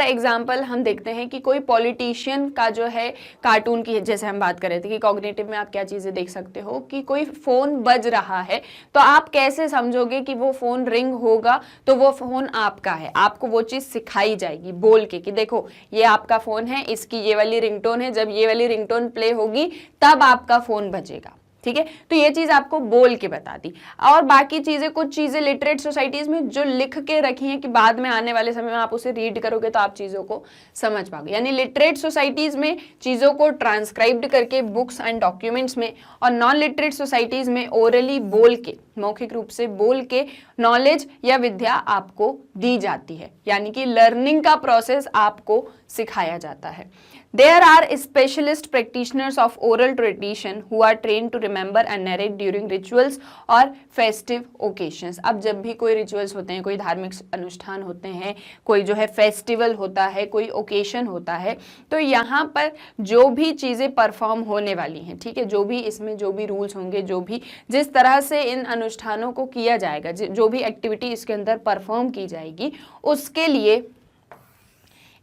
S1: एग्जाम्पल हम देखते हैं कि कोई पॉलिटिशियन का जो है कार्टून की, जैसे हम बात कर रहे थे कि कॉग्निटिव में आप क्या चीज़ें देख सकते हो कि कोई फ़ोन बज रहा है, तो आप कैसे समझोगे कि वो फ़ोन रिंग होगा तो वो फ़ोन आपका है? आपको वो चीज़ सिखाई जाएगी बोल के कि देखो ये आपका फ़ोन है, इसकी ये वाली रिंगटोन है, जब ये वाली रिंगटोन प्ले होगी तब आपका फ़ोन बजेगा, ठीक है। तो ये चीज़ आपको बोल के बता दी। और बाकी चीज़ें, कुछ चीज़ें लिटरेट सोसाइटीज़ में जो लिख के रखी हैं कि बाद में आने वाले समय में आप उसे रीड करोगे तो आप चीज़ों को समझ पाओगे, यानी लिटरेट सोसाइटीज़ में चीज़ों को ट्रांसक्राइब्ड करके बुक्स एंड डॉक्यूमेंट्स में, और नॉन लिटरेट सोसाइटीज़ में ओरली, बोल के, मौखिक रूप से बोल के नॉलेज या विद्या आपको दी जाती है, यानी कि लर्निंग का प्रोसेस आपको सिखाया जाता है। There are specialist practitioners of oral tradition who are trained to remember and narrate during rituals और festive occasions। अब जब भी कोई रिचुअल्स होते हैं, कोई धार्मिक अनुष्ठान होते हैं, कोई जो है फेस्टिवल होता है, कोई ओकेशन होता है, तो यहाँ पर जो भी चीज़ें परफॉर्म होने वाली हैं, ठीक है, जो भी इसमें जो भी रूल्स होंगे, जो भी जिस तरह से इन अनुष्ठानों को किया जाएगा, जो भी एक्टिविटी इसके अंदर परफॉर्म की जाएगी, उसके लिए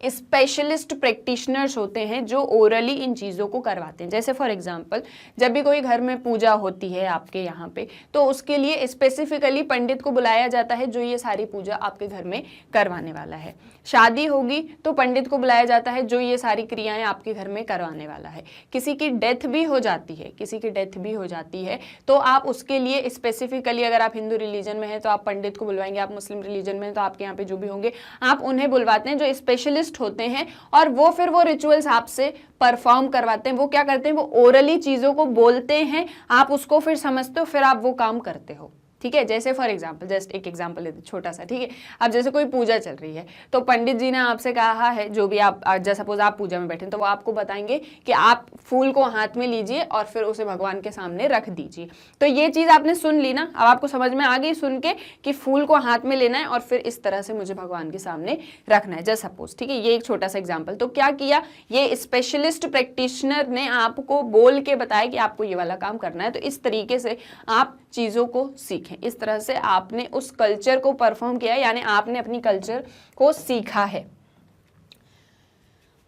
S1: स्पेशलिस्ट प्रैक्टिशनर्स होते हैं जो ओरली इन चीज़ों को करवाते हैं। जैसे फॉर एग्जांपल जब भी कोई घर में पूजा होती है आपके यहाँ पे, तो उसके लिए स्पेसिफिकली पंडित को बुलाया जाता है जो ये सारी पूजा आपके घर में करवाने वाला है। शादी होगी तो पंडित को बुलाया जाता है जो ये सारी क्रियाएं आपके घर में करवाने वाला है। किसी की डेथ भी हो जाती है, किसी की डेथ भी हो जाती है तो आप उसके लिए स्पेसिफिकली, अगर आप हिंदू रिलीजन में हैं तो आप पंडित को बुलवाएंगे, आप मुस्लिम रिलीजन में हैं तो आपके यहाँ पे जो भी होंगे आप उन्हें बुलवाते हैं जो स्पेशलिस्ट होते हैं, और वो फिर वो रिचुअल्स आपसे परफॉर्म करवाते हैं। वो क्या करते हैं, वो ओरली चीज़ों को बोलते हैं, आप उसको फिर समझते हो, फिर आप वो काम करते हो। ठीक है, जैसे फॉर एग्जाम्पल, जस्ट एक एग्जाम्पल लेते छोटा सा, ठीक है। अब जैसे कोई पूजा चल रही है तो पंडित जी ने आपसे कहा है, जो भी आप जैसे सपोज आप पूजा में बैठे तो वो आपको बताएंगे कि आप फूल को हाथ में लीजिए और फिर उसे भगवान के सामने रख दीजिए। तो ये चीज़ आपने सुन ली ना, अब आपको समझ में आ गई सुन के कि फूल को हाथ में लेना है और फिर इस तरह से मुझे भगवान के सामने रखना है, जस्ट सपोज। ठीक है, ये एक छोटा सा एग्जाम्पल। तो क्या किया, ये स्पेशलिस्ट प्रैक्टिशनर ने आपको बोल के बताया कि आपको ये वाला काम करना है। तो इस तरीके से आप चीज़ों को सीखें, इस तरह से आपने उस कल्चर को परफॉर्म किया, यानी आपने अपनी कल्चर को सीखा है।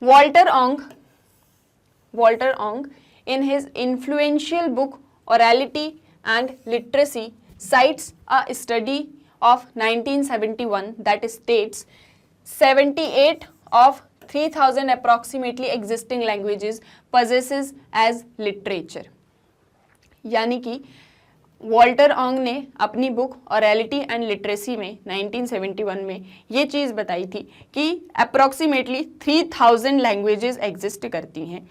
S1: Walter Aung in his influential book Orality and Literacy cites a study of 1971 that states 78 of 3000 approximately existing languages possesses as literature। यानी कि वॉल्टर ऑंग ने अपनी बुक ऑरेलिटी एंड लिटरेसी में 1971 में ये चीज़ बताई थी कि अप्रॉक्सीमेटली 3000 लैंग्वेजेस एग्जिस्ट करती हैं।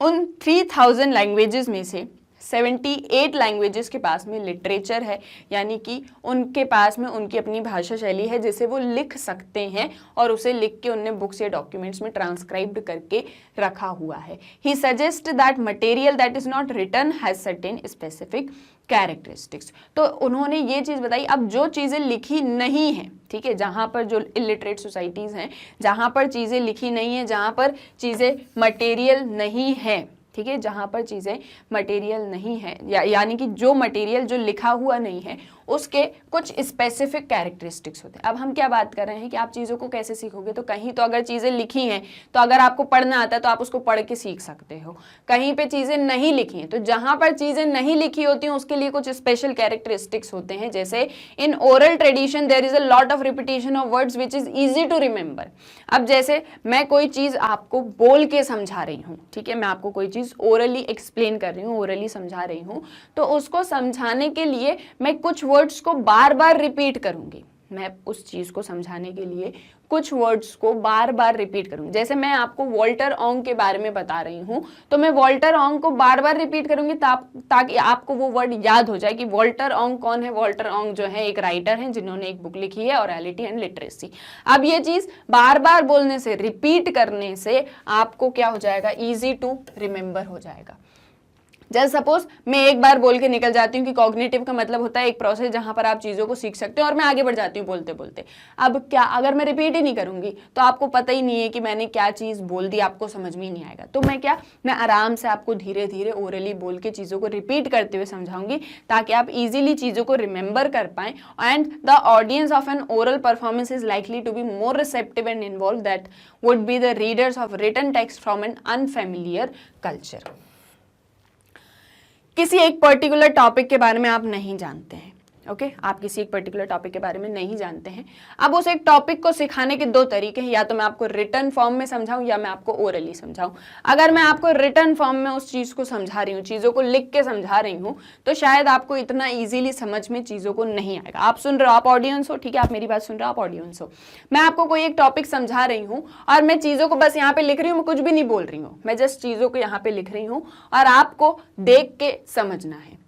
S1: उन 3000 लैंग्वेजेस में से 78 लैंग्वेजेस के पास में लिटरेचर है, यानी कि उनके पास में उनकी अपनी भाषा शैली है जिसे वो लिख सकते हैं और उसे लिख के उनने बुक्स या डॉक्यूमेंट्स में ट्रांसक्राइब्ड करके रखा हुआ है। He suggest that material that is not written has certain specific characteristics. तो उन्होंने ये चीज़ बताई, अब जो चीज़ें लिखी नहीं हैं, ठीक है, जहाँ पर जो इलिटरेट सोसाइटीज़ हैं, जहाँ पर चीज़ें लिखी नहीं है, जहाँ पर चीज़ें मटेरियल नहीं है, ठीक है, जहाँ पर चीज़ें मटेरियल नहीं है, यानी कि जो मटेरियल जो लिखा हुआ नहीं है उसके कुछ स्पेसिफिक कैरेक्टरिस्टिक्स होते हैं। अब हम क्या बात कर रहे हैं कि आप चीज़ों को कैसे सीखोगे, तो कहीं तो अगर चीज़ें लिखी हैं तो अगर आपको पढ़ना आता है तो आप उसको पढ़ के सीख सकते हो, कहीं पे चीज़ें नहीं लिखी हैं तो जहाँ पर चीज़ें नहीं लिखी होती हैं उसके लिए कुछ स्पेशल कैरेक्टरिस्टिक्स होते हैं। जैसे in oral tradition there is a lot of repetition of words which is easy to remember. अब जैसे मैं कोई चीज़ आपको बोल के समझा रही हूँ, ठीक है, मैं आपको कोई चीज़ ओरली एक्सप्लेन कर रही हूँ, ओरली समझा रही हूँ, तो उसको समझाने के लिए मैं कुछ वर्ड्स को बार बार रिपीट करूंगी। मैं उस चीज को समझाने के लिए कुछ वर्ड्स को बार बार रिपीट करूंगी। जैसे मैं आपको वॉल्टर ऑंग के बारे में बता रही हूं तो मैं वॉल्टर ऑंग को बार बार रिपीट करूंगी ताकि आपको वो वर्ड याद हो जाए कि वॉल्टर ऑंग कौन है। वॉल्टर ऑंग जो है एक राइटर हैं जिन्होंने एक बुक लिखी है ऑरेलिटी एंड लिटरेसी। अब ये चीज बार बार बोलने से, रिपीट करने से आपको क्या हो जाएगा, इजी टू रिमेंबर हो जाएगा। जैसे सपोज मैं एक बार बोल के निकल जाती हूँ कि कॉग्निटिव का मतलब होता है एक प्रोसेस जहां पर आप चीज़ों को सीख सकते हो, और मैं आगे बढ़ जाती हूँ बोलते बोलते। अब क्या अगर मैं रिपीट ही नहीं करूंगी तो आपको पता ही नहीं है कि मैंने क्या चीज़ बोल दी, आपको समझ में ही नहीं आएगा। तो मैं आराम से आपको धीरे धीरे ओरली बोल के चीज़ों को रिपीट करते हुए समझाऊंगी ताकि आप इजीली चीज़ों को रिमेंबर कर पाएं। And the audience of an oral performance is likely to be more receptive and involve that would be the readers of written text from an unfamiliar culture. किसी एक पर्टिकुलर टॉपिक के बारे में आप नहीं जानते हैं, ओके, आप किसी एक पर्टिकुलर टॉपिक के बारे में नहीं जानते हैं। अब उस एक टॉपिक को सिखाने के दो तरीके हैं, या तो मैं आपको रिटन फॉर्म में समझाऊं या मैं आपको ओरली समझाऊं। अगर मैं आपको रिटन फॉर्म में उस चीज़ को समझा रही हूँ, चीज़ों को लिख के समझा रही हूँ, तो शायद आपको इतना ईजिली समझ में चीज़ों को नहीं आएगा। आप सुन रहे हो, आप ऑडियंस हो, ठीक है, आप मेरी बात सुन रहे हो, आप ऑडियंस हो। मैं आपको कोई एक टॉपिक समझा रही हूँ और मैं चीज़ों को बस यहाँ पे लिख रही हूँ, मैं कुछ भी नहीं बोल रही हूँ, मैं जस्ट चीज़ों को यहाँ पे लिख रही हूँ और आपको देख के समझना है,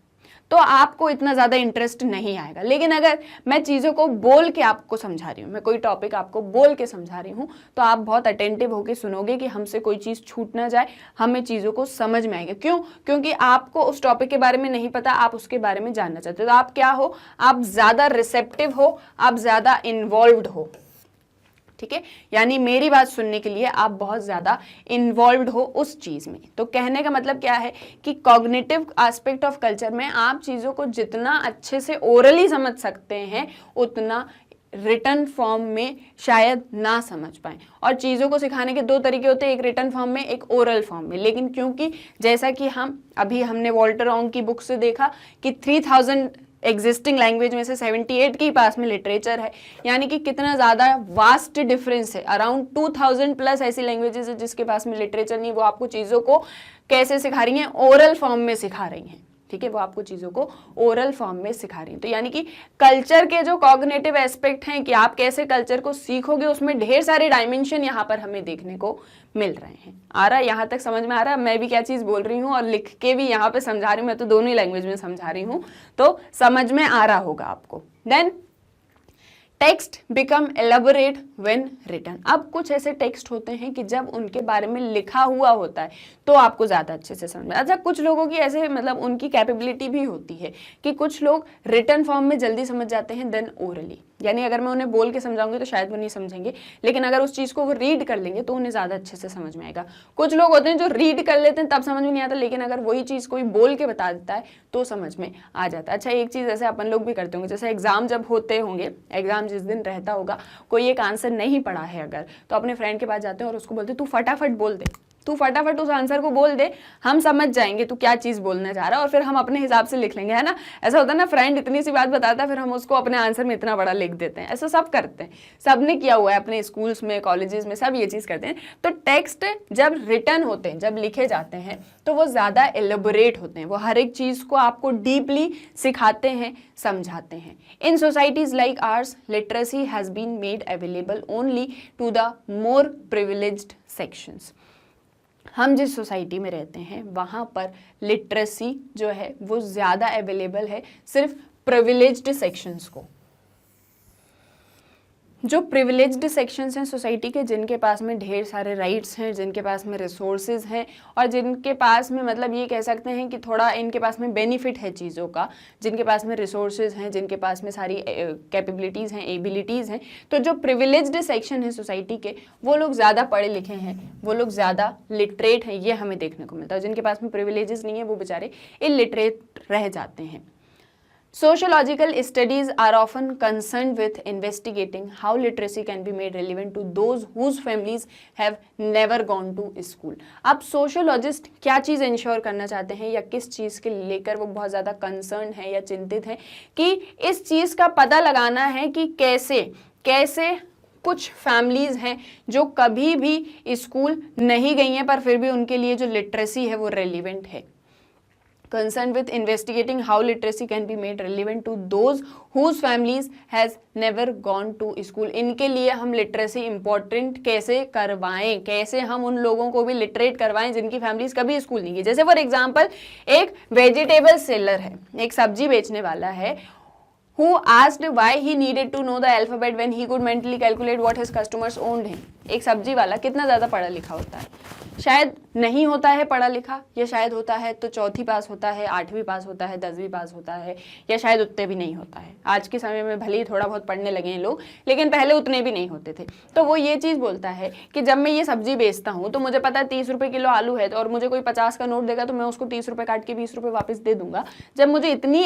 S1: तो आपको इतना ज़्यादा इंटरेस्ट नहीं आएगा। लेकिन अगर मैं चीज़ों को बोल के आपको समझा रही हूँ, मैं कोई टॉपिक आपको बोल के समझा रही हूँ, तो आप बहुत अटेंटिव होकर सुनोगे कि हमसे कोई चीज़ छूट ना जाए, हमें चीज़ों को समझ में आएगा। क्यों? क्योंकि आपको उस टॉपिक के बारे में नहीं पता, आप उसके बारे में जानना चाहते हो। तो आप क्या हो, आप ज़्यादा रिसेप्टिव हो, आप ज़्यादा इन्वॉल्व्ड हो, ठीक है, यानी मेरी बात सुनने के लिए आप बहुत ज़्यादा इन्वॉल्व्ड हो उस चीज़ में। तो कहने का मतलब क्या है कि कॉग्निटिव एस्पेक्ट ऑफ कल्चर में आप चीज़ों को जितना अच्छे से ओरली समझ सकते हैं उतना रिटन फॉर्म में शायद ना समझ पाएं। और चीज़ों को सिखाने के दो तरीके होते हैं, एक रिटन फॉर्म में, एक ओरल फॉर्म में। लेकिन क्योंकि जैसा कि हमने वॉल्टर ऑंग की बुक से देखा कि 3000 एग्जिस्टिंग लैंग्वेज में से 78 के ही पास में लिटरेचर है, यानी कि कितना ज़्यादा वास्ट डिफरेंस है। अराउंड 2000 प्लस ऐसी लैंग्वेजेस है जिसके पास में लिटरेचर नहीं, वो आपको चीज़ों को कैसे सिखा रही हैं, ओरल फॉर्म में सिखा रही हैं। ठीक है, वो आपको चीज़ों को ओरल फॉर्म में सिखा रही हैं। तो यानी कि कल्चर के जो कॉग्निटिव एस्पेक्ट हैं कि आप कैसे कल्चर को सीखोगे, उसमें ढेर सारे डायमेंशन यहाँ पर हमें देखने को मिल रहे हैं। आ रहा है यहाँ तक समझ में आ रहा है मैं भी क्या चीज़ बोल रही हूँ, और लिख के भी यहाँ पे समझा रही हूँ, मैं तो दोनों ही लैंग्वेज में समझा रही हूँ, तो समझ में आ रहा होगा आपको। Then text become elaborate when written. अब कुछ ऐसे टेक्स्ट होते हैं कि जब उनके बारे में लिखा हुआ होता है तो आपको ज़्यादा अच्छे से समझ में। अच्छा, कुछ लोगों की ऐसे मतलब उनकी कैपेबिलिटी भी होती है कि कुछ लोग रिटन फॉर्म में जल्दी समझ जाते हैं देन ओरली, यानी अगर मैं उन्हें बोल के समझाऊंगी तो शायद वो नहीं समझेंगे, लेकिन अगर उस चीज़ को वो रीड कर लेंगे तो उन्हें ज़्यादा अच्छे से समझ में आएगा। कुछ लोग होते हैं जो रीड कर लेते हैं तब समझ में नहीं आता, लेकिन अगर वही चीज़ कोई बोल के बता देता है तो समझ में आ जाता है। अच्छा, एक चीज़ ऐसे अपन लोग भी करते होंगे, जैसे एग्जाम जब होते होंगे, एग्जाम जिस दिन रहता होगा, कोई एक आंसर नहीं पढ़ा है अगर, तो अपने फ्रेंड के पास जाते हैं और उसको बोलते तू फटाफट बोल दे, तू फटाफट उस आंसर को बोल दे, हम समझ जाएंगे तू क्या चीज़ बोलना चाह रहा है, और फिर हम अपने हिसाब से लिख लेंगे, है ना। ऐसा होता है ना, फ्रेंड इतनी सी बात बताता है फिर हम उसको अपने आंसर में इतना बड़ा लिख देते हैं। ऐसा सब करते हैं, सबने किया हुआ है अपने स्कूल्स में, कॉलेजेस में, सब ये चीज़ करते हैं। तो टेक्स्ट जब रिटन होते हैं, जब लिखे जाते हैं, तो वो ज़्यादा एलेबोरेट होते हैं, वो हर एक चीज़ को आपको डीपली सिखाते हैं, समझाते हैं। In societies like ours, literacy has been made available only to the more privileged sections. हम जिस सोसाइटी में रहते हैं वहाँ पर लिटरेसी जो है वो ज़्यादा अवेलेबल है सिर्फ प्रिविलेज्ड सेक्शंस को। जो प्रिविलेज्ड सेक्शंस हैं सोसाइटी के, जिनके पास में ढेर सारे राइट्स हैं, जिनके पास में रिसोर्सेज हैं, और जिनके पास में मतलब ये कह सकते हैं कि थोड़ा इनके पास में बेनिफिट है चीज़ों का, जिनके पास में रिसोर्सेज हैं, जिनके पास में सारी कैपेबिलिटीज़ हैं, एबिलिटीज़ हैं, तो जो प्रिविलेज्ड सेक्शन है सोसाइटी के, वो लोग ज़्यादा पढ़े लिखे हैं, वो लोग ज़्यादा लिटरेट हैं, ये हमें देखने को मिलता है। जिनके पास में प्रिविलेजेस नहीं है वो बेचारे इलिटरेट रह जाते हैं। Sociological studies are often concerned with investigating how literacy can be made relevant to those whose families have never gone to school. अब सोशोलॉजिस्ट क्या चीज़ इंश्योर करना चाहते हैं या किस चीज़ के लेकर वो बहुत ज़्यादा कंसर्न है या चिंतित है, कि इस चीज़ का पता लगाना है कि कैसे कुछ फैमिलीज़ हैं जो कभी भी स्कूल नहीं गई हैं पर फिर भी उनके लिए जो लिटरेसी है वो रेलिवेंट है। Concerned with investigating how literacy can be made relevant to those whose families has never gone to school. इनके लिए हम लिटरेसी इम्पोर्टेंट कैसे करवाएं, कैसे हम उन लोगों को भी लिटरेट करवाएं जिनकी फैमिलीज कभी स्कूल नहीं गई। जैसे फॉर एग्जांपल एक वेजिटेबल सेलर है, एक सब्जी बेचने वाला है, who asked why he needed to know the alphabet when he could mentally calculate what his customers owned him. एक सब्जी वाला कितना ज़्यादा पढ़ा लिखा होता है? शायद नहीं होता है पढ़ा लिखा, या शायद होता है तो चौथी पास होता है, 8वीं पास होता है, 10वीं पास होता है, या शायद उतने भी नहीं होता है। आज के समय में भले ही थोड़ा बहुत पढ़ने लगे हैं लोग, लेकिन पहले उतने भी नहीं होते थे। तो वो ये चीज़ बोलता है कि जब मैं ये सब्जी बेचता हूँ तो मुझे पता है 30 रुपये किलो आलू है, तो और मुझे कोई 50 का नोट देगा तो मैं उसको 30 रुपये काट के 20 रुपये वापस दे दूंगा। जब मुझे इतनी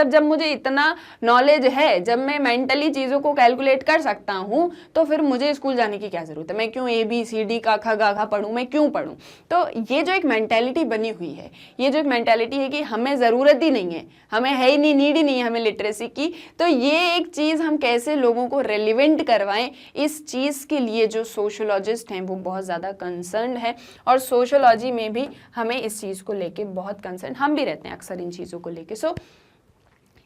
S1: जब मुझे इतना नॉलेज है, जब मैं मेंटली चीज़ों को कैलकुलेट कर सकता हूँ, तो फिर मुझे स्कूल जाने की क्या ज़रूरत है? मैं क्यों ABCD का ख गा घा पढ़ूँ? मैं क्यों पढ़ूँ? तो ये जो एक मेंटालिटी बनी हुई है, ये जो एक मेंटालिटी है कि हमें ज़रूरत ही नहीं है, हमें है ही नहीं, नीड ही नहीं है हमें लिटरेसी की, तो ये एक चीज़ हम कैसे लोगों को रेलिवेंट करवाएं, इस चीज़ के लिए जो सोशोलॉजिस्ट हैं वो बहुत ज़्यादा कंसर्न है। और सोशोलॉजी में भी हमें इस चीज़ को लेके बहुत कंसर्न हम भी रहते हैं अक्सर इन चीज़ों को लेके। सो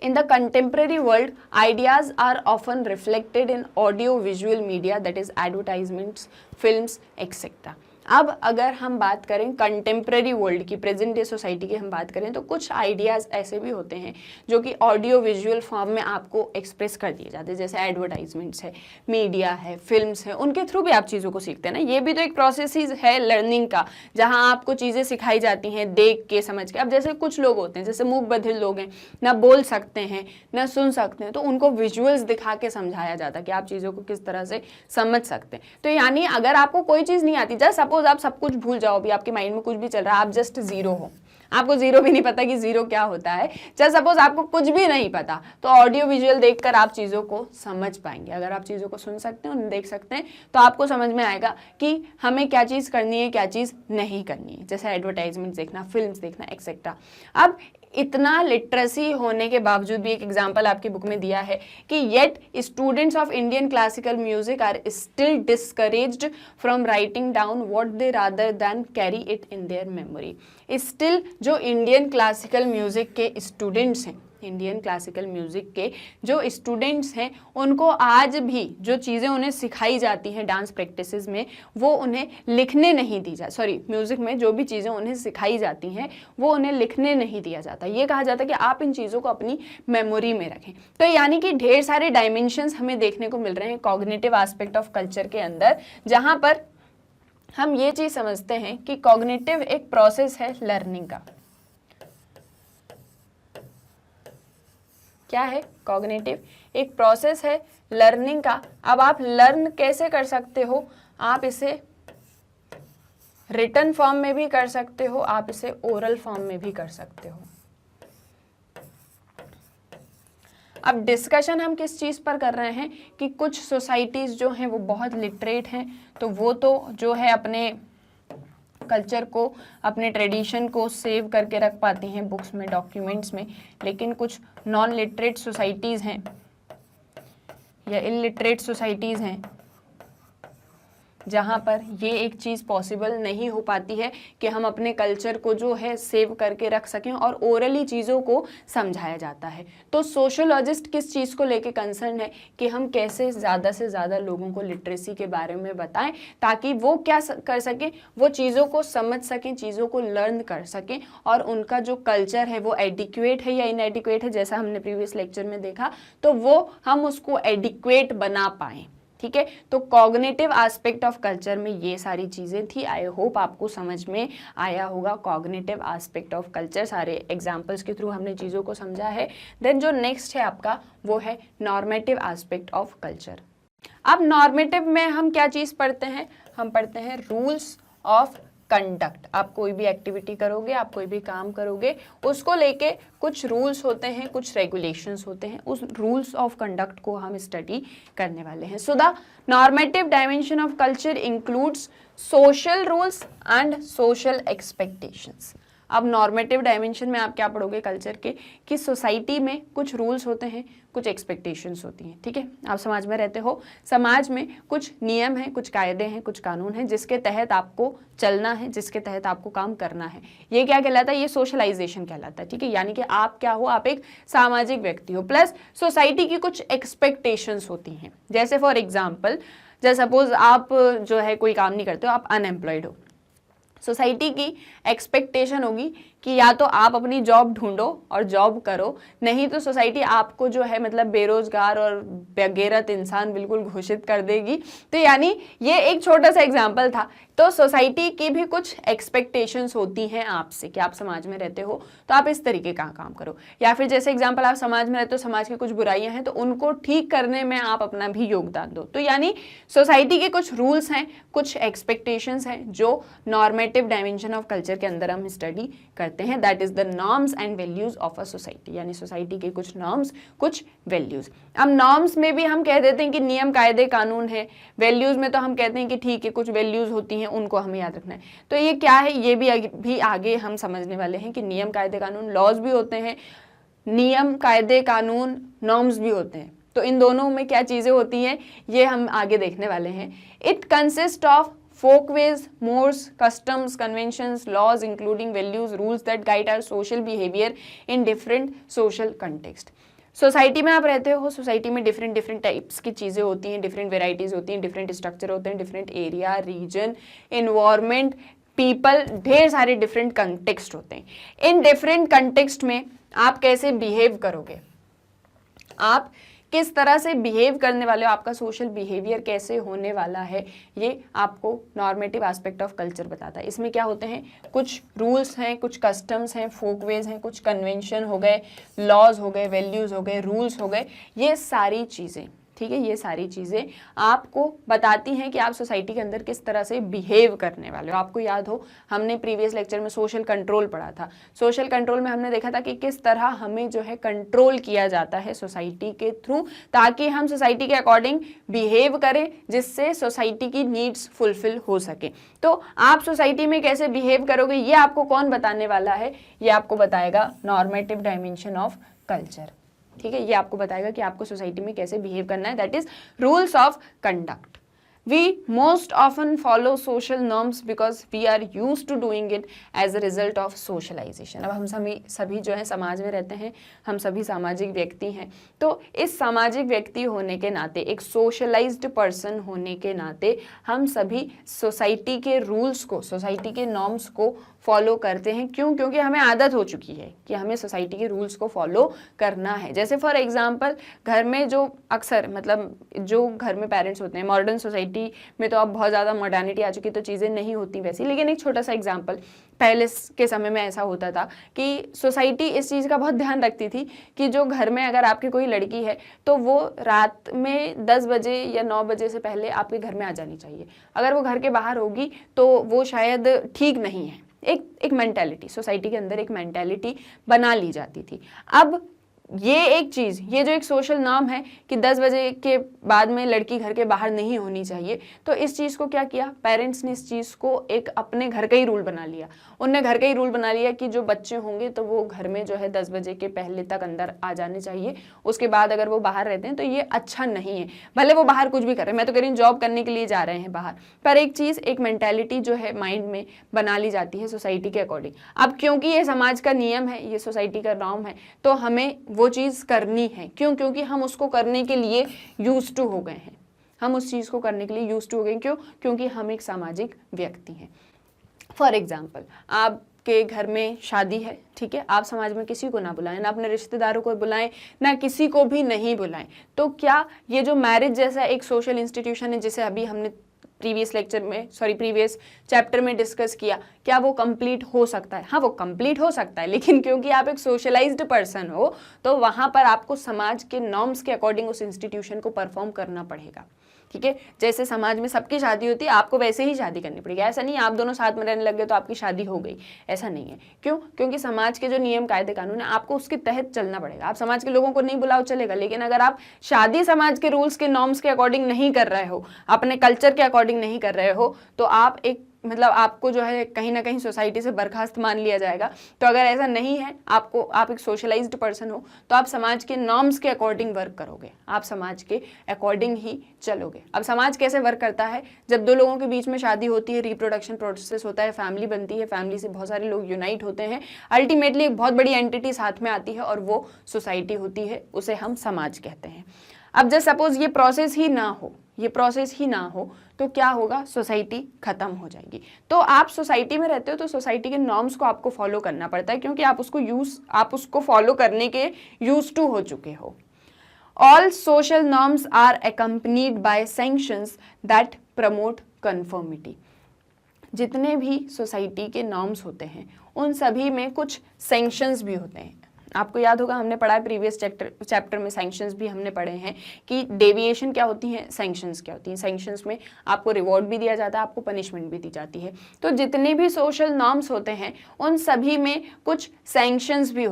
S1: in the contemporary world, ideas are often reflected in audio-visual media, that is advertisements, films, etc. अब अगर हम बात करें कंटेम्प्रेरी वर्ल्ड की, प्रेजेंट डे सोसाइटी की हम बात करें, तो कुछ आइडियाज़ ऐसे भी होते हैं जो कि ऑडियो विजुअल फॉर्म में आपको एक्सप्रेस कर दिए जाते हैं, जैसे एडवर्टाइजमेंट्स है, मीडिया है, फिल्म्स है, उनके थ्रू भी आप चीज़ों को सीखते हैं ना। ये भी तो एक प्रोसेस है लर्निंग का, जहाँ आपको चीज़ें सिखाई जाती हैं देख के, समझ के। अब जैसे कुछ लोग होते हैं, जैसे मूक बधिर लोग हैं, ना बोल सकते हैं ना सुन सकते हैं, तो उनको विजुअल्स दिखा के समझाया जाता है कि आप चीज़ों को किस तरह से समझ सकते हैं। तो यानी अगर आपको कोई चीज़ नहीं आती, जस्ट सपोज आप सब कुछ भूल जाओ, अभी आपके माइंड में कुछ भी चल रहा है, आप जस्ट ज़ीरो हो, आपको जीरो भी नहीं पता कि जीरो क्या होता है, चाहे सपोज आपको कुछ भी नहीं पता, तो ऑडियो विजुअल देखकर आप चीज़ों को समझ पाएंगे। अगर आप चीज़ों को सुन सकते हैं, देख सकते हैं, तो आपको समझ में आएगा कि हमें क्या चीज़ करनी है, क्या चीज़ नहीं करनी है, जैसे एडवर्टाइजमेंट देखना, फिल्म्स देखना, एक्सेट्रा। अब इतना लिटरेसी होने के बावजूद भी एक एग्जाम्पल आपकी बुक में दिया है कि yet students of Indian classical music are still discouraged from writing down what they rather than carry it in their memory. Still जो इंडियन क्लासिकल म्यूजिक के स्टूडेंट्स हैं, इंडियन क्लासिकल म्यूजिक के जो स्टूडेंट्स हैं, उनको आज भी जो चीज़ें उन्हें सिखाई जाती हैं डांस प्रैक्टिसेस में, वो उन्हें लिखने नहीं दी जा म्यूजिक में जो भी चीज़ें उन्हें सिखाई जाती हैं वो उन्हें लिखने नहीं दिया जाता। ये कहा जाता है कि आप इन चीज़ों को अपनी मेमोरी में रखें। तो यानी कि ढेर सारे डायमेंशंस हमें देखने को मिल रहे हैं कॉग्निटिव एस्पेक्ट ऑफ कल्चर के अंदर, जहाँ पर हम ये चीज़ समझते हैं कि कॉग्निटिव एक प्रोसेस है लर्निंग का। क्या है? कॉग्निटिव एक प्रोसेस है लर्निंग का। अब आप लर्न कैसे कर सकते हो? आप इसे रिटन फॉर्म में भी कर सकते हो, आप इसे ओरल फॉर्म में भी कर सकते हो। अब डिस्कशन हम किस चीज़ पर कर रहे हैं कि कुछ सोसाइटीज़ जो हैं वो बहुत लिटरेट हैं, तो वो तो जो है अपने कल्चर को, अपने ट्रेडिशन को सेव करके रख पाती हैं बुक्स में, डॉक्यूमेंट्स में, लेकिन कुछ नॉन लिटरेट सोसाइटीज़ हैं या इलिटरेट सोसाइटीज़ हैं जहाँ पर ये एक चीज़ पॉसिबल नहीं हो पाती है कि हम अपने कल्चर को जो है सेव करके रख सकें और ओरली चीज़ों को समझाया जाता है। तो सोशियोलॉजिस्ट किस चीज़ को लेके कंसर्न है कि हम कैसे ज़्यादा से ज़्यादा लोगों को लिटरेसी के बारे में बताएं, ताकि वो क्या कर सकें, वो चीज़ों को समझ सकें, चीज़ों को लर्न कर सकें, और उनका जो कल्चर है वो एडिक्वेट है या इनएडिक्वेट है, जैसा हमने प्रीवियस लेक्चर में देखा, तो वो हम उसको एडिक्वेट बना पाएँ। ठीक है, तो कॉग्निटिव एस्पेक्ट ऑफ कल्चर में ये सारी चीज़ें थी। आई होप आपको समझ में आया होगा कॉग्निटिव एस्पेक्ट ऑफ कल्चर। सारे एग्जांपल्स के थ्रू हमने चीज़ों को समझा है। देन जो नेक्स्ट है आपका वो है नॉर्मेटिव एस्पेक्ट ऑफ कल्चर। अब नॉर्मेटिव में हम क्या चीज़ पढ़ते हैं? हम पढ़ते हैं रूल्स ऑफ कंडक्ट। आप कोई भी एक्टिविटी करोगे, आप कोई भी काम करोगे, उसको लेके कुछ रूल्स होते हैं, कुछ रेगुलेशंस होते हैं, उस रूल्स ऑफ कंडक्ट को हम स्टडी करने वाले हैं। So the normative dimension of culture includes social rules and social expectations. अब नॉर्मेटिव डायमेंशन में आप क्या पढ़ोगे कल्चर के कि सोसाइटी में कुछ रूल्स होते हैं, कुछ एक्सपेक्टेशंस होती हैं। ठीक है, आप समाज में रहते हो, समाज में कुछ नियम हैं, कुछ कायदे हैं, कुछ कानून हैं जिसके तहत आपको चलना है, जिसके तहत आपको काम करना है। ये क्या कहलाता है? ये सोशलाइजेशन कहलाता है। ठीक है, यानी कि आप क्या हो? आप एक सामाजिक व्यक्ति हो। प्लस सोसाइटी की कुछ एक्सपेक्टेशंस होती हैं, जैसे फॉर एग्जाम्पल, जैसे सपोज आप जो है कोई काम नहीं करते हो, आप अनएम्प्लॉयड हो। सोसाइटी की एक्सपेक्टेशन होगी कि या तो आप अपनी जॉब ढूंढो और जॉब करो, नहीं तो सोसाइटी आपको जो है मतलब बेरोजगार और बेगैरत इंसान बिल्कुल घोषित कर देगी। तो यानी ये एक छोटा सा एग्जाम्पल था। तो सोसाइटी की भी कुछ एक्सपेक्टेशंस होती हैं आपसे कि आप समाज में रहते हो तो आप इस तरीके का काम करो, या फिर जैसे एग्जाम्पल आप समाज में रहते हो, समाज की कुछ बुराइयां हैं तो उनको ठीक करने में आप अपना भी योगदान दो। तो यानी सोसाइटी के कुछ रूल्स हैं, कुछ एक्सपेक्टेशंस हैं जो नॉर्मेटिव डायमेंशन ऑफ कल्चर के अंदर हम स्टडी करते हैं। That is the norms and values of a society, यानी सोसाइटी के कुछ नॉर्म्स, कुछ वैल्यूज। अब नॉर्म्स में भी हम कह देते हैं कि नियम, कायदे, कानून है। वैल्यूज में तो हम कहते हैं कि ठीक है, कुछ वैल्यूज होती हैं, उनको हमें याद रखना है। तो ये क्या है? ये भी आगे हम समझने वाले हैं कि नियम, कायदे, कानून, लॉज भी होते हैं, नियम, कायदे, कानून, नॉर्म्स भी होते हैं। तो इन दोनों में क्या चीजें होती हैं ये हम आगे देखने वाले हैं। It consist of folkways, mores, customs, conventions, laws, including values, rules that guide our social behavior in different social context. Society में आप रहते हो, सोसाइटी में डिफरेंट टाइप्स की चीज़ें होती हैं, डिफरेंट वेराइटीज़ होती हैं, डिफरेंट स्ट्रक्चर होते हैं, different area, region, environment, people, ढेर सारे डिफरेंट कंटेक्स्ट होते हैं। इन डिफरेंट कंटेक्स्ट में आप कैसे बिहेव करोगे, आप किस तरह से बिहेव करने वाले हो, आपका सोशल बिहेवियर कैसे होने वाला है, ये आपको नॉर्मेटिव एस्पेक्ट ऑफ कल्चर बताता है। इसमें क्या होते हैं? कुछ रूल्स हैं, कुछ कस्टम्स हैं, फोकवेज हैं, कुछ कन्वेंशन हो गए, लॉज हो गए, वैल्यूज हो गए, रूल्स हो गए, ये सारी चीज़ें। ठीक है, ये सारी चीज़ें आपको बताती हैं कि आप सोसाइटी के अंदर किस तरह से बिहेव करने वाले हो। आपको याद हो हमने प्रीवियस लेक्चर में सोशल कंट्रोल पढ़ा था। सोशल कंट्रोल में हमने देखा था कि किस तरह हमें जो है कंट्रोल किया जाता है सोसाइटी के थ्रू, ताकि हम सोसाइटी के अकॉर्डिंग बिहेव करें, जिससे सोसाइटी की नीड्स फुलफिल हो सके। तो आप सोसाइटी में कैसे बिहेव करोगे ये आपको कौन बताने वाला है? ये आपको बताएगा नॉर्मेटिव डायमेंशन ऑफ कल्चर। ठीक है, ये आपको बताएगा कि आपको सोसाइटी में कैसे बिहेव करना है, that is rules of conduct. We most often follow social norms because we are used to doing it as a result of socialization। अब हम सभी जो है समाज में रहते हैं, हम सभी सामाजिक व्यक्ति हैं, तो इस सामाजिक व्यक्ति होने के नाते, एक सोशलाइज्ड पर्सन होने के नाते हम सभी सोसाइटी के रूल्स को, सोसाइटी के नॉर्म्स को फॉलो करते हैं। क्यों? क्योंकि हमें आदत हो चुकी है कि हमें सोसाइटी के रूल्स को फॉलो करना है। जैसे फॉर एग्जांपल घर में जो अक्सर मतलब जो घर में पेरेंट्स होते हैं, मॉडर्न सोसाइटी में तो अब बहुत ज़्यादा मॉडर्निटी आ चुकी, तो चीज़ें नहीं होती वैसी, लेकिन एक छोटा सा एग्जांपल, पहले के समय में ऐसा होता था कि सोसाइटी इस चीज़ का बहुत ध्यान रखती थी कि जो घर में अगर आपकी कोई लड़की है तो वो रात में 10 बजे या 9 बजे से पहले आपके घर में आ जानी चाहिए। अगर वो घर के बाहर होगी तो वो शायद ठीक नहीं है। एक मेंटालिटी, सोसाइटी के अंदर एक मेंटालिटी बना ली जाती थी। अब ये एक चीज़, ये जो एक सोशल नॉर्म है कि 10 बजे के बाद में लड़की घर के बाहर नहीं होनी चाहिए, तो इस चीज़ को क्या किया, पेरेंट्स ने इस चीज़ को एक अपने घर का ही रूल बना लिया। उनने घर का ही रूल बना लिया कि जो बच्चे होंगे तो वो घर में जो है 10 बजे के पहले तक अंदर आ जाने चाहिए, उसके बाद अगर वो बाहर रहते हैं तो ये अच्छा नहीं है। भले वो बाहर कुछ भी कर रहे हैं, मैं तो कह रही हूँ जॉब करने के लिए जा रहे हैं बाहर, पर एक चीज़, एक मेंटालिटी जो है माइंड में बना ली जाती है सोसाइटी के अकॉर्डिंग। अब क्योंकि ये समाज का नियम है, ये सोसाइटी का नॉर्म है, तो हमें वो चीज़ करनी है। क्यों? क्योंकि हम उसको करने के लिए यूज्ड टू हो गए हैं, हम उस चीज़ को करने के लिए यूज्ड टू हो गए। क्यों? क्योंकि हम एक सामाजिक व्यक्ति हैं। फॉर एग्जाम्पल, आपके घर में शादी है, ठीक है, आप समाज में किसी को ना बुलाएं, ना अपने रिश्तेदारों को बुलाएं, ना किसी को भी नहीं बुलाएं, तो क्या ये जो मैरिज जैसा एक सोशल इंस्टीट्यूशन है, जिसे अभी हमने प्रीवियस चैप्टर में डिस्कस किया, क्या वो कंप्लीट हो सकता है? हाँ, वो कंप्लीट हो सकता है, लेकिन क्योंकि आप एक सोशलाइज्ड पर्सन हो तो वहाँ पर आपको समाज के नॉर्म्स के अकॉर्डिंग उस इंस्टीट्यूशन को परफॉर्म करना पड़ेगा। ठीक है, जैसे समाज में सबकी शादी होती है, आपको वैसे ही शादी करनी पड़ेगी। ऐसा नहीं आप दोनों साथ में रहने लग गए तो आपकी शादी हो गई, ऐसा नहीं है। क्यों? क्योंकि समाज के जो नियम कायदे कानून है आपको उसके तहत चलना पड़ेगा। आप समाज के लोगों को नहीं बुलाओ चलेगा, लेकिन अगर आप शादी समाज के रूल्स के नॉर्म्स के अकॉर्डिंग नहीं कर रहे हो, अपने कल्चर के अकॉर्डिंग नहीं कर रहे हो, तो आप एक मतलब आपको जो है कहीं ना कहीं सोसाइटी से बर्खास्त मान लिया जाएगा। तो अगर ऐसा नहीं है, आप एक सोशलाइज्ड पर्सन हो तो आप समाज के नॉर्म्स के अकॉर्डिंग वर्क करोगे, आप समाज के अकॉर्डिंग ही चलोगे। अब समाज कैसे वर्क करता है? जब दो लोगों के बीच में शादी होती है, रिप्रोडक्शन प्रोसेस होता है, फैमिली बनती है, फैमिली से बहुत सारे लोग यूनाइट होते हैं, अल्टीमेटली एक बहुत बड़ी एंटिटी साथ में आती है और वो सोसाइटी होती है, उसे हम समाज कहते हैं। अब जब सपोज ये प्रोसेस ही ना हो तो क्या होगा? सोसाइटी खत्म हो जाएगी। तो आप सोसाइटी में रहते हो तो सोसाइटी के नॉर्म्स को आपको फॉलो करना पड़ता है, क्योंकि आप उसको फॉलो करने के यूज टू हो चुके हो। All social norms are accompanied by sanctions that promote conformity। जितने भी सोसाइटी के नॉर्म्स होते हैं उन सभी में कुछ सैंक्शंस भी होते हैं। आपको याद होगा हमने पढ़ा है प्रीवियस चैप्टर में, सैंक्शंस भी हमने पढ़े हैं कि डेविएशन क्या होती हैं, सैंक्शंस क्या होती हैं। सैंक्शंस में आपको रिवॉर्ड भी दिया जाता है, आपको पनिशमेंट भी दी जाती है। तो जितने भी सोशल नॉर्म्स होते हैं उन सभी में कुछ सैंक्शंस भी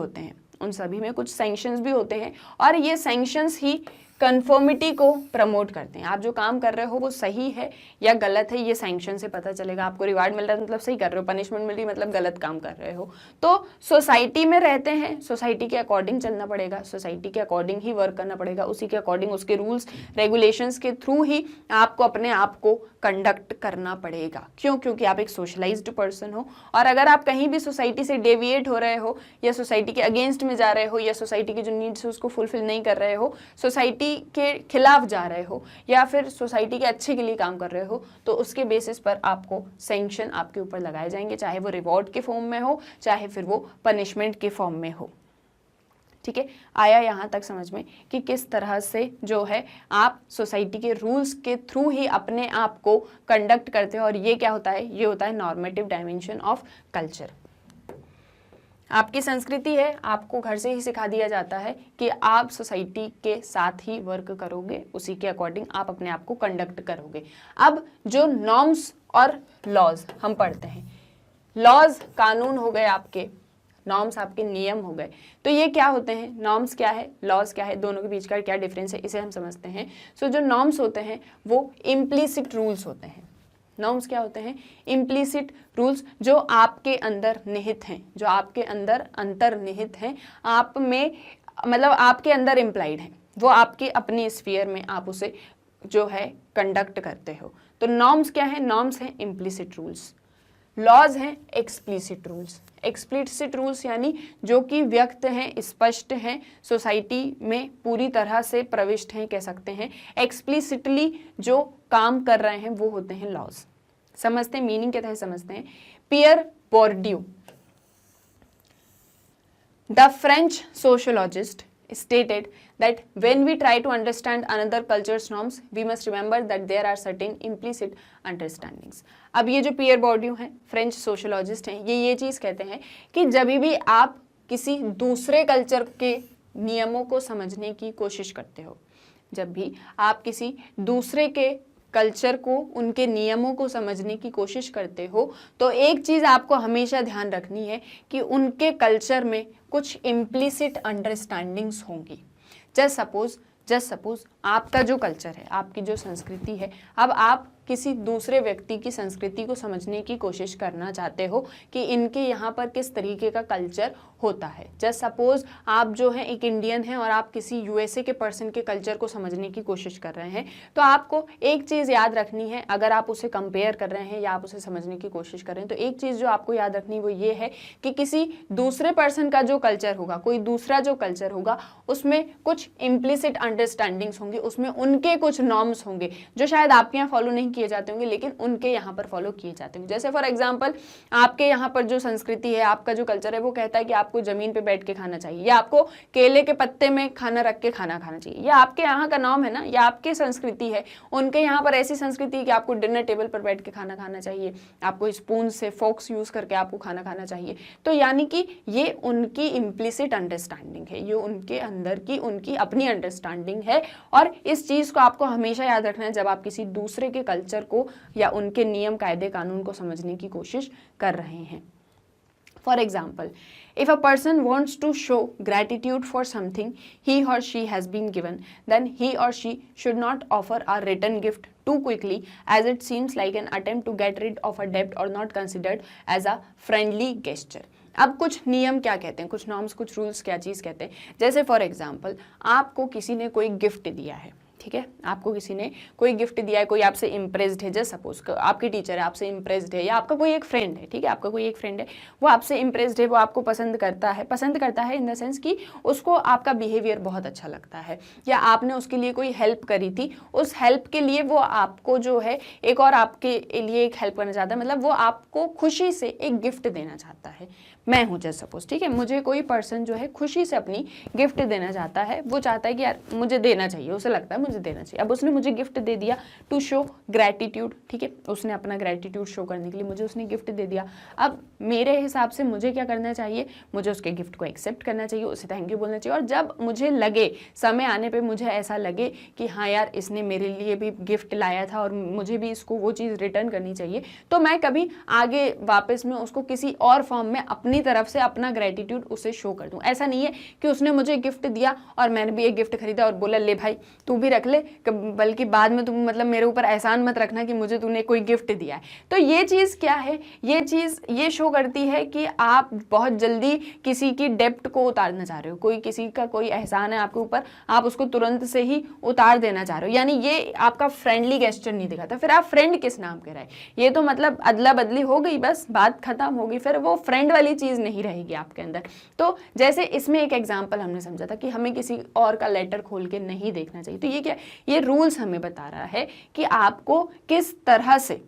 S1: होते हैं, और ये सैंक्शंस ही कन्फर्मिटी को प्रमोट करते हैं। आप जो काम कर रहे हो वो सही है या गलत है, ये सैंक्शन से पता चलेगा। आपको रिवार्ड मिल रहा है मतलब सही कर रहे हो, पनिशमेंट मिल रही मतलब गलत काम कर रहे हो। तो सोसाइटी में रहते हैं, सोसाइटी के अकॉर्डिंग चलना पड़ेगा, सोसाइटी के अकॉर्डिंग ही वर्क करना पड़ेगा, उसी के अकॉर्डिंग, उसके रूल्स रेगुलेशंस के थ्रू ही आपको अपने आप को कंडक्ट करना पड़ेगा। क्यों? क्योंकि आप एक सोशलाइज्ड पर्सन हो, और अगर आप कहीं भी सोसाइटी से डेविएट हो रहे हो या सोसाइटी के अगेंस्ट में जा रहे हो या सोसाइटी की जो नीड्स है उसको फुलफिल नहीं कर रहे हो, सोसाइटी के खिलाफ जा रहे हो या फिर सोसाइटी के अच्छे के लिए काम कर रहे हो, तो उसके बेसिस पर आपको सैंक्शन आपके ऊपर लगाए जाएंगे, चाहे वो रिवॉर्ड के फॉर्म में हो, चाहे फिर वो पनिशमेंट के फॉर्म में हो। ठीक है, आया यहाँ तक समझ में कि किस तरह से जो है आप सोसाइटी के रूल्स के थ्रू ही अपने आप को कंडक्ट करते हो, और ये क्या होता है? ये होता है नॉर्मेटिव डायमेंशन ऑफ कल्चर। आपकी संस्कृति है, आपको घर से ही सिखा दिया जाता है कि आप सोसाइटी के साथ ही वर्क करोगे, उसी के अकॉर्डिंग आप अपने आप को कंडक्ट करोगे। अब जो नॉर्म्स और लॉज हम पढ़ते हैं, लॉज कानून हो गए आपके, नॉर्म्स आपके नियम हो गए। तो ये क्या होते हैं, नॉर्म्स क्या है, लॉज क्या है, दोनों के बीच का क्या डिफरेंस है, इसे हम समझते हैं। सो जो नॉर्म्स होते हैं वो इम्प्लिसिट रूल्स होते हैं। नॉर्म्स क्या होते हैं, इम्प्लिसिट रूल्स, जो आपके अंदर निहित हैं, जो आपके अंदर अंतर्निहित हैं, आप में मतलब आपके अंदर इम्प्लाइड हैं, वो आपकी अपनी स्फीयर में आप उसे जो है कंडक्ट करते हो। तो नॉर्म्स क्या है, नॉर्म्स हैं इम्प्लिसिट रूल्स। लॉज हैं एक्सप्लिसिट रूल्स। एक्सप्लिसिट रूल्स यानी जो कि व्यक्त हैं, स्पष्ट हैं, सोसाइटी में पूरी तरह से प्रविष्ट हैं कह सकते हैं। एक्सप्लिसिटली जो काम कर रहे हैं वो होते हैं लॉज। समझते हैं, मीनिंग के तहत समझते हैं। Pierre Bourdieu, the French sociologist, stated that when we try to understand another culture's norms, we must remember that there are certain implicit understandings. अब ये जो पियर बोर्डियू हैं, फ्रेंच सोशियोलॉजिस्ट हैं, ये चीज़ कहते हैं कि जब भी आप किसी दूसरे कल्चर के नियमों को समझने की कोशिश करते हो, जब भी आप किसी दूसरे के कल्चर को, उनके नियमों को समझने की कोशिश करते हो, तो एक चीज़ आपको हमेशा ध्यान रखनी है कि उनके कल्चर में कुछ इम्प्लिसिट अंडरस्टैंडिंग्स होंगी। जस्ट सपोज आपका जो कल्चर है, आपकी जो संस्कृति है, अब आप किसी दूसरे व्यक्ति की संस्कृति को समझने की कोशिश करना चाहते हो कि इनके यहाँ पर किस तरीके का कल्चर होता है। जस्ट सपोज आप जो है एक इंडियन हैं और आप किसी यूएसए के पर्सन के कल्चर को समझने की कोशिश कर रहे हैं, तो आपको एक चीज़ याद रखनी है, अगर आप उसे कंपेयर कर रहे हैं या आप उसे समझने की कोशिश कर रहे हैं, तो एक चीज़ जो आपको याद रखनी वो ये है कि किसी दूसरे पर्सन का जो कल्चर होगा, कोई दूसरा जो कल्चर होगा, उसमें कुछ इम्प्लिसिट अंडरस्टैंडिंग्स होंगी, उसमें उनके कुछ नॉर्म्स होंगे जो शायद आपके यहाँ फॉलो नहीं किए जाते होंगे, लेकिन उनके यहाँ पर फॉलो किए जाते होंगे। जैसे फॉर एग्जांपल, आपके यहाँ पर जो संस्कृति है, आपका जो कल्चर है, वो कहता है कि आपको जमीन पे बैठ के खाना चाहिए, या आपको केले के पत्ते में खाना रख के खाना खाना चाहिए, या आपके यहाँ का नॉर्म है ना, या आपकी संस्कृति है। उनके यहाँ पर ऐसी संस्कृति है कि आपको डिनर टेबल पर बैठ के खाना खाना चाहिए, आपको स्पून से, फोक्स यूज करके आपको खाना खाना चाहिए। तो यानी कि ये उनकी इम्प्लिसिट अंडरस्टैंडिंग है, ये उनके अंदर की उनकी अपनी अंडरस्टैंडिंग है। और इस चीज को आपको हमेशा याद रखना है जब आप किसी दूसरे के कल्चर को या उनके नियम, कायदे, कानून को समझने की कोशिश कर रहे हैं। For example, if a person wants to show gratitude for something he or she has been given, then he or she should not offer a written gift too quickly, as it seems like an attempt to get rid of a debt or not considered as a friendly gesture. अब कुछ नियम क्या कहते हैं, कुछ नॉर्म्स, कुछ रूल्स क्या चीज़ कहते हैं। जैसे फॉर एग्जाम्पल, आपको किसी ने कोई गिफ्ट दिया है, ठीक है, आपको किसी ने कोई गिफ्ट दिया है, कोई आपसे इम्प्रेस्ड है, जस्ट सपोज आपकी टीचर है, आपसे इम्प्रेस्ड है, या आपका कोई एक फ्रेंड है, ठीक है, आपका कोई एक फ्रेंड है, वो आपसे इम्प्रेस्ड है, वो आपको पसंद करता है इन द सेंस कि उसको आपका बिहेवियर बहुत अच्छा लगता है, या आपने उसके लिए कोई हेल्प करी थी, उस हेल्प के लिए वो आपको जो है एक और आपके लिए एक हेल्प करना चाहता है, मतलब वो आपको खुशी से एक गिफ्ट देना चाहता है। मैं हूँ जस्ट सपोज, ठीक है, मुझे कोई पर्सन जो है खुशी से अपनी गिफ्ट देना चाहता है, वो चाहता है कि यार मुझे देना चाहिए, उसे लगता है मुझे देना चाहिए। अब उसने मुझे गिफ्ट दे दिया टू शो ग्रैटिट्यूड, ठीक है, उसने अपना ग्रैटिट्यूड शो करने के लिए मुझे उसने गिफ्ट दे दिया। अब मेरे हिसाब से मुझे क्या करना चाहिए, मुझे उसके गिफ्ट को एक्सेप्ट करना चाहिए, उसे थैंक यू बोलना चाहिए। और जब मुझे लगे, समय आने पर मुझे ऐसा लगे कि हाँ यार इसने मेरे लिए भी गिफ्ट लाया था और मुझे भी इसको वो चीज़ रिटर्न करनी चाहिए, तो मैं कभी आगे वापस में उसको किसी और फॉर्म में अपनी तरफ से अपना ग्रेटिट्यूड उसे शो कर दूं। ऐसा नहीं है कि उसने मुझे गिफ्ट दिया और मैंने भी एक गिफ्ट खरीदा और बोला ले भाई तू भी रख ले, बल्कि बाद में तुम मतलब मेरे ऊपर एहसान मत रखना कि मुझे तूने कोई गिफ्ट दिया है। तो ये चीज़ क्या है, ये चीज़ ये शो करती है कि आप बहुत जल्दी किसी की डेप्ट को उतारना चाह रहे हो, कोई किसी का कोई एहसान है आपके ऊपर, आप उसको तुरंत से ही उतार देना चाह रहे हो, यानी ये आपका फ्रेंडली गेस्चर नहीं दिखाता। फिर आप फ्रेंड किस नाम के रहे, ये तो मतलब अदला बदली हो गई, बस बात खत्म होगी, फिर वो फ्रेंड वाली चीज़ नहीं रहेगी आपके अंदर। तो जैसे इसमें एक एग्जांपल हमने समझा था कि हमें किसी और का लेटर खोल के नहीं देखना चाहिए। तो ये क्या, ये रूल्स हमें बता रहा है कि आपको किस तरह से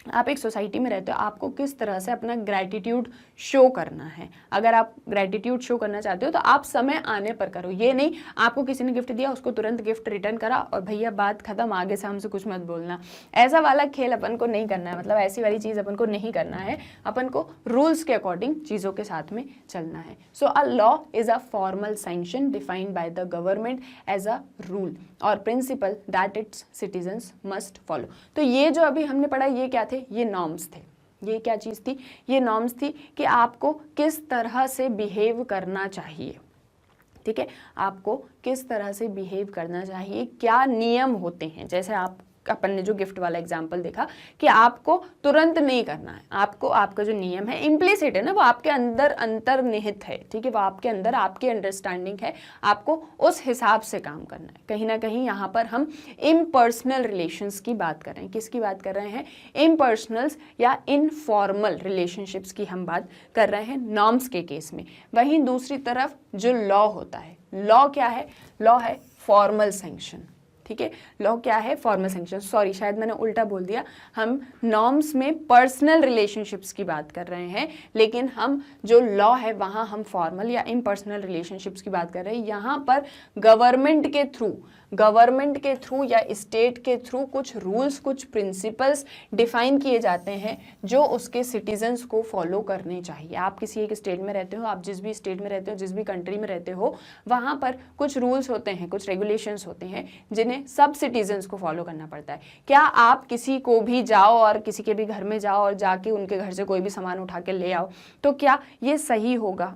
S1: आप एक सोसाइटी में रहते हो, आपको किस तरह से अपना ग्रैटिट्यूड शो करना है। अगर आप ग्रैटिट्यूड शो करना चाहते हो तो आप समय आने पर करो। ये नहीं आपको किसी ने गिफ्ट दिया उसको तुरंत गिफ्ट रिटर्न करा और भैया बात खत्म, आगे से हमसे कुछ मत बोलना। ऐसा वाला खेल अपन को नहीं करना है, मतलब ऐसी वाली चीज़ अपन को नहीं करना है। अपन को रूल्स के अकॉर्डिंग चीज़ों के साथ में चलना है। So a law is a formal sanction defined by the government as a rule और principle that its citizens must follow. तो ये जो अभी हमने पढ़ा ये क्या थे, ये नॉर्म्स थे। ये क्या चीज़ थी, ये नॉर्म्स थी कि आपको किस तरह से बिहेव करना चाहिए। ठीक है, आपको किस तरह से बिहेव करना चाहिए, क्या नियम होते हैं। जैसे अपन ने जो गिफ्ट वाला एग्जाम्पल देखा कि आपको तुरंत नहीं करना है, आपको आपका जो नियम है इम्प्लिसिट है ना, वो आपके अंदर अंतर्निहित है। ठीक है, वो आपके अंदर आपकी अंडरस्टैंडिंग है, आपको उस हिसाब से काम करना है। कहीं ना कहीं यहाँ पर हम इम्पर्सनल रिलेशंस की बात कर रहे हैं। किसकी बात कर रहे हैं, इम्पर्सनल्स या इनफॉर्मल रिलेशनशिप्स की हम बात कर रहे हैं नॉर्म्स के केस में। वहीं दूसरी तरफ जो लॉ होता है, लॉ क्या है, लॉ है फॉर्मल सैंक्शन। ठीक है, लॉ क्या है, फॉर्मल सैंक्शन। सॉरी, शायद मैंने उल्टा बोल दिया। हम नॉर्म्स में पर्सनल रिलेशनशिप्स की बात कर रहे हैं, लेकिन हम जो लॉ है वहाँ हम फॉर्मल या इम्पर्सनल रिलेशनशिप्स की बात कर रहे हैं। यहाँ पर गवर्नमेंट के थ्रू या स्टेट के थ्रू कुछ रूल्स, कुछ प्रिंसिपल्स डिफाइन किए जाते हैं जो उसके सिटीजन्स को फॉलो करने चाहिए। आप किसी एक स्टेट में रहते हो, आप जिस भी स्टेट में रहते हो, जिस भी कंट्री में रहते हो, वहाँ पर कुछ रूल्स होते हैं, कुछ रेगुलेशंस होते हैं जिन्हें सब सिटीजन्स को फॉलो करना पड़ता है। क्या आप किसी को भी जाओ और किसी के भी घर में जाओ और जाके उनके घर से कोई भी सामान उठा के ले आओ, तो क्या ये सही होगा,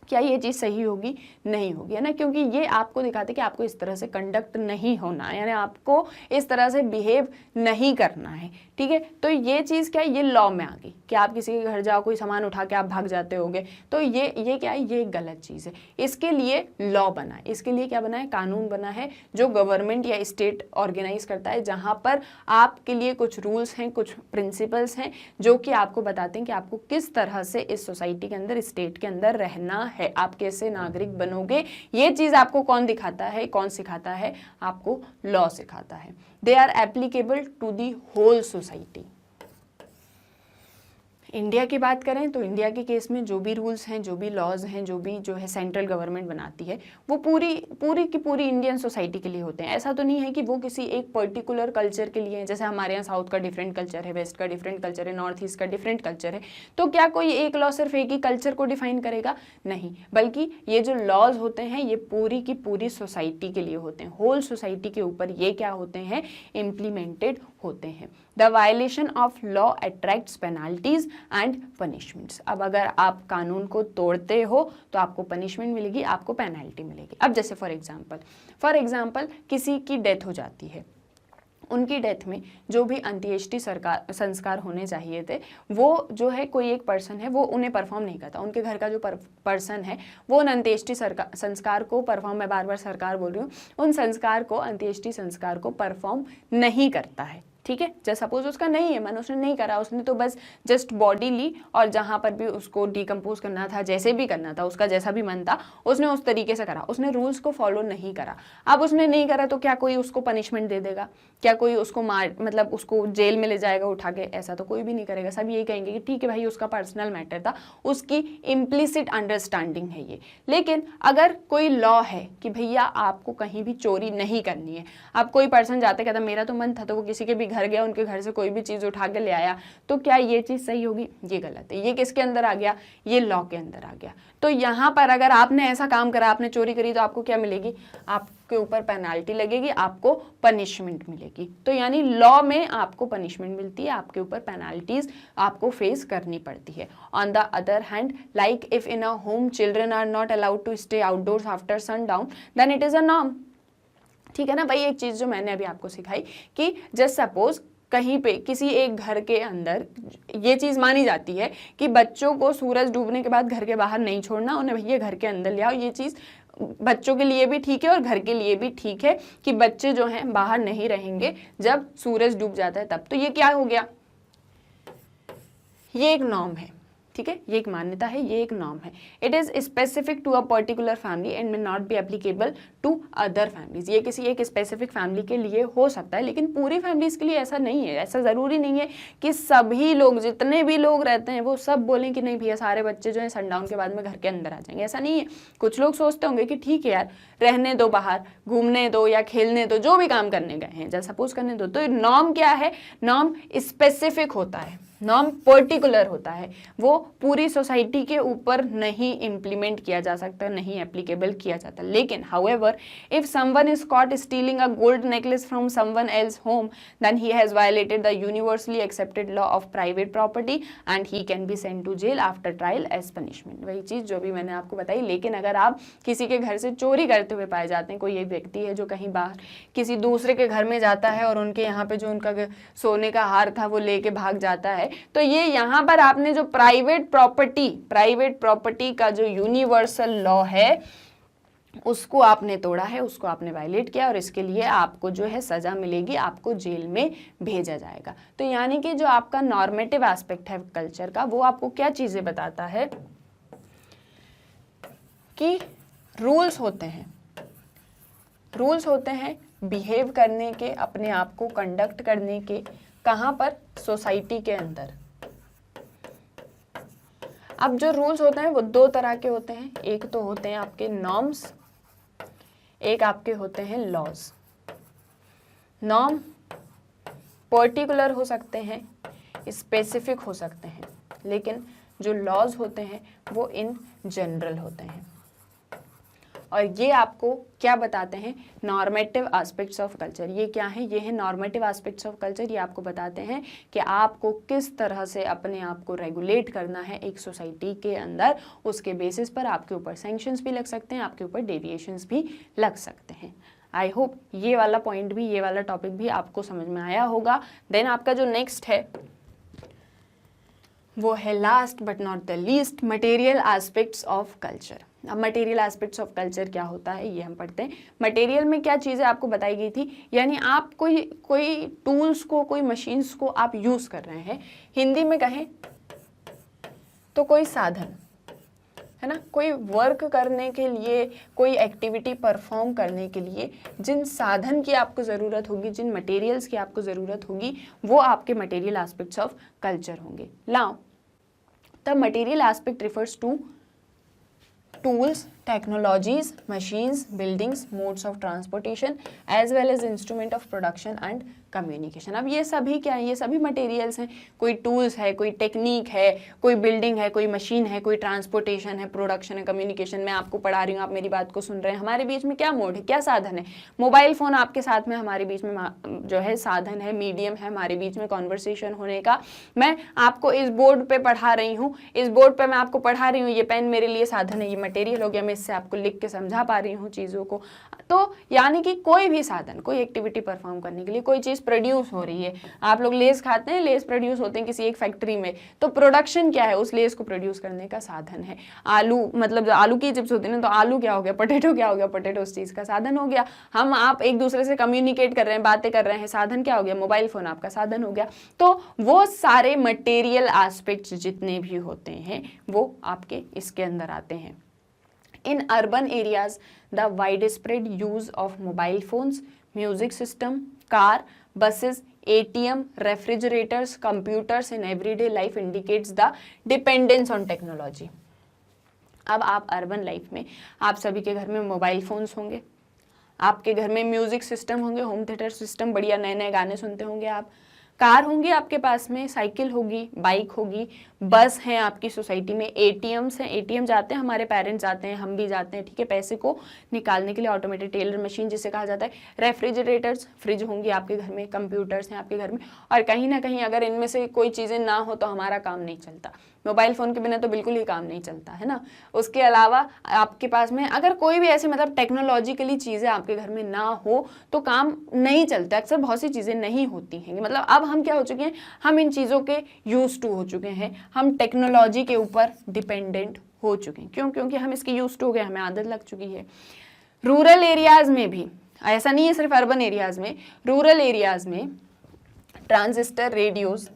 S1: क्या ये चीज़ सही होगी, नहीं होगी, है ना। क्योंकि ये आपको दिखाते कि आपको इस तरह से कंडक्ट नहीं होना है, यानी आपको इस तरह से बिहेव नहीं करना है। ठीक है, तो ये चीज़ क्या है, ये लॉ में आ गई कि आप किसी के घर जाओ, कोई सामान उठा के आप भाग जाते होगे, तो ये क्या है, ये एक गलत चीज़ है। इसके लिए लॉ बना है, इसके लिए क्या बना है, कानून बना है जो गवर्नमेंट या स्टेट ऑर्गेनाइज करता है, जहाँ पर आपके लिए कुछ रूल्स हैं, कुछ प्रिंसिपल्स हैं जो कि आपको बताते हैं कि आपको किस तरह से इस सोसाइटी के अंदर, स्टेट के अंदर रहना है, आप कैसे नागरिक बनोगे। ये चीज आपको कौन दिखाता है, कौन सिखाता है, आपको लॉ सिखाता है। They are applicable to the whole society. India की बात करें तो इंडिया के केस में जो भी रूल्स हैं, जो भी लॉज हैं, जो है सेंट्रल गवर्नमेंट बनाती है, वो पूरी की पूरी इंडियन सोसाइटी के लिए होते हैं। ऐसा तो नहीं है कि वो किसी एक पर्टिकुलर कल्चर के लिए है। जैसे हमारे यहाँ साउथ का डिफरेंट कल्चर है, वेस्ट का डिफरेंट कल्चर है, नॉर्थ ईस्ट का डिफरेंट कल्चर है, तो क्या कोई एक लॉ सिर्फ एक ही कल्चर को डिफाइन करेगा? नहीं, बल्कि ये जो लॉज होते हैं ये पूरी की पूरी सोसाइटी के लिए होते हैं। होल सोसाइटी के ऊपर ये क्या होते हैं, इम्प्लीमेंटेड होते हैं। The violation of law attracts penalties and punishments. अब अगर आप कानून को तोड़ते हो तो आपको पनिशमेंट मिलेगी, आपको पेनल्टी मिलेगी। अब जैसे फॉर एग्जाम्पल किसी की डेथ हो जाती है, उनकी डेथ में जो भी अंत्येष्टि संस्कार होने चाहिए थे, वो जो है कोई एक पर्सन है वो उन्हें परफॉर्म नहीं करता। उनके घर का जो पर्सन है वो उन अंत्येष्टि संस्कार को परफॉर्म, मैं बार बार सरकार बोल रही हूँ, उन संस्कार को, अंत्येष्टि संस्कार को परफॉर्म नहीं करता है। ठीक है, जैसे सपोज उसका नहीं है मन, उसने नहीं करा, उसने तो बस जस्ट बॉडी ली और जहाँ पर भी उसको डिकम्पोज करना था, जैसे भी करना था, उसका जैसा भी मन था, उसने उस तरीके से करा, उसने रूल्स को फॉलो नहीं करा। अब उसने नहीं करा तो क्या कोई उसको पनिशमेंट दे देगा? क्या कोई उसको मार, मतलब उसको जेल में ले जाएगा उठा के? ऐसा तो कोई भी नहीं करेगा। सब यही कहेंगे कि ठीक है भाई, उसका पर्सनल मैटर था, उसकी इम्प्लिसिट अंडरस्टैंडिंग है ये। लेकिन अगर कोई लॉ है कि भैया आपको कहीं भी चोरी नहीं करनी है, अब कोई पर्सन जाते कहता मेरा तो मन था, तो वो किसी के भी घर गया, उनके घर से कोई भी चीज उठा के ले आया, तो क्या ये चीज सही होगी? ये गलत है। ये किसके अंदर आ गया? ये लॉ के अंदर आ गया। तो यहाँ पर अगर आपने ऐसा काम करा, आपने चोरी करी, तो आपको क्या मिलेगी? आपके ऊपर पेनाल्टी लगेगी, आपको पनिशमेंट मिलेगी। तो यानी लॉ में आपको पनिशमेंट मिलती है, आपके ऊपर पेनाल्टीज आपको फेस करनी पड़ती है। On the other hand, like if in a home children are not allowed to stay outdoors after sundown, then it is a norm. ठीक है ना भाई, एक चीज जो मैंने अभी आपको सिखाई कि जस्ट सपोज कहीं पे किसी एक घर के अंदर ये चीज मानी जाती है कि बच्चों को सूरज डूबने के बाद घर के बाहर नहीं छोड़ना, उन्हें भैया घर के अंदर ले आओ। ये चीज बच्चों के लिए भी ठीक है और घर के लिए भी ठीक है कि बच्चे जो हैं बाहर नहीं रहेंगे जब सूरज डूब जाता है तब। तो ये क्या हो गया? ये एक नॉर्म है। ठीक है, ये एक मान्यता है, ये एक नॉर्म है। It is specific to a particular family and may not be applicable to other families. ये किसी एक स्पेसिफिक फैमिली के लिए हो सकता है, लेकिन पूरी फैमिलीज के लिए ऐसा नहीं है। ऐसा ज़रूरी नहीं है कि सभी लोग, जितने भी लोग रहते हैं वो सब बोलें कि नहीं भैया सारे बच्चे जो हैं सनडाउन के बाद में घर के अंदर आ जाएंगे। ऐसा नहीं है। कुछ लोग सोचते होंगे कि ठीक है यार, रहने दो, बाहर घूमने दो या खेलने दो, जो भी काम करने गए हैं जैसा सपोज करने दो। तो नॉर्म क्या है? नॉर्म स्पेसिफिक होता है, नॉर्म पर्टिकुलर होता है, वो पूरी सोसाइटी के ऊपर नहीं इम्प्लीमेंट किया जा सकता, नहीं एप्लीकेबल किया जाता। लेकिन however if someone is caught stealing a gold necklace from someone else home then he has violated the universally accepted law of private property and he can be sent to jail after trial as punishment. वही चीज़ जो भी मैंने आपको बताई। लेकिन अगर आप किसी के घर से चोरी करते हुए पाए जाते हैं, कोई एक व्यक्ति है जो कहीं बाहर किसी दूसरे के घर में जाता है और उनके यहाँ पे जो उनका सोने का हार था वो लेके भाग जाता है, तो ये यहाँ पर आपने जो प्राइवेट प्रॉपर्टी का जो यूनिवर्सल लॉ है उसको आपने तोड़ा है, उसको आपने वायलेट किया और इसके लिए आपको जो है सजा मिलेगी, आपको जेल में भेजा जाएगा। तो यानी कि जो आपका नॉर्मेटिव एस्पेक्ट है कल्चर का, वो आपको क्या चीजें बताता है कि रूल्स होते हैं बिहेव करने के, अपने आप को कंडक्ट करने के। कहाँ पर? सोसाइटी के अंदर। अब जो रूल्स होते हैं वो दो तरह के होते हैं। एक तो होते हैं आपके नॉर्म्स, एक आपके होते हैं लॉज। नॉर्म पर्टिकुलर हो सकते हैं, स्पेसिफिक हो सकते हैं, लेकिन जो लॉज होते हैं वो इन जनरल होते हैं। और ये आपको क्या बताते हैं? Normative aspects of culture. ये क्या है? ये है नॉर्मेटिव एस्पेक्ट्स ऑफ कल्चर। ये आपको बताते हैं कि आपको किस तरह से अपने आप को रेगुलेट करना है एक सोसाइटी के अंदर। उसके बेसिस पर आपके ऊपर सैंक्शंस भी लग सकते हैं, आपके ऊपर डेविएशंस भी लग सकते हैं। आई होप ये वाला पॉइंट भी, ये वाला टॉपिक भी आपको समझ में आया होगा। देन आपका जो नेक्स्ट है वो है last but not the least, material aspects of culture. अब मटेरियल एस्पेक्ट्स ऑफ कल्चर क्या होता है ये हम पढ़ते हैं। मटेरियल में क्या चीज़ें आपको बताई गई थी, यानी आप कोई टूल्स को, कोई मशीन्स को आप यूज़ कर रहे हैं। हिंदी में कहें तो कोई साधन है ना, कोई वर्क करने के लिए, कोई एक्टिविटी परफॉर्म करने के लिए जिन साधन की आपको ज़रूरत होगी, जिन मटेरियल्स की आपको ज़रूरत होगी, वो आपके मटेरियल एस्पेक्ट्स ऑफ कल्चर होंगे। Now the material aspect refers to tools, technologies, machines, buildings, modes of transportation as well as instrument of production and communication. अब ये सभी क्या है? ये सभी मटेरियल्स हैं। कोई टूल्स है, कोई टेक्निक है, कोई बिल्डिंग है, कोई मशीन है, कोई ट्रांसपोर्टेशन है, प्रोडक्शन है, कम्युनिकेशन। मैं आपको पढ़ा रही हूँ, आप मेरी बात को सुन रहे हैं। हमारे बीच में क्या मोड है, क्या साधन है? मोबाइल फ़ोन आपके साथ में, हमारे बीच में जो है साधन है, मीडियम है हमारे बीच में कॉन्वर्सेशन होने का। मैं आपको इस बोर्ड पर पढ़ा रही हूँ, इस बोर्ड पर मैं आपको पढ़ा रही हूँ, ये पेन मेरे लिए साधन है, ये मटेरियल हो गया, मैं इससे आपको लिख के समझा पा रही हूँ चीज़ों को। तो यानी कि कोई भी साधन, कोई एक्टिविटी परफॉर्म करने के लिए कोई चीज़ प्रोड्यूस हो रही है। आप लोग लेस खाते हैं, लेस प्रोड्यूस होते हैं किसी एक फैक्ट्री में, तो प्रोडक्शन क्या है? उस लेस को प्रोड्यूस करने का साधन है। आलू, मतलब आलू की चिप्स होती है ना, तो आलू क्या हो गया? पोटैटो क्या हो गया? पोटैटो उस चीज़ का साधन हो गया। हम आप एक दूसरे से कम्युनिकेट कर रहे हैं, बातें कर रहे हैं, साधन क्या हो गया? मोबाइल फ़ोन आपका साधन हो गया। तो वो सारे मटेरियल एस्पेक्ट्स जितने भी होते हैं वो आपके इसके अंदर आते हैं। In urban areas, the widespread use of mobile phones, music system, car, buses, ATM, refrigerators, computers in everyday life indicates the dependence on technology. अब आप अर्बन लाइफ में, आप सभी के घर में मोबाइल फ़ोन्स होंगे, आपके घर में म्यूज़िक सिस्टम होंगे, होम थिएटर सिस्टम, बढ़िया नए नए गाने सुनते होंगे आप। कार होंगी आपके पास में, साइकिल होगी, बाइक होगी, बस हैं आपकी सोसाइटी में, एटीएम्स हैं, एटीएम जाते हैं, हमारे पेरेंट्स जाते हैं, हम भी जाते हैं, ठीक है, पैसे को निकालने के लिए, ऑटोमेटेड टेलर मशीन जिसे कहा जाता है। रेफ्रिजरेटर्स, फ्रिज होंगी आपके घर में, कंप्यूटर्स हैं आपके घर में। और कहीं ना कहीं अगर इनमें से कोई चीज़ें ना हो तो हमारा काम नहीं चलता। मोबाइल फ़ोन के बिना तो बिल्कुल ही काम नहीं चलता है ना। उसके अलावा आपके पास में अगर कोई भी ऐसी मतलब टेक्नोलॉजिकली चीज़ें आपके घर में ना हो तो काम नहीं चलता। अक्सर बहुत सी चीज़ें नहीं होती हैं। मतलब अब हम क्या हो चुके हैं, हम इन चीज़ों के यूज टू हो चुके हैं, हम टेक्नोलॉजी के ऊपर डिपेंडेंट हो चुके हैं। क्यों? क्योंकि हम इसके यूज टू हो गए, हमें आदत लग चुकी है। रूरल एरियाज़ में भी ऐसा नहीं है, सिर्फ अर्बन एरियाज़ में, रूरल एरियाज़ में transistor radios,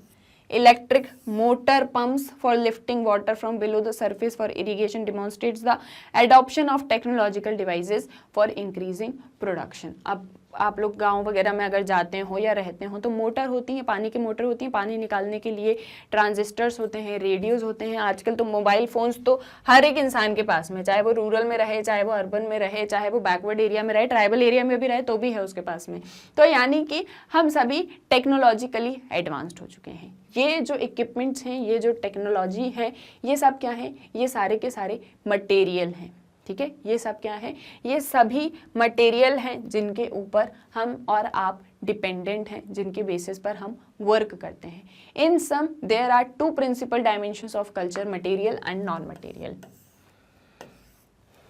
S1: electric motor pumps for lifting water from below the surface for irrigation demonstrates the adoption of technological devices for increasing production. अब आप लोग गांव वगैरह में अगर जाते हो या रहते हो तो मोटर होती हैं, पानी की मोटर होती हैं, पानी निकालने के लिए ट्रांजिस्टर्स होते हैं, रेडियोज होते हैं। आजकल तो मोबाइल फोन्स तो हर एक इंसान के पास में, चाहे वो रूरल में रहे, चाहे वो अर्बन में रहे, चाहे वो बैकवर्ड एरिया में रहे, ट्राइबल एरिया में भी रहे, तो भी है उसके पास में। तो यानी कि हम सभी टेक्नोलॉजिकली एडवांस्ड हो चुके हैं। ये जो इक्विपमेंट्स हैं, ये जो टेक्नोलॉजी है, ये सब क्या है? ये सारे के सारे मटेरियल हैं। ठीक है, ये सब क्या है? ये सभी मटेरियल हैं जिनके ऊपर हम और आप डिपेंडेंट हैं, जिनके बेसिस पर हम वर्क करते हैं। In sum there are two principal dimensions of culture, material and non material.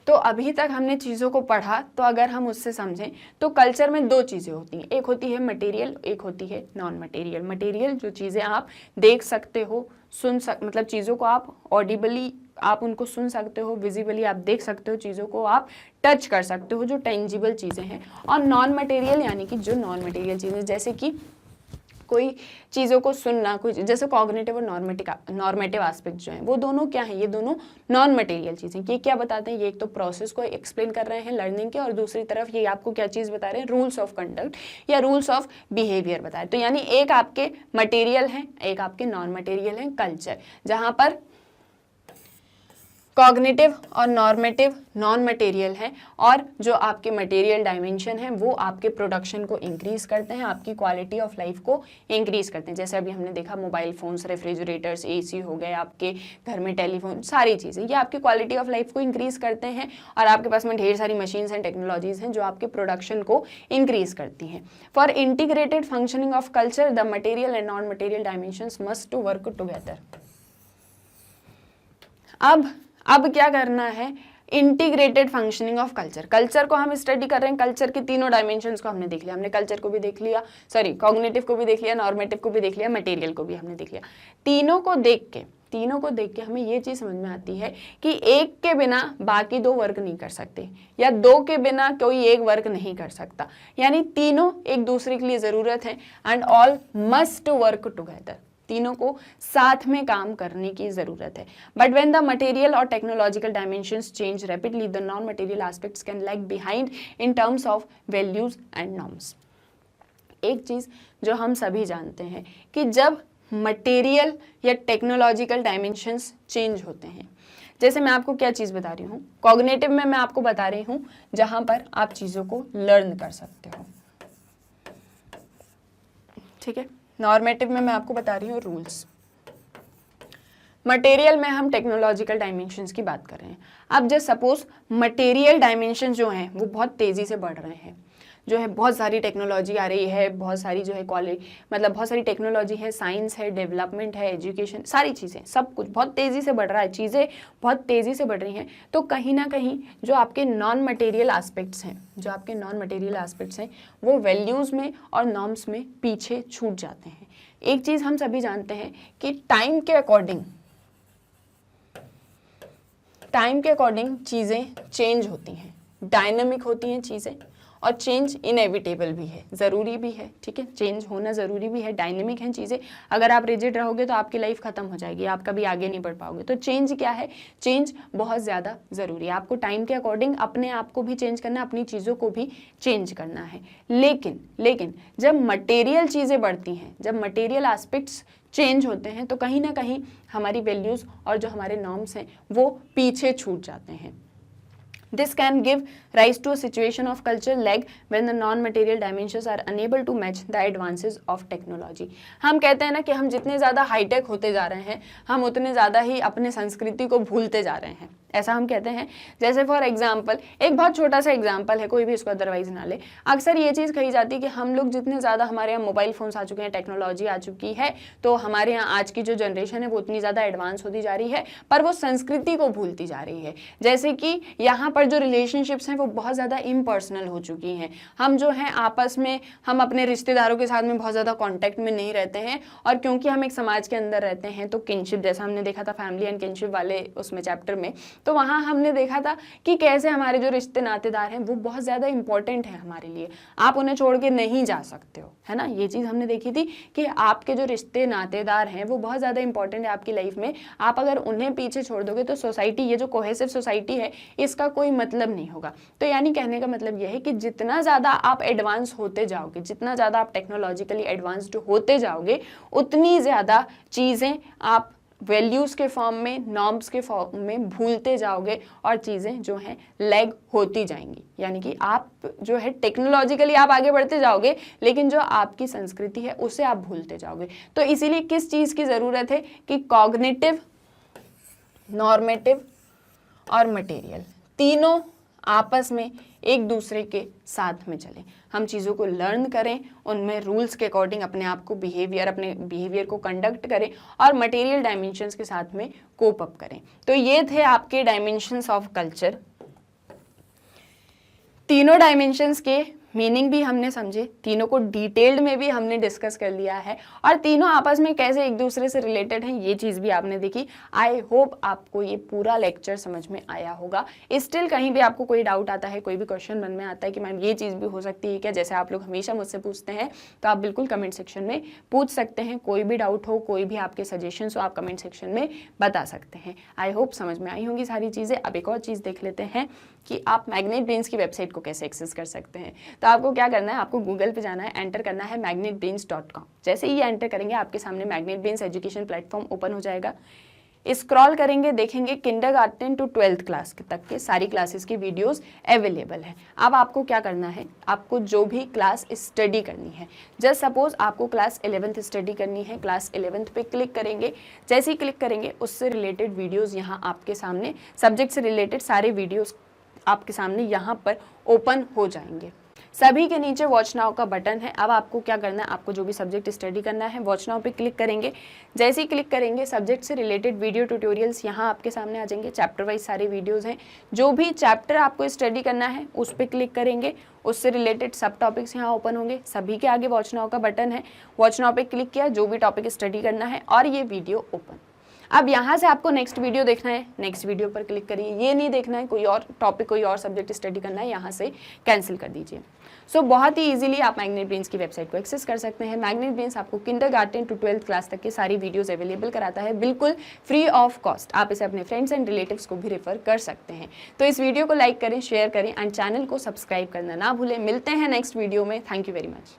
S1: तो अभी तक हमने चीज़ों को पढ़ा, तो अगर हम उससे समझें तो कल्चर में दो चीज़ें होती हैं, एक होती है मटेरियल, एक होती है नॉन मटेरियल। मटेरियल जो चीज़ें आप देख सकते हो, मतलब चीज़ों को आप ऑडिबली आप उनको सुन सकते हो, विजिबली आप देख सकते हो, चीज़ों को आप टच कर सकते हो, जो टेंजिबल चीज़ें हैं। और नॉन मटेरियल यानी कि जो नॉन मटेरियल चीज़ें, जैसे कि कोई चीज़ों को सुनना, कोई जैसे कॉग्निटिव और नॉर्मेटिव एस्पेक्ट जो हैं, वो दोनों क्या हैं? ये दोनों नॉन मटेरियल चीज़ें। ये क्या बताते हैं? ये एक तो प्रोसेस को एक्सप्लेन कर रहे हैं लर्निंग के, और दूसरी तरफ ये आपको क्या चीज़ बता रहे हैं? रूल्स ऑफ कंडक्ट या रूल्स ऑफ बिहेवियर बता रहे हैं। तो यानी एक आपके मटेरियल हैं, एक आपके नॉन मटेरियल हैं कल्चर, जहाँ पर कॉग्निटिव और नॉर्मेटिव नॉन मटेरियल है, और जो आपके मटेरियल डायमेंशन है वो आपके प्रोडक्शन को इंक्रीज करते हैं, आपकी क्वालिटी ऑफ लाइफ को इंक्रीज करते हैं। जैसे अभी हमने देखा मोबाइल फोन्स, रेफ्रिजरेटर्स, एसी हो गए, आपके घर में टेलीफोन, सारी चीज़ें ये आपकी क्वालिटी ऑफ लाइफ को इंक्रीज करते हैं, और आपके पास में ढेर सारी मशीन्स एंड टेक्नोलॉजीज हैं जो आपके प्रोडक्शन को इंक्रीज करती हैं। For integrated functioning of culture the material and non material dimensions must to work together. अब क्या करना है? Integrated functioning of culture. Culture को हम स्टडी कर रहे हैं, कल्चर के तीनों डायमेंशंस को हमने देख लिया। हमने कल्चर को भी देख लिया, कॉग्निटिव को भी देख लिया, नॉर्मेटिव को भी देख लिया, मटेरियल को भी हमने देख लिया। तीनों को देख के हमें ये चीज़ समझ में आती है कि एक के बिना बाकी दो वर्क नहीं कर सकते, या दो के बिना कोई एक वर्क नहीं कर सकता। यानी तीनों एक दूसरे के लिए ज़रूरत है, and all must work together. तीनों को साथ में काम करने की जरूरत है। बट व्हेन द मटेरियल और technological dimensions change rapidly the non material aspects can lag behind in terms of values and norms. एक चीज जो हम सभी जानते हैं कि जब मटेरियल या टेक्नोलॉजिकल डायमेंशंस चेंज होते हैं, जैसे मैं आपको क्या चीज़ बता रही हूँ, कॉग्निटिव में मैं आपको बता रही हूँ जहाँ पर आप चीज़ों को लर्न कर सकते हो, ठीक है। नॉर्मेटिव में मैं आपको बता रही हूँ रूल्स। मटेरियल में हम टेक्नोलॉजिकल डायमेंशंस की बात कर रहे हैं। अब जस्ट सपोज मटेरियल डायमेंशन जो हैं वो बहुत तेज़ी से बढ़ रहे हैं, जो है बहुत सारी टेक्नोलॉजी आ रही है, बहुत सारी जो है बहुत सारी टेक्नोलॉजी है, साइंस है, डेवलपमेंट है, एजुकेशन, सारी चीज़ें, सब कुछ बहुत तेज़ी से बढ़ रहा है, चीज़ें बहुत तेज़ी से बढ़ रही हैं। तो कहीं ना कहीं जो आपके नॉन मटेरियल एस्पेक्ट्स हैं, वो वैल्यूज़ में और नॉर्म्स में पीछे छूट जाते हैं। एक चीज़ हम सभी जानते हैं कि टाइम के अकॉर्डिंग चीज़ें चेंज होती हैं, डायनामिक होती हैं चीज़ें, और चेंज इनएविटेबल भी है, ज़रूरी भी है, ठीक है। चेंज होना ज़रूरी भी है, डायनेमिक हैं चीज़ें। अगर आप रिजिड रहोगे तो आपकी लाइफ ख़त्म हो जाएगी, आप कभी आगे नहीं बढ़ पाओगे। तो चेंज क्या है? चेंज बहुत ज़्यादा ज़रूरी है। आपको टाइम के अकॉर्डिंग अपने आप को भी चेंज करना है, अपनी चीज़ों को भी चेंज करना है। लेकिन जब मटेरियल चीज़ें बढ़ती हैं, जब मटेरियल एस्पेक्ट्स चेंज होते हैं, तो कहीं ना कहीं हमारी वैल्यूज़ और जो हमारे नॉर्म्स हैं वो पीछे छूट जाते हैं। This can give rise to a situation of cultural lag when the non-material dimensions are unable to match the advances of technology. हम कहते हैं ना कि हम जितने ज़्यादा हाईटेक होते जा रहे हैं, हम उतने ज़्यादा ही अपने संस्कृति को भूलते जा रहे हैं, ऐसा हम कहते हैं। जैसे फॉर एग्जाम्पल, एक बहुत छोटा सा एग्जाम्पल है, कोई भी इसको अदरवाइज ना ले। अक्सर ये चीज़ कही जाती है कि हम लोग जितने ज़्यादा, हमारे यहाँ मोबाइल फ़ोन्स आ चुके हैं, टेक्नोलॉजी आ चुकी है, तो हमारे यहाँ आज की जो जनरेशन है वो उतनी ज़्यादा एडवांस होती जा रही है, पर वो संस्कृति को भूलती जा रही है। जैसे कि यहाँ पर जो रिलेशनशिप्स हैं वो बहुत ज़्यादा इम्पर्सनल हो चुकी हैं। हम जो हैं आपस में, हम अपने रिश्तेदारों के साथ में बहुत ज़्यादा कॉन्टैक्ट में नहीं रहते हैं, और क्योंकि हम एक समाज के अंदर रहते हैं तो किनशिप, जैसा हमने देखा था फैमिली एंड किनशिप वाले उसमें चैप्टर में, तो वहाँ हमने देखा था कि कैसे हमारे जो रिश्ते नातेदार हैं वो बहुत ज़्यादा इंपॉर्टेंट है हमारे लिए, आप उन्हें छोड़ के नहीं जा सकते हो, है ना। ये चीज़ हमने देखी थी कि आपके जो रिश्ते नातेदार हैं वो बहुत ज़्यादा इंपॉर्टेंट है आपकी लाइफ में। आप अगर उन्हें पीछे छोड़ दोगे तो सोसाइटी, ये जो कोहेसिव सोसाइटी है, इसका कोई मतलब नहीं होगा। तो यानी कहने का मतलब यह है कि जितना ज़्यादा आप एडवांस होते जाओगे, जितना ज़्यादा आप टेक्नोलॉजिकली एडवांस्ड होते जाओगे, उतनी ज़्यादा चीज़ें आप वैल्यूज़ के फॉर्म में, नॉर्म्स के फॉर्म में भूलते जाओगे और चीज़ें जो हैं लैग होती जाएंगी। यानी कि आप जो है टेक्नोलॉजिकली आप आगे बढ़ते जाओगे, लेकिन जो आपकी संस्कृति है उसे आप भूलते जाओगे। तो इसीलिए किस चीज़ की ज़रूरत है कि कॉग्निटिव, नॉर्मेटिव और मटेरियल तीनों आपस में एक दूसरे के साथ में चलें। हम चीज़ों को लर्न करें, उनमें रूल्स के अकॉर्डिंग अपने आप को अपने बिहेवियर को कंडक्ट करें और मटेरियल डायमेंशंस के साथ में कोप अप करें। तो ये थे आपके डायमेंशंस ऑफ कल्चर। तीनों डायमेंशंस के मीनिंग भी हमने समझे, तीनों को डिटेल्ड में भी हमने डिस्कस कर लिया है और तीनों आपस में कैसे एक दूसरे से रिलेटेड हैं ये चीज़ भी आपने देखी। आई होप आपको ये पूरा लेक्चर समझ में आया होगा। स्टिल कहीं भी आपको कोई डाउट आता है, कोई भी क्वेश्चन मन में आता है कि मैम ये चीज़ भी हो सकती है क्या, जैसे आप लोग हमेशा मुझसे पूछते हैं, तो आप बिल्कुल कमेंट सेक्शन में पूछ सकते हैं। कोई भी डाउट हो, कोई भी आपके सजेशंस हो, आप कमेंट सेक्शन में बता सकते हैं। आई होप समझ में आई होंगी सारी चीज़ें। अब एक और चीज़ देख लेते हैं कि आप मैग्नेट ब्रेन्स की वेबसाइट को कैसे एक्सेस कर सकते हैं। तो आपको क्या करना है, आपको गूगल पे जाना है, एंटर करना है magnetbrains.com। जैसे ही एंटर करेंगे आपके सामने magnet brains education platform open हो जाएगा। स्क्रॉल करेंगे, देखेंगे किंडरगार्टन टू 12th क्लास तक के सारी क्लासेस की वीडियोस अवेलेबल है। अब आपको क्या करना है, आपको जो भी क्लास स्टडी करनी है, जस्ट सपोज आपको क्लास 11th स्टडी करनी है, क्लास 11th पे क्लिक करेंगे। जैसे ही क्लिक करेंगे उससे रिलेटेड वीडियोज़ यहाँ आपके सामने, सब्जेक्ट से रिलेटेड सारे वीडियोज़ आपके सामने यहाँ पर ओपन हो जाएंगे। सभी के नीचे वॉच नाउ का बटन है। अब आपको क्या करना है, आपको जो भी सब्जेक्ट स्टडी करना है वॉच नाउ पे क्लिक करेंगे। जैसे ही क्लिक करेंगे सब्जेक्ट से रिलेटेड वीडियो ट्यूटोरियल्स यहाँ आपके सामने आ जाएंगे। चैप्टर वाइज सारे वीडियोस हैं, जो भी चैप्टर आपको स्टडी करना है उस पर क्लिक करेंगे, उससे रिलेटेड सब टॉपिक्स यहाँ ओपन होंगे। सभी के आगे वॉच नाउ का बटन है, वॉच नाउ पे क्लिक किया, जो भी टॉपिक स्टडी करना है और ये वीडियो ओपन। अब यहाँ से आपको नेक्स्ट वीडियो देखना है, नेक्स्ट वीडियो पर क्लिक करिए। ये नहीं देखना है कोई और टॉपिक, कोई और सब्जेक्ट स्टडी करना है, यहाँ से कैंसिल कर दीजिए। सो बहुत ही इजीली आप मैग्नेट ब्रेन्स की वेबसाइट को एक्सेस कर सकते हैं। मैग्नेट ब्रेन्स आपको किंडरगार्टन टू 12th क्लास तक की सारी वीडियोस अवेलेबल कराता है, बिल्कुल फ्री ऑफ कॉस्ट। आप इसे अपने फ्रेंड्स एंड रिलेटिव्स को भी रेफर कर सकते हैं। तो इस वीडियो को लाइक करें, शेयर करें एंड चैनल को सब्सक्राइब करना ना भूलें। मिलते हैं नेक्स्ट वीडियो में। Thank you very much.